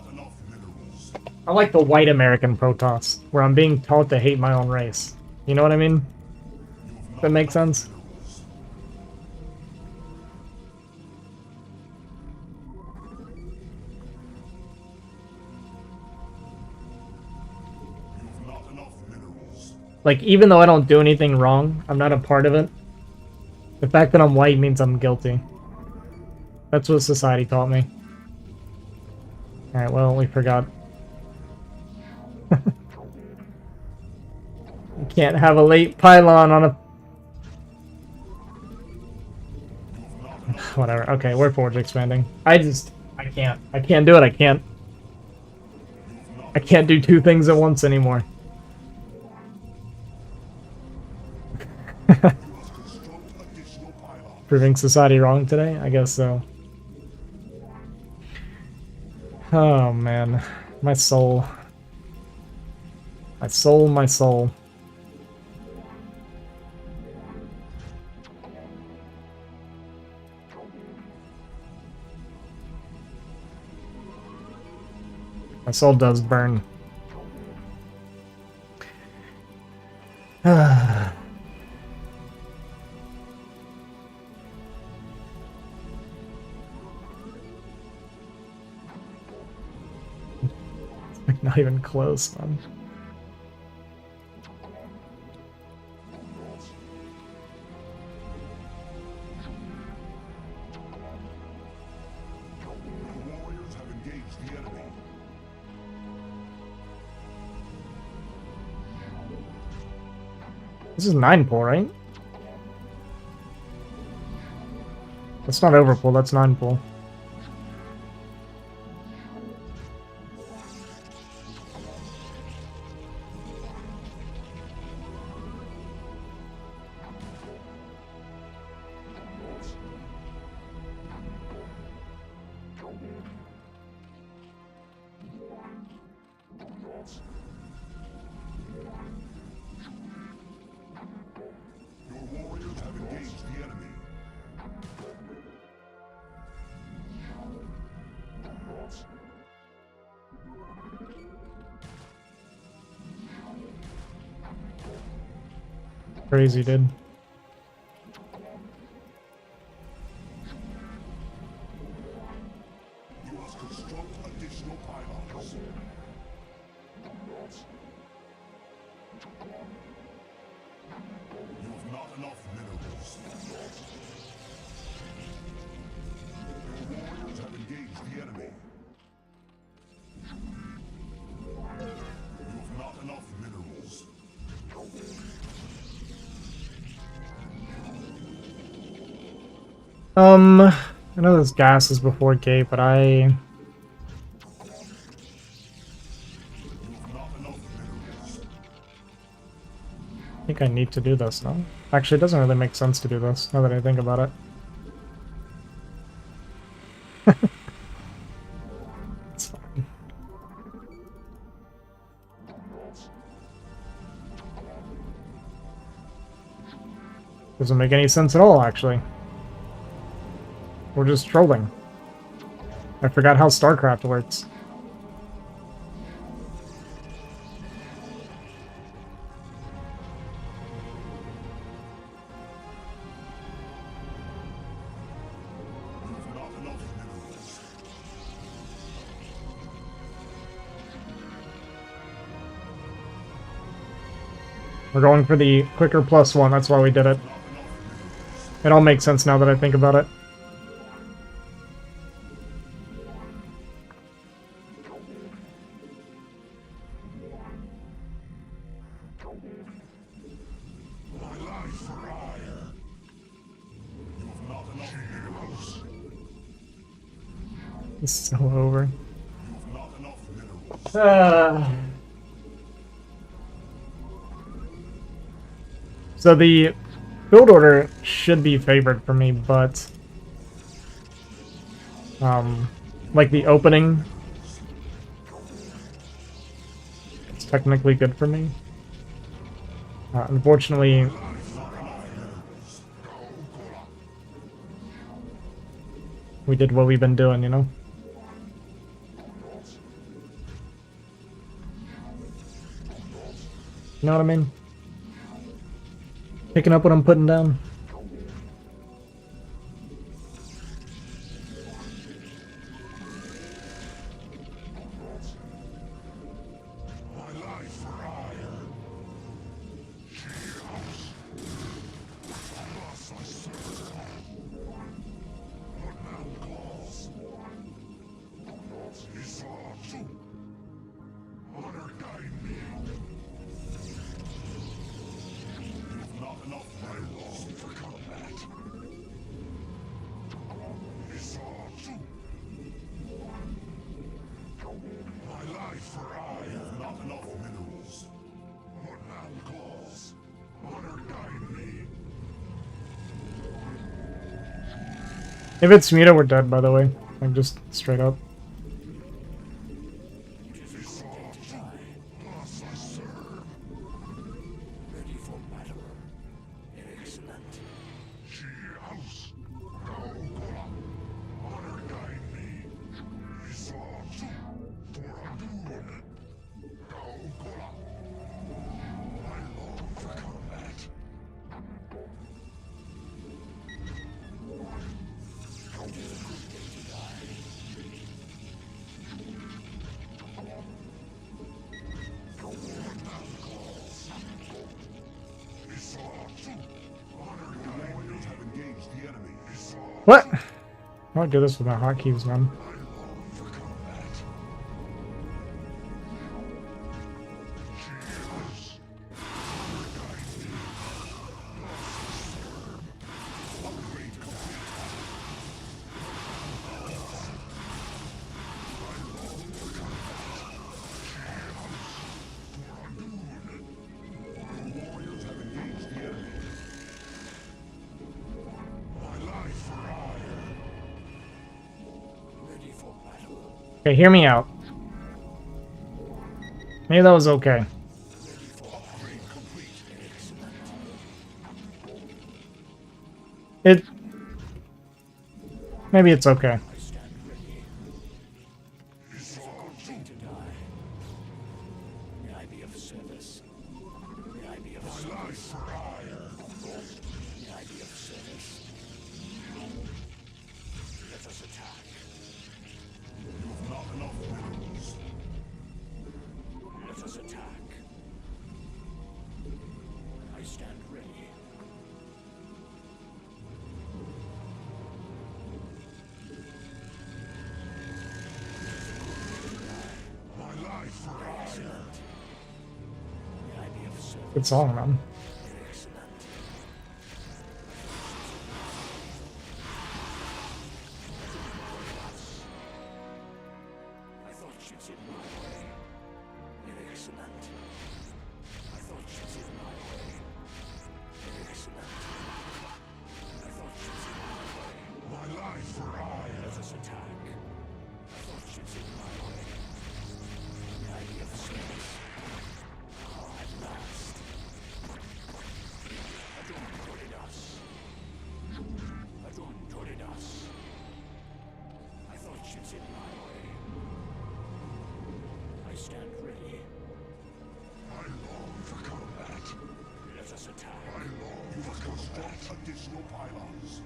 I'm like the white American Protoss, where I'm being taught to hate my own race. You know what I mean? Does that make sense? Like, even though I don't do anything wrong, I'm not a part of it. The fact that I'm white means I'm guilty. That's what society taught me. Alright, well, we forgot. You can't have a late pylon on a... Whatever. Okay, we're forge expanding. I can't. I can't do it. I can't do 2 things at once anymore. Proving society wrong today? I guess so. Oh man. My soul. My soul, my soul. My soul does burn. Like, not even close, man. This is 9-pull, right? That's not overpull, that's 9-pull. Crazy, dude. additional pylons. You have not enough minerals. Your warriors have engaged the enemy. You have not enough minerals. I know this gas is before gate, but I think I need to do this, no? Actually, it doesn't really make sense to do this, now that I think about it. It's fine. Doesn't make any sense at all, actually. We're just trolling. I forgot how StarCraft works. We're going for the quicker +1, that's why we did it. It all makes sense now that I think about it. It's so over. So the build order should be favored for me, but like the opening, it's technically good for me. Unfortunately, we did what we've been doing, you know? You know what I mean? Picking up what I'm putting down. If it's Muta, we're dead, by the way. Like, just straight up. What? I don't do this with my hotkeys, man. Okay, hear me out. Maybe that was okay. Maybe it's okay. Good song, man. Additional pylons.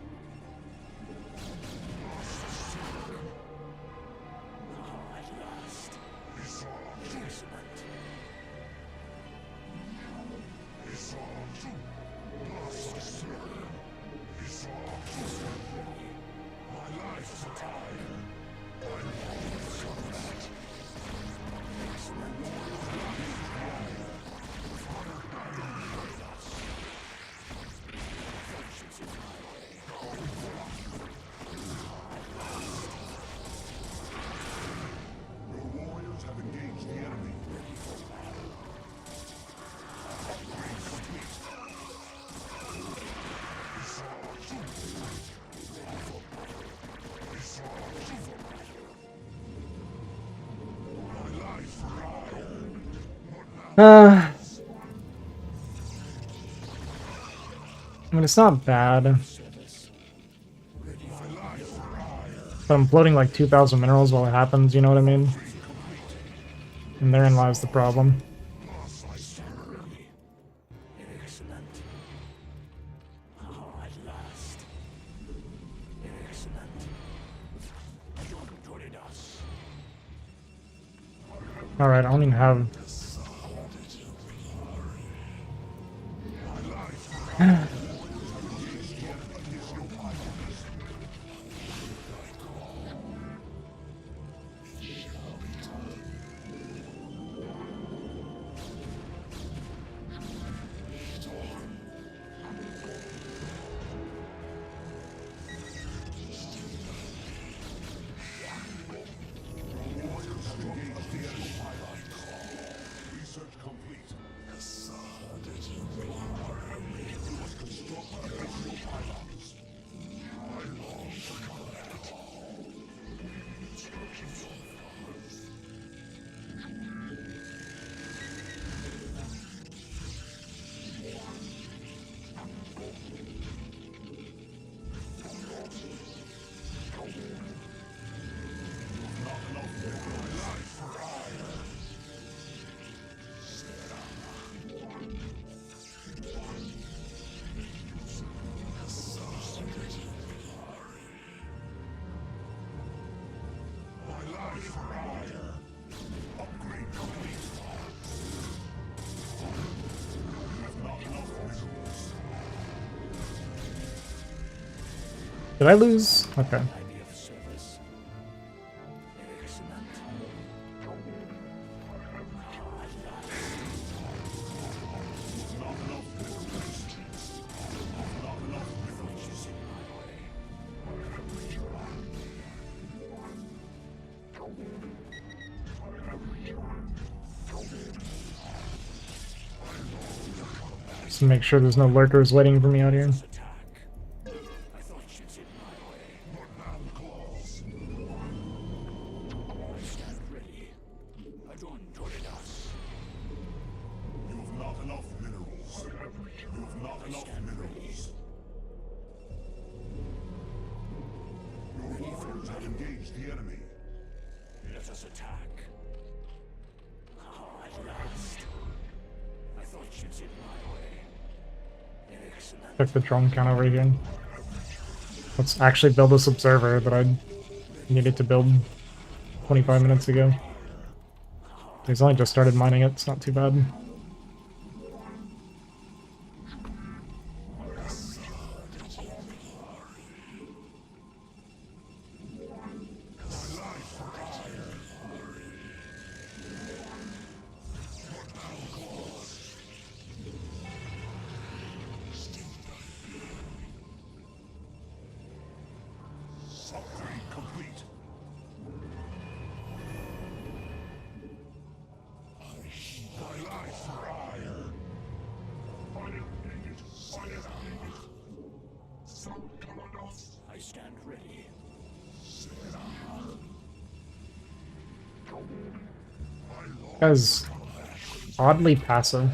I mean, it's not bad. But I'm floating like 2,000 minerals while it happens, you know what I mean? And therein lies the problem. Alright, I don't even have... Did I lose? Okay. Just to make sure there's no lurkers waiting for me out here. Check the drone count over here. Let's actually build this observer that I needed to build 25 minutes ago. He's only just started mining it, it's not too bad. Guy's oddly passive.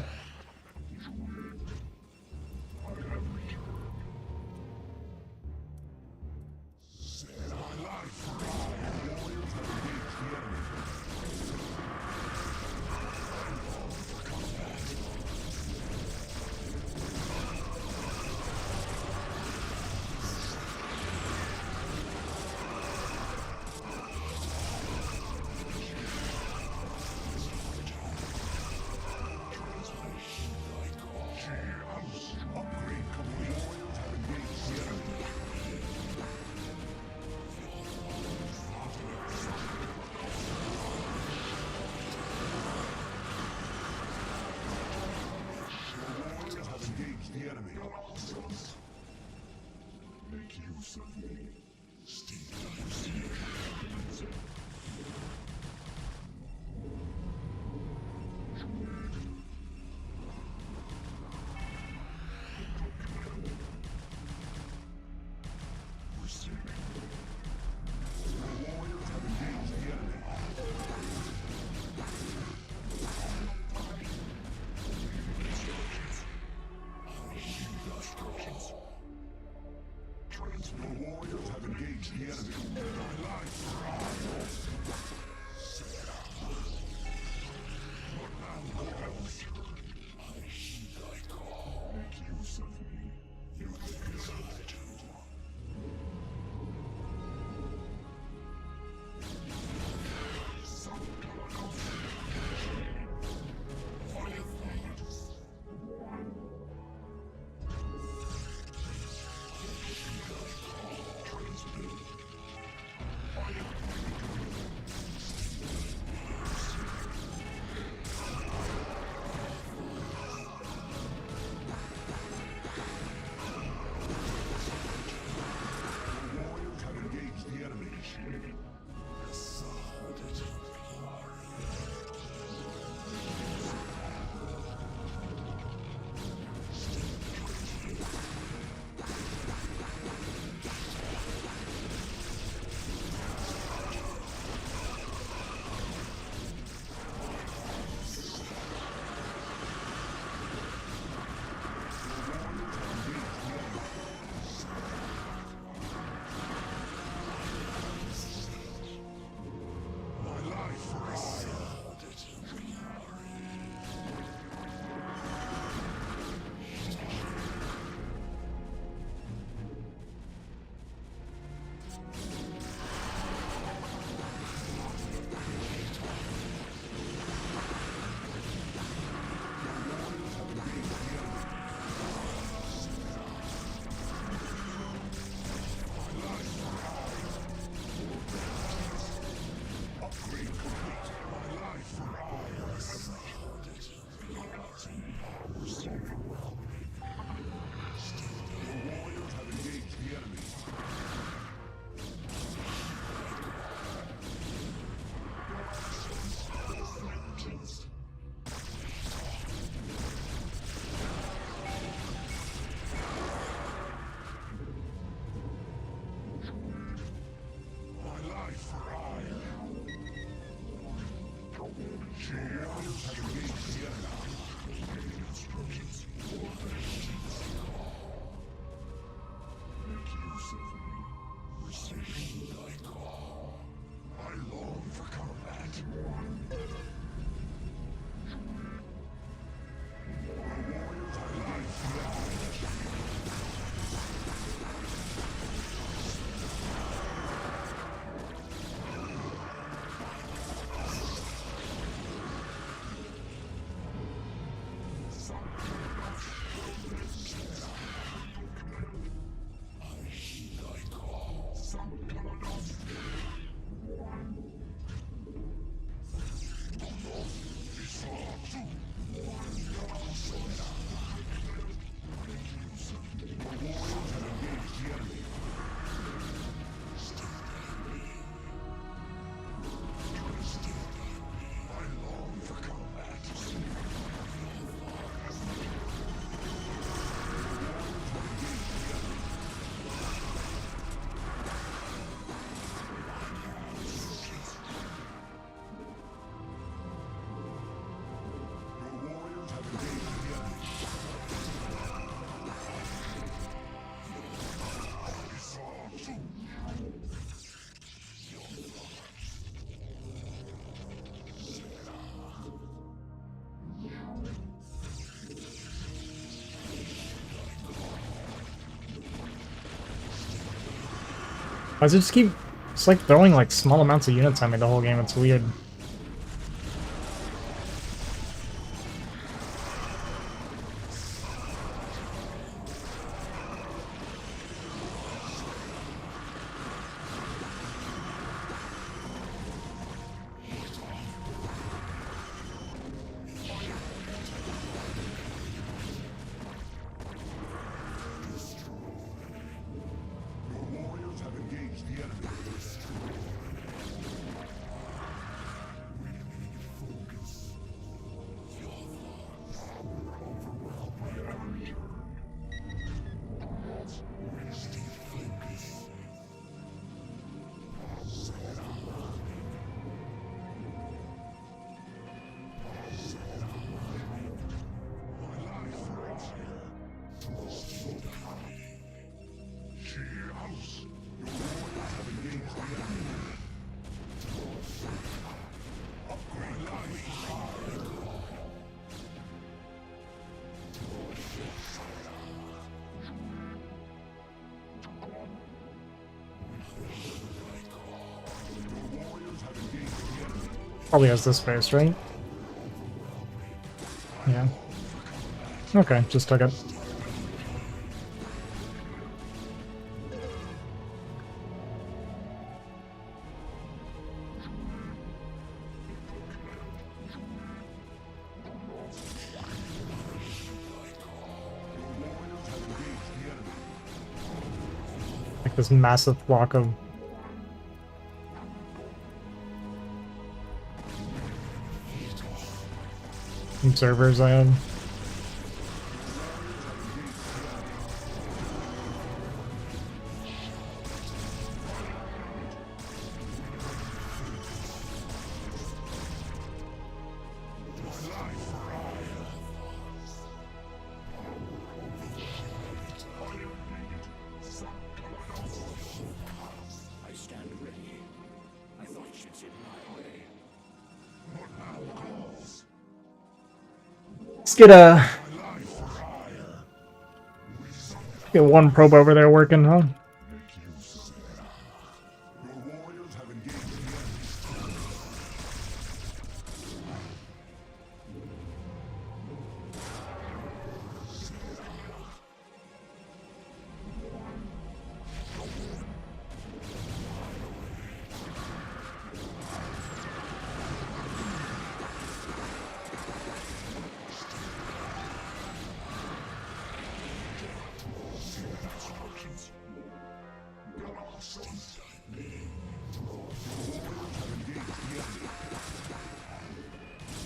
Why does it just keep... It's like throwing like small amounts of units at me the whole game, it's weird. Probably has this space, right? Yeah. Okay, just took it. Like this massive block of observers I have. Let's get one probe over there working, huh?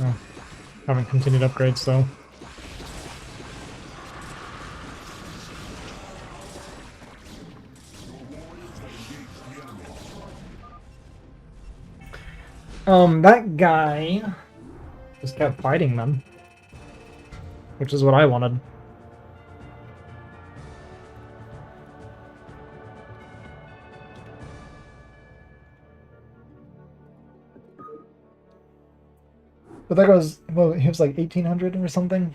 Oh, haven't continued upgrades though. That guy just kept fighting them, which is what I wanted. But that goes, well, he was like 1800 or something.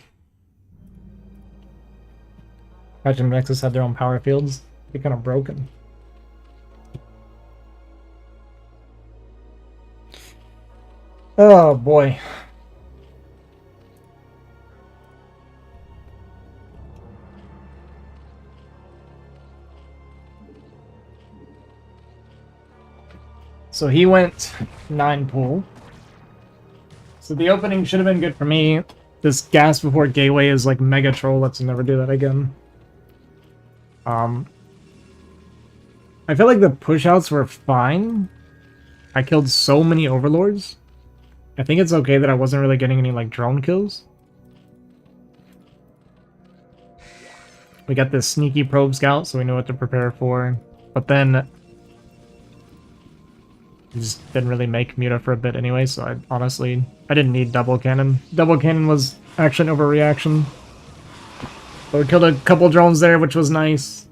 Imagine Nexus had their own power fields. Be kind of broken. Oh boy. So he went 9 pool. So the opening should have been good for me. This gas before gateway is like mega troll. Let's never do that again. I feel like the push-outs were fine. I killed so many overlords. I think it's okay that I wasn't really getting any like drone kills. We got this sneaky probe scout, so we know what to prepare for. But then he just didn't really make Muta for a bit anyway, so I didn't need double cannon. Double cannon was action over reaction. But we killed a couple drones there, which was nice.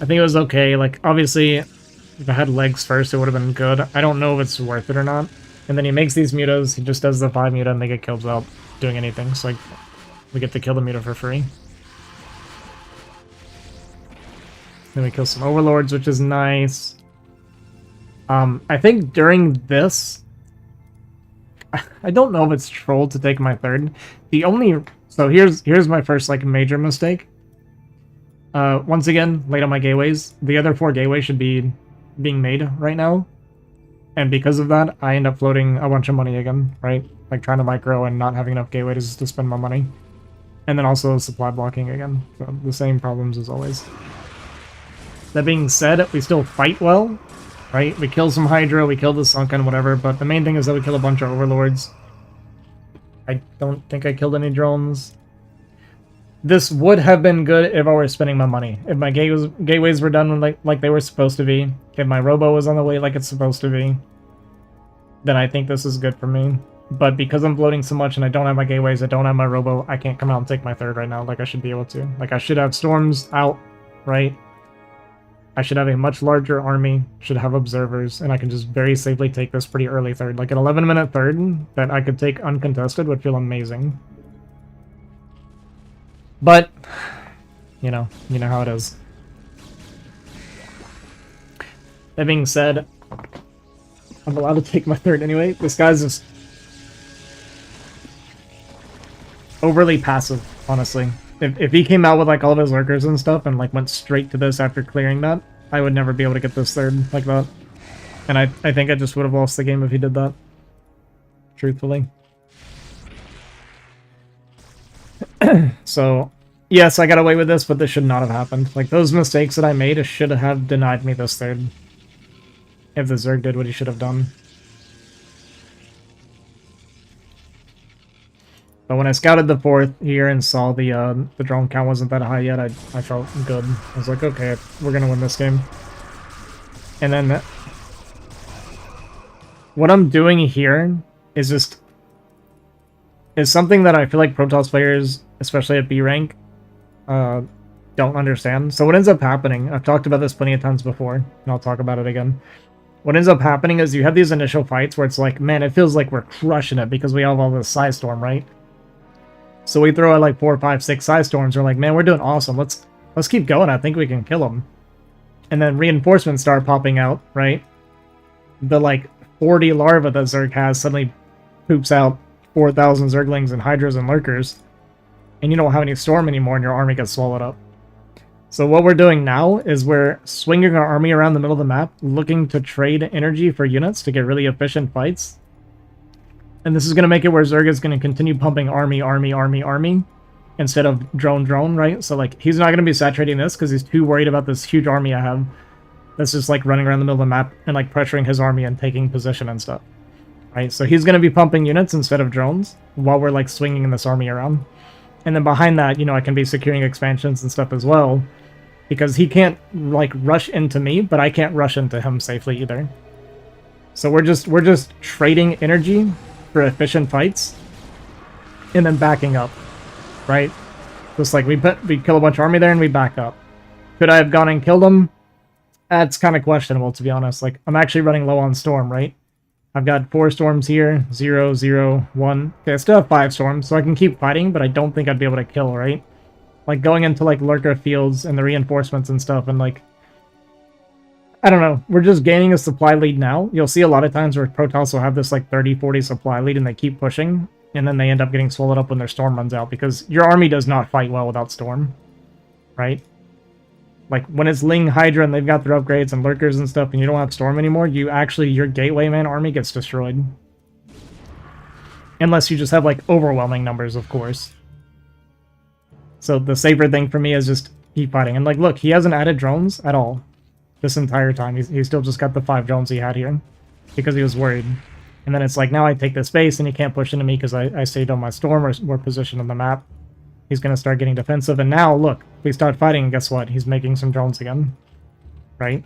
I think it was okay. Like, obviously, if I had legs first, it would have been good. I don't know if it's worth it or not. And then he makes these mutas, he just does the 5 muta and they get killed without doing anything. So, like, we get to kill the muta for free. Then we kill some overlords, which is nice. I think during this, I don't know if it's troll to take my third. So here's my first like major mistake. Once again, late on my gateways. The other 4 gateways should be being made right now. And because of that, I end up floating a bunch of money again, right? Like trying to micro and not having enough gateways to spend my money. And then also supply blocking again. So the same problems as always. That being said, we still fight well, right? We kill some Hydra, we kill the Sunken, whatever, but the main thing is that we kill a bunch of Overlords. I don't think I killed any drones. This would have been good if I were spending my money. If my gateways were done like they were supposed to be, if my robo was on the way like it's supposed to be, then I think this is good for me. But because I'm floating so much and I don't have my gateways, I don't have my robo, I can't come out and take my third right now like I should be able to. Like I should have storms out, right? I should have a much larger army, should have observers, and I can just very safely take this pretty early third. Like an 11-minute third that I could take uncontested would feel amazing. But, you know how it is. That being said, I'm allowed to take my third anyway. This guy's just overly passive, honestly. If he came out with like all of his lurkers and stuff and like went straight to this after clearing that, I would never be able to get this third like that. And I think I just would have lost the game if he did that. Truthfully. So, yes, I got away with this, but this should not have happened. Like, those mistakes that I made should have denied me this third. If the Zerg did what he should have done. But when I scouted the 4th here and saw the drone count wasn't that high yet, I felt good. I was like, okay, we're gonna win this game. And then what I'm doing here is something that I feel like Protoss players, especially at B rank, don't understand. So what ends up happening, I've talked about this plenty of times before, and I'll talk about it again. What ends up happening is you have these initial fights where it's like, man, it feels like we're crushing it because we have all this Psy Storm, right? So we throw out like 4, 5, 6 Psy Storms. We're like, man, we're doing awesome. Let's keep going. I think we can kill them. And then reinforcements start popping out, right? The like 40 larvae that Zerg has suddenly poops out 4,000 Zerglings and Hydras and Lurkers. And you don't have any Storm anymore and your army gets swallowed up. So what we're doing now is we're swinging our army around the middle of the map, looking to trade energy for units to get really efficient fights. And this is going to make it where Zerg is going to continue pumping army, instead of drone, right? So, like, he's not going to be saturating this because he's too worried about this huge army I have that's just, like, running around the middle of the map and, like, pressuring his army and taking position and stuff, right? So he's going to be pumping units instead of drones while we're, like, swinging this army around. And then behind that, you know, I can be securing expansions and stuff as well because he can't, like, rush into me, but I can't rush into him safely either. So we're just trading energy for efficient fights, and then backing up, right? Just like we kill a bunch of army there and we back up. Could I have gone and killed them? That's kind of questionable, to be honest. Like, I'm actually running low on Storm, right? I've got 4 Storms here, 0, 0, 1. Okay, I still have 5 Storms, so I can keep fighting, but I don't think I'd be able to kill, right? Like, going into, like, Lurker fields and the reinforcements and stuff, and, like, I don't know. We're just gaining a supply lead now. You'll see a lot of times where Protoss will have this like 30, 40 supply lead and they keep pushing. And then they end up getting swallowed up when their Storm runs out. Because your army does not fight well without Storm. Right? Like when it's Ling, Hydra, and they've got their upgrades and Lurkers and stuff and you don't have Storm anymore, your Gateway Man army gets destroyed. Unless you just have like overwhelming numbers, of course. So the safer thing for me is just keep fighting. And like, look, he hasn't added drones at all. This entire time. He's still just got the 5 drones he had here because he was worried. And then it's like, now I take this base and he can't push into me because I saved on my Storm or we're positioned on the map. He's going to start getting defensive. And now, look, we start fighting and guess what? He's making some drones again. Right?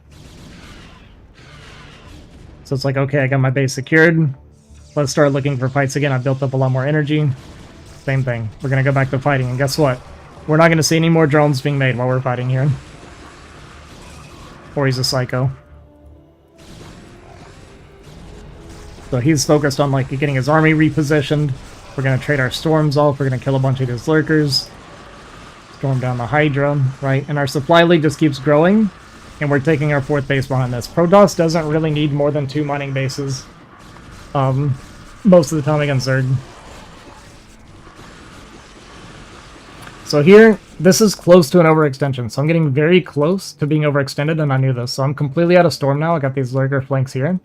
So it's like, okay, I got my base secured. Let's start looking for fights again. I built up a lot more energy. Same thing. We're going to go back to fighting. And guess what? We're not going to see any more drones being made while we're fighting here. Or he's a psycho. So he's focused on like getting his army repositioned. We're gonna trade our storms off. We're gonna kill a bunch of his lurkers. Storm down the Hydra, right? And our supply lead just keeps growing. And we're taking our 4th base behind this. Protoss doesn't really need more than 2 mining bases. Most of the time against Zerg. So here, this is close to an overextension. So I'm getting very close to being overextended, and I knew this. So I'm completely out of Storm now. I got these Lurker flanks here.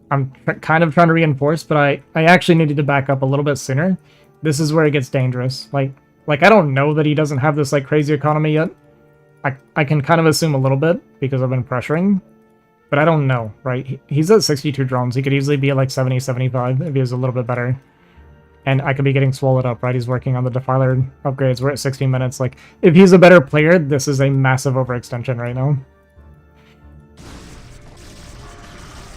I'm kind of trying to reinforce, but I actually needed to back up a little bit sooner. This is where it gets dangerous. Like I don't know that he doesn't have this like crazy economy yet. I can kind of assume a little bit because I've been pressuring, but I don't know, right? He's at 62 drones. He could easily be at like 70, 75 if he was a little bit better. And I could be getting swallowed up, right? He's working on the Defiler upgrades. We're at 16 minutes. Like, if he's a better player, this is a massive overextension right now.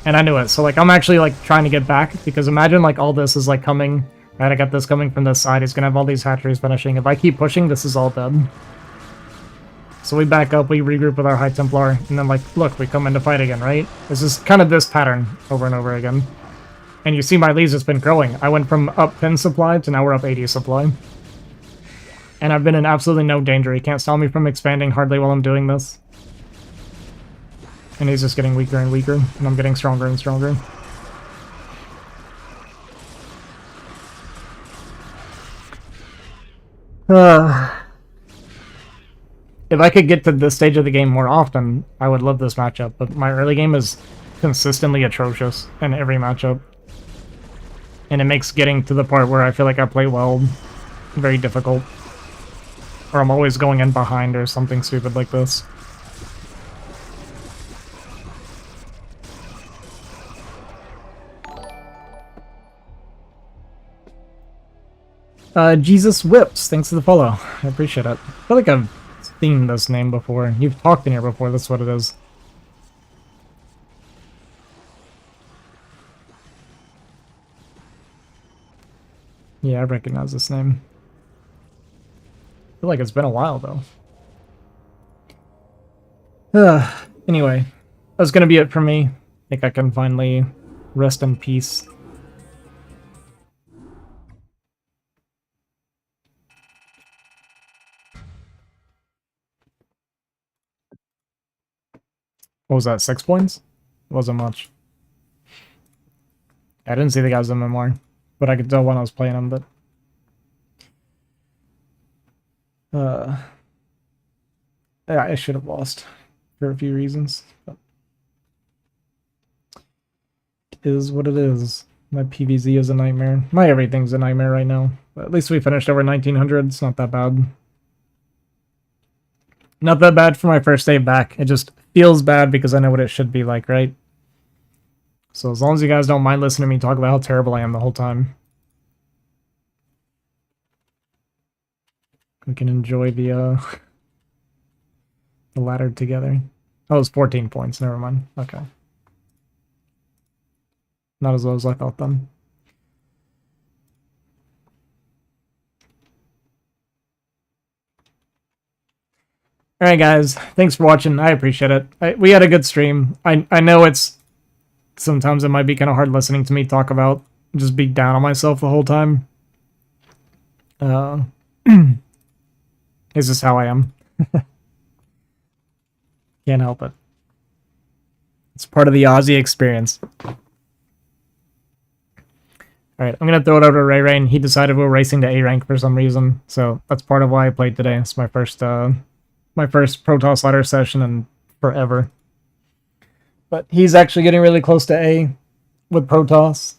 And I knew it. So, like, I'm actually, like, trying to get back. Because imagine, like, all this is, like, coming. Right, I got this coming from this side. He's going to have all these hatcheries finishing. If I keep pushing, this is all dead. So we back up, we regroup with our High Templar. And then, like, look, we come in to fight again, right? This is kind of this pattern over and over again. And you see my leads has been growing. I went from up 10 supply to now we're up 80 supply. And I've been in absolutely no danger. He can't stop me from expanding hardly while I'm doing this. And he's just getting weaker and weaker. And I'm getting stronger and stronger. If I could get to this stage of the game more often, I would love this matchup. But my early game is consistently atrocious in every matchup. And it makes getting to the part where I feel like I play well very difficult. Or I'm always going in behind or something stupid like this. Jesus Whips, thanks for the follow. I appreciate it. I feel like I've seen this name before. You've talked in here before, that's what it is. Yeah, I recognize this name. I feel like it's been a while, though. Anyway, that's gonna be it for me. I think I can finally rest in peace. What was that, 6 points? It wasn't much. I didn't see the guy's MMR, but I could tell when I was playing him, but... yeah, I should have lost for a few reasons, but... It is what it is. My PVZ is a nightmare. My everything's a nightmare right now. But at least we finished over 1900. It's not that bad. Not that bad for my first day back. It just feels bad because I know what it should be like, right? So as long as you guys don't mind listening to me talk about how terrible I am the whole time, we can enjoy the ladder together. Oh, it was 14 points. Never mind. Okay. Not as low as I thought then. Alright guys, thanks for watching. I appreciate it. We had a good stream. I know it's... Sometimes it might be kind of hard listening to me talk about... Just be down on myself the whole time. It's just how I am. Can't help it. It's part of the Aussie experience. Alright, I'm gonna throw it over to Ray Ray, and he decided we're racing to A rank for some reason. So that's part of why I played today. It's my first Protoss ladder session in forever. But he's actually getting really close to A with Protoss.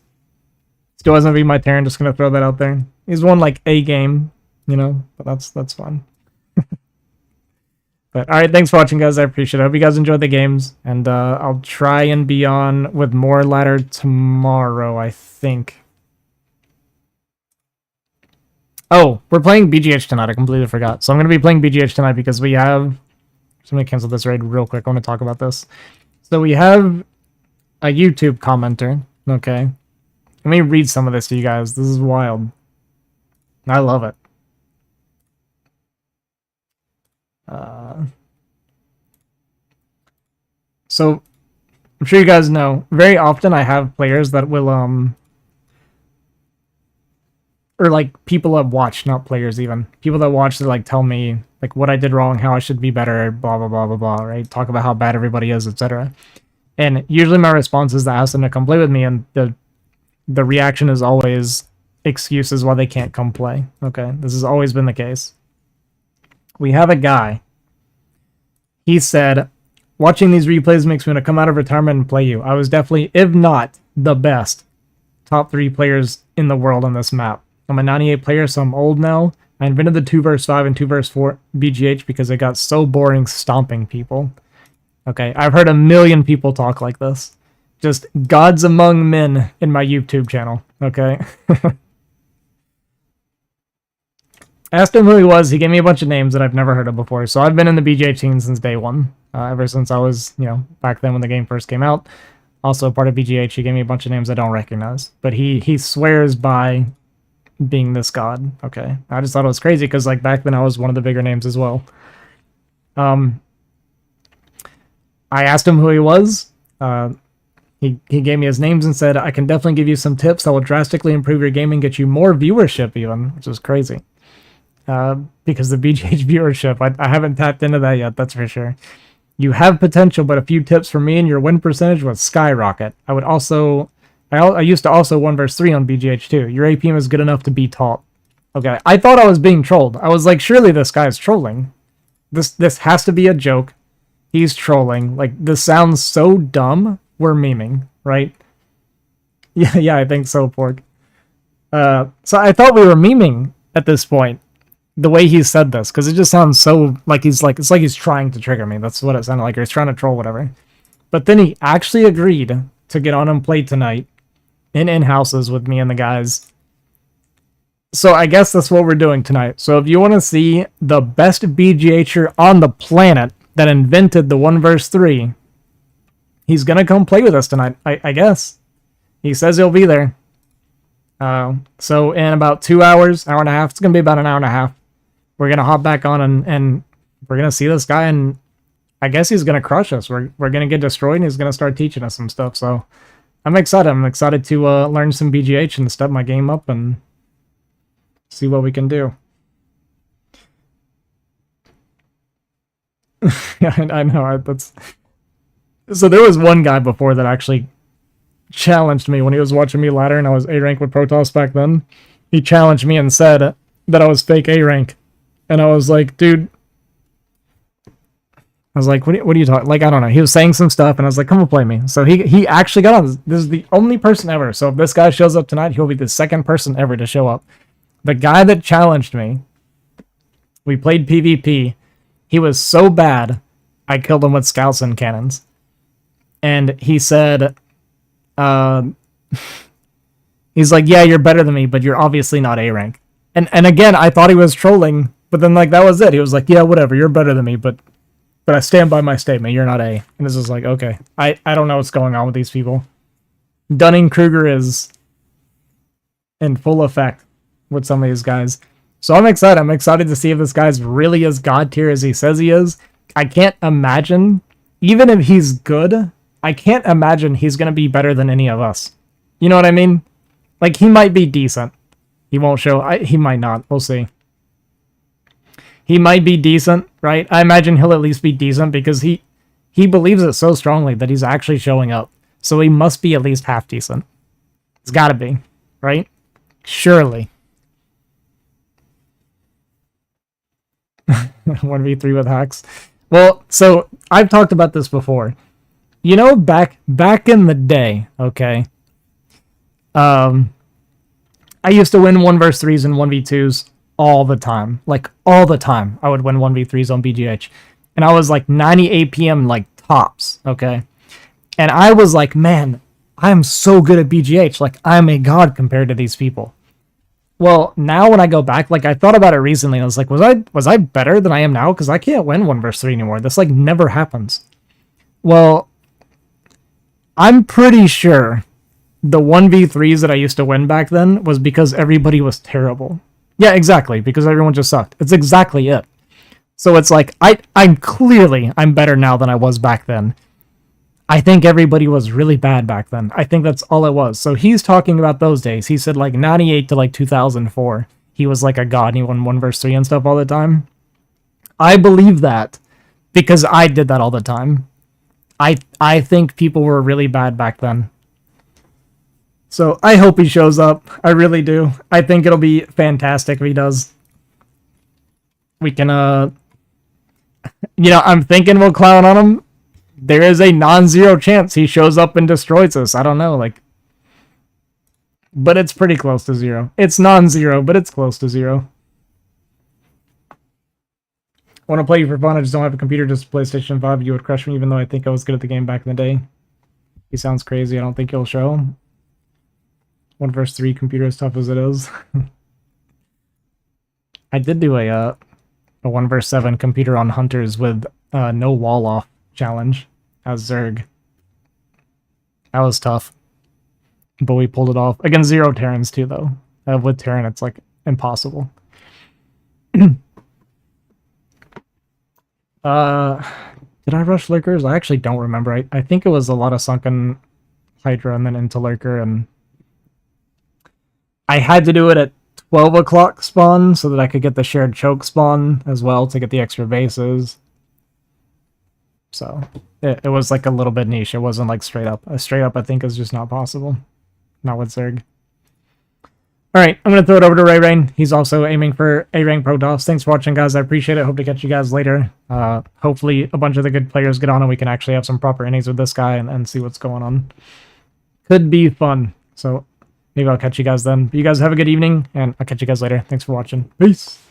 Still hasn't beat my Terran, just gonna throw that out there. He's won like a game, you know, but that's fun. But alright, thanks for watching guys, I appreciate it. I hope you guys enjoyed the games, and I'll try and be on with more ladder tomorrow, I think. Oh, we're playing BGH tonight. I completely forgot. So I'm going to be playing BGH tonight because we have... So I'm going to cancel this raid real quick. I want to talk about this. So we have a YouTube commenter. Okay. Let me read some of this to you guys. This is wild. I love it. So I'm sure you guys know, very often I have players that will... Or like people that watch, not players even. People that watch that like tell me like what I did wrong, how I should be better, blah blah blah blah blah, right? Talk about how bad everybody is, etc. And usually my response is to ask them to come play with me, and the reaction is always excuses why they can't come play. Okay, this has always been the case. We have a guy. He said, watching these replays makes me want to come out of retirement and play you. I was definitely, if not the best, top 3 players in the world on this map. I'm a 98 player, so I'm old now. I invented the 2 vs 5 and 2 vs 4 BGH because it got so boring stomping people. Okay, I've heard a million people talk like this. Just gods among men in my YouTube channel, okay? I asked him who he was. He gave me a bunch of names that I've never heard of before. So I've been in the BGH scene since day one, ever since I was, back then when the game first came out. Also part of BGH, he gave me a bunch of names I don't recognize. But he swears by being this god, okay? I just thought it was crazy because, like, back then I was one of the bigger names as well. I asked him who he was. He gave me his names and said, I can definitely give you some tips that will drastically improve your game and get you more viewership even, which is crazy. Because the BGH viewership, I haven't tapped into that yet, that's for sure. You have potential, but a few tips for me and your win percentage would skyrocket. I used to also 1 vs 3 on BGH too. Your APM is good enough to be taught. Okay, I thought I was being trolled. I was like, surely this guy's trolling. This has to be a joke. He's trolling. Like, this sounds so dumb. We're memeing, right? Yeah, I think so, Pork. So I thought we were memeing at this point. The way he said this, because it just sounds so like it's like he's trying to trigger me. That's what it sounded like. Or he's trying to troll, whatever. But then he actually agreed to get on and play tonight in houses with me and the guys. So I guess that's what we're doing tonight. So if you want to see the best BGHer on the planet that invented the 1 vs 3, he's gonna come play with us tonight. I guess he says he'll be there. So in about 2 hours, hour and a half. It's gonna be about an hour and a half. We're going to hop back on and we're going to see this guy, and I guess he's going to crush us. We're going to get destroyed, and he's going to start teaching us some stuff. So I'm excited. I'm excited to learn some BGH and step my game up and see what we can do. Yeah, I know. So there was one guy before that actually challenged me when he was watching me ladder, and I was A rank with Protoss back then. He challenged me and said that I was fake A rank. And I was like, dude, I was like, what are you talking? Like, I don't know. He was saying some stuff, and I was like, come on, play me. So he actually got on. This is the only person ever. So if this guy shows up tonight, he'll be the second person ever to show up. The guy that challenged me, we played PvP. He was so bad, I killed him with scouts and cannons. And he said, he's like, yeah, you're better than me, but you're obviously not A rank. And again, I thought he was trolling. But then, like, that was it. He was like, yeah, whatever, you're better than me, but I stand by my statement, you're not A. And this is like, okay, I don't know what's going on with these people. Dunning-Kruger is in full effect with some of these guys. So I'm excited. I'm excited to see if this guy's really as god tier as he says he is. I can't imagine, even if he's good, I can't imagine he's going to be better than any of us. You know what I mean? Like, he might be decent. He won't show. He might not. We'll see. He might be decent, right? I imagine he'll at least be decent because he believes it so strongly that he's actually showing up. So he must be at least half decent. It's got to be, right? Surely. 1v3 with hacks. Well, so I've talked about this before. You know, back in the day, okay? I used to win 1 vs 3s and 1v2s all the time. Like, all the time, I would win 1v3s on BGH. And I was like 90 APM, like, tops, okay? And I was like, man, I'm so good at BGH. Like, I'm a god compared to these people. Well, now when I go back, like, I thought about it recently, and I was like, was I better than I am now? Because I can't win 1 vs 3 anymore. This, like, never happens. Well, I'm pretty sure the 1v3s that I used to win back then was because everybody was terrible. Yeah, exactly, because everyone just sucked. It's exactly it. So it's like, I'm better now than I was back then. I think everybody was really bad back then. I think that's all it was. So he's talking about those days. He said like 98 to like 2004. He was like a god and he won 1 vs 3 and stuff all the time. I believe that because I did that all the time. I think people were really bad back then. So I hope he shows up. I really do. I think it'll be fantastic if he does. We can, I'm thinking we'll clown on him. There is a non-zero chance he shows up and destroys us. I don't know, like... But it's pretty close to zero. It's non-zero, but it's close to zero. I want to play you for fun. I just don't have a computer, just a PlayStation 5. You would crush me, even though I think I was good at the game back in the day. He sounds crazy. I don't think he'll show. 1 versus 3 computer as tough as it is. I did do a 1 versus 7 computer on hunters with no wall off challenge as Zerg. That was tough. But we pulled it off. Against 0 Terrans too, though. With Terran, it's like impossible. Did I rush Lurkers? I actually don't remember. I think it was a lot of sunken Hydra and then into Lurker, and I had to do it at 12 o'clock spawn so that I could get the shared choke spawn as well to get the extra bases. So it was like a little bit niche. It wasn't like straight up. Straight up, I think, is just not possible. Not with Zerg. Alright, I'm going to throw it over to Ray Rain. He's also aiming for A-rank Protoss. Thanks for watching, guys. I appreciate it. Hope to catch you guys later. Hopefully a bunch of the good players get on and we can actually have some proper innings with this guy and see what's going on. Could be fun. So maybe I'll catch you guys then. But you guys have a good evening, and I'll catch you guys later. Thanks for watching. Peace!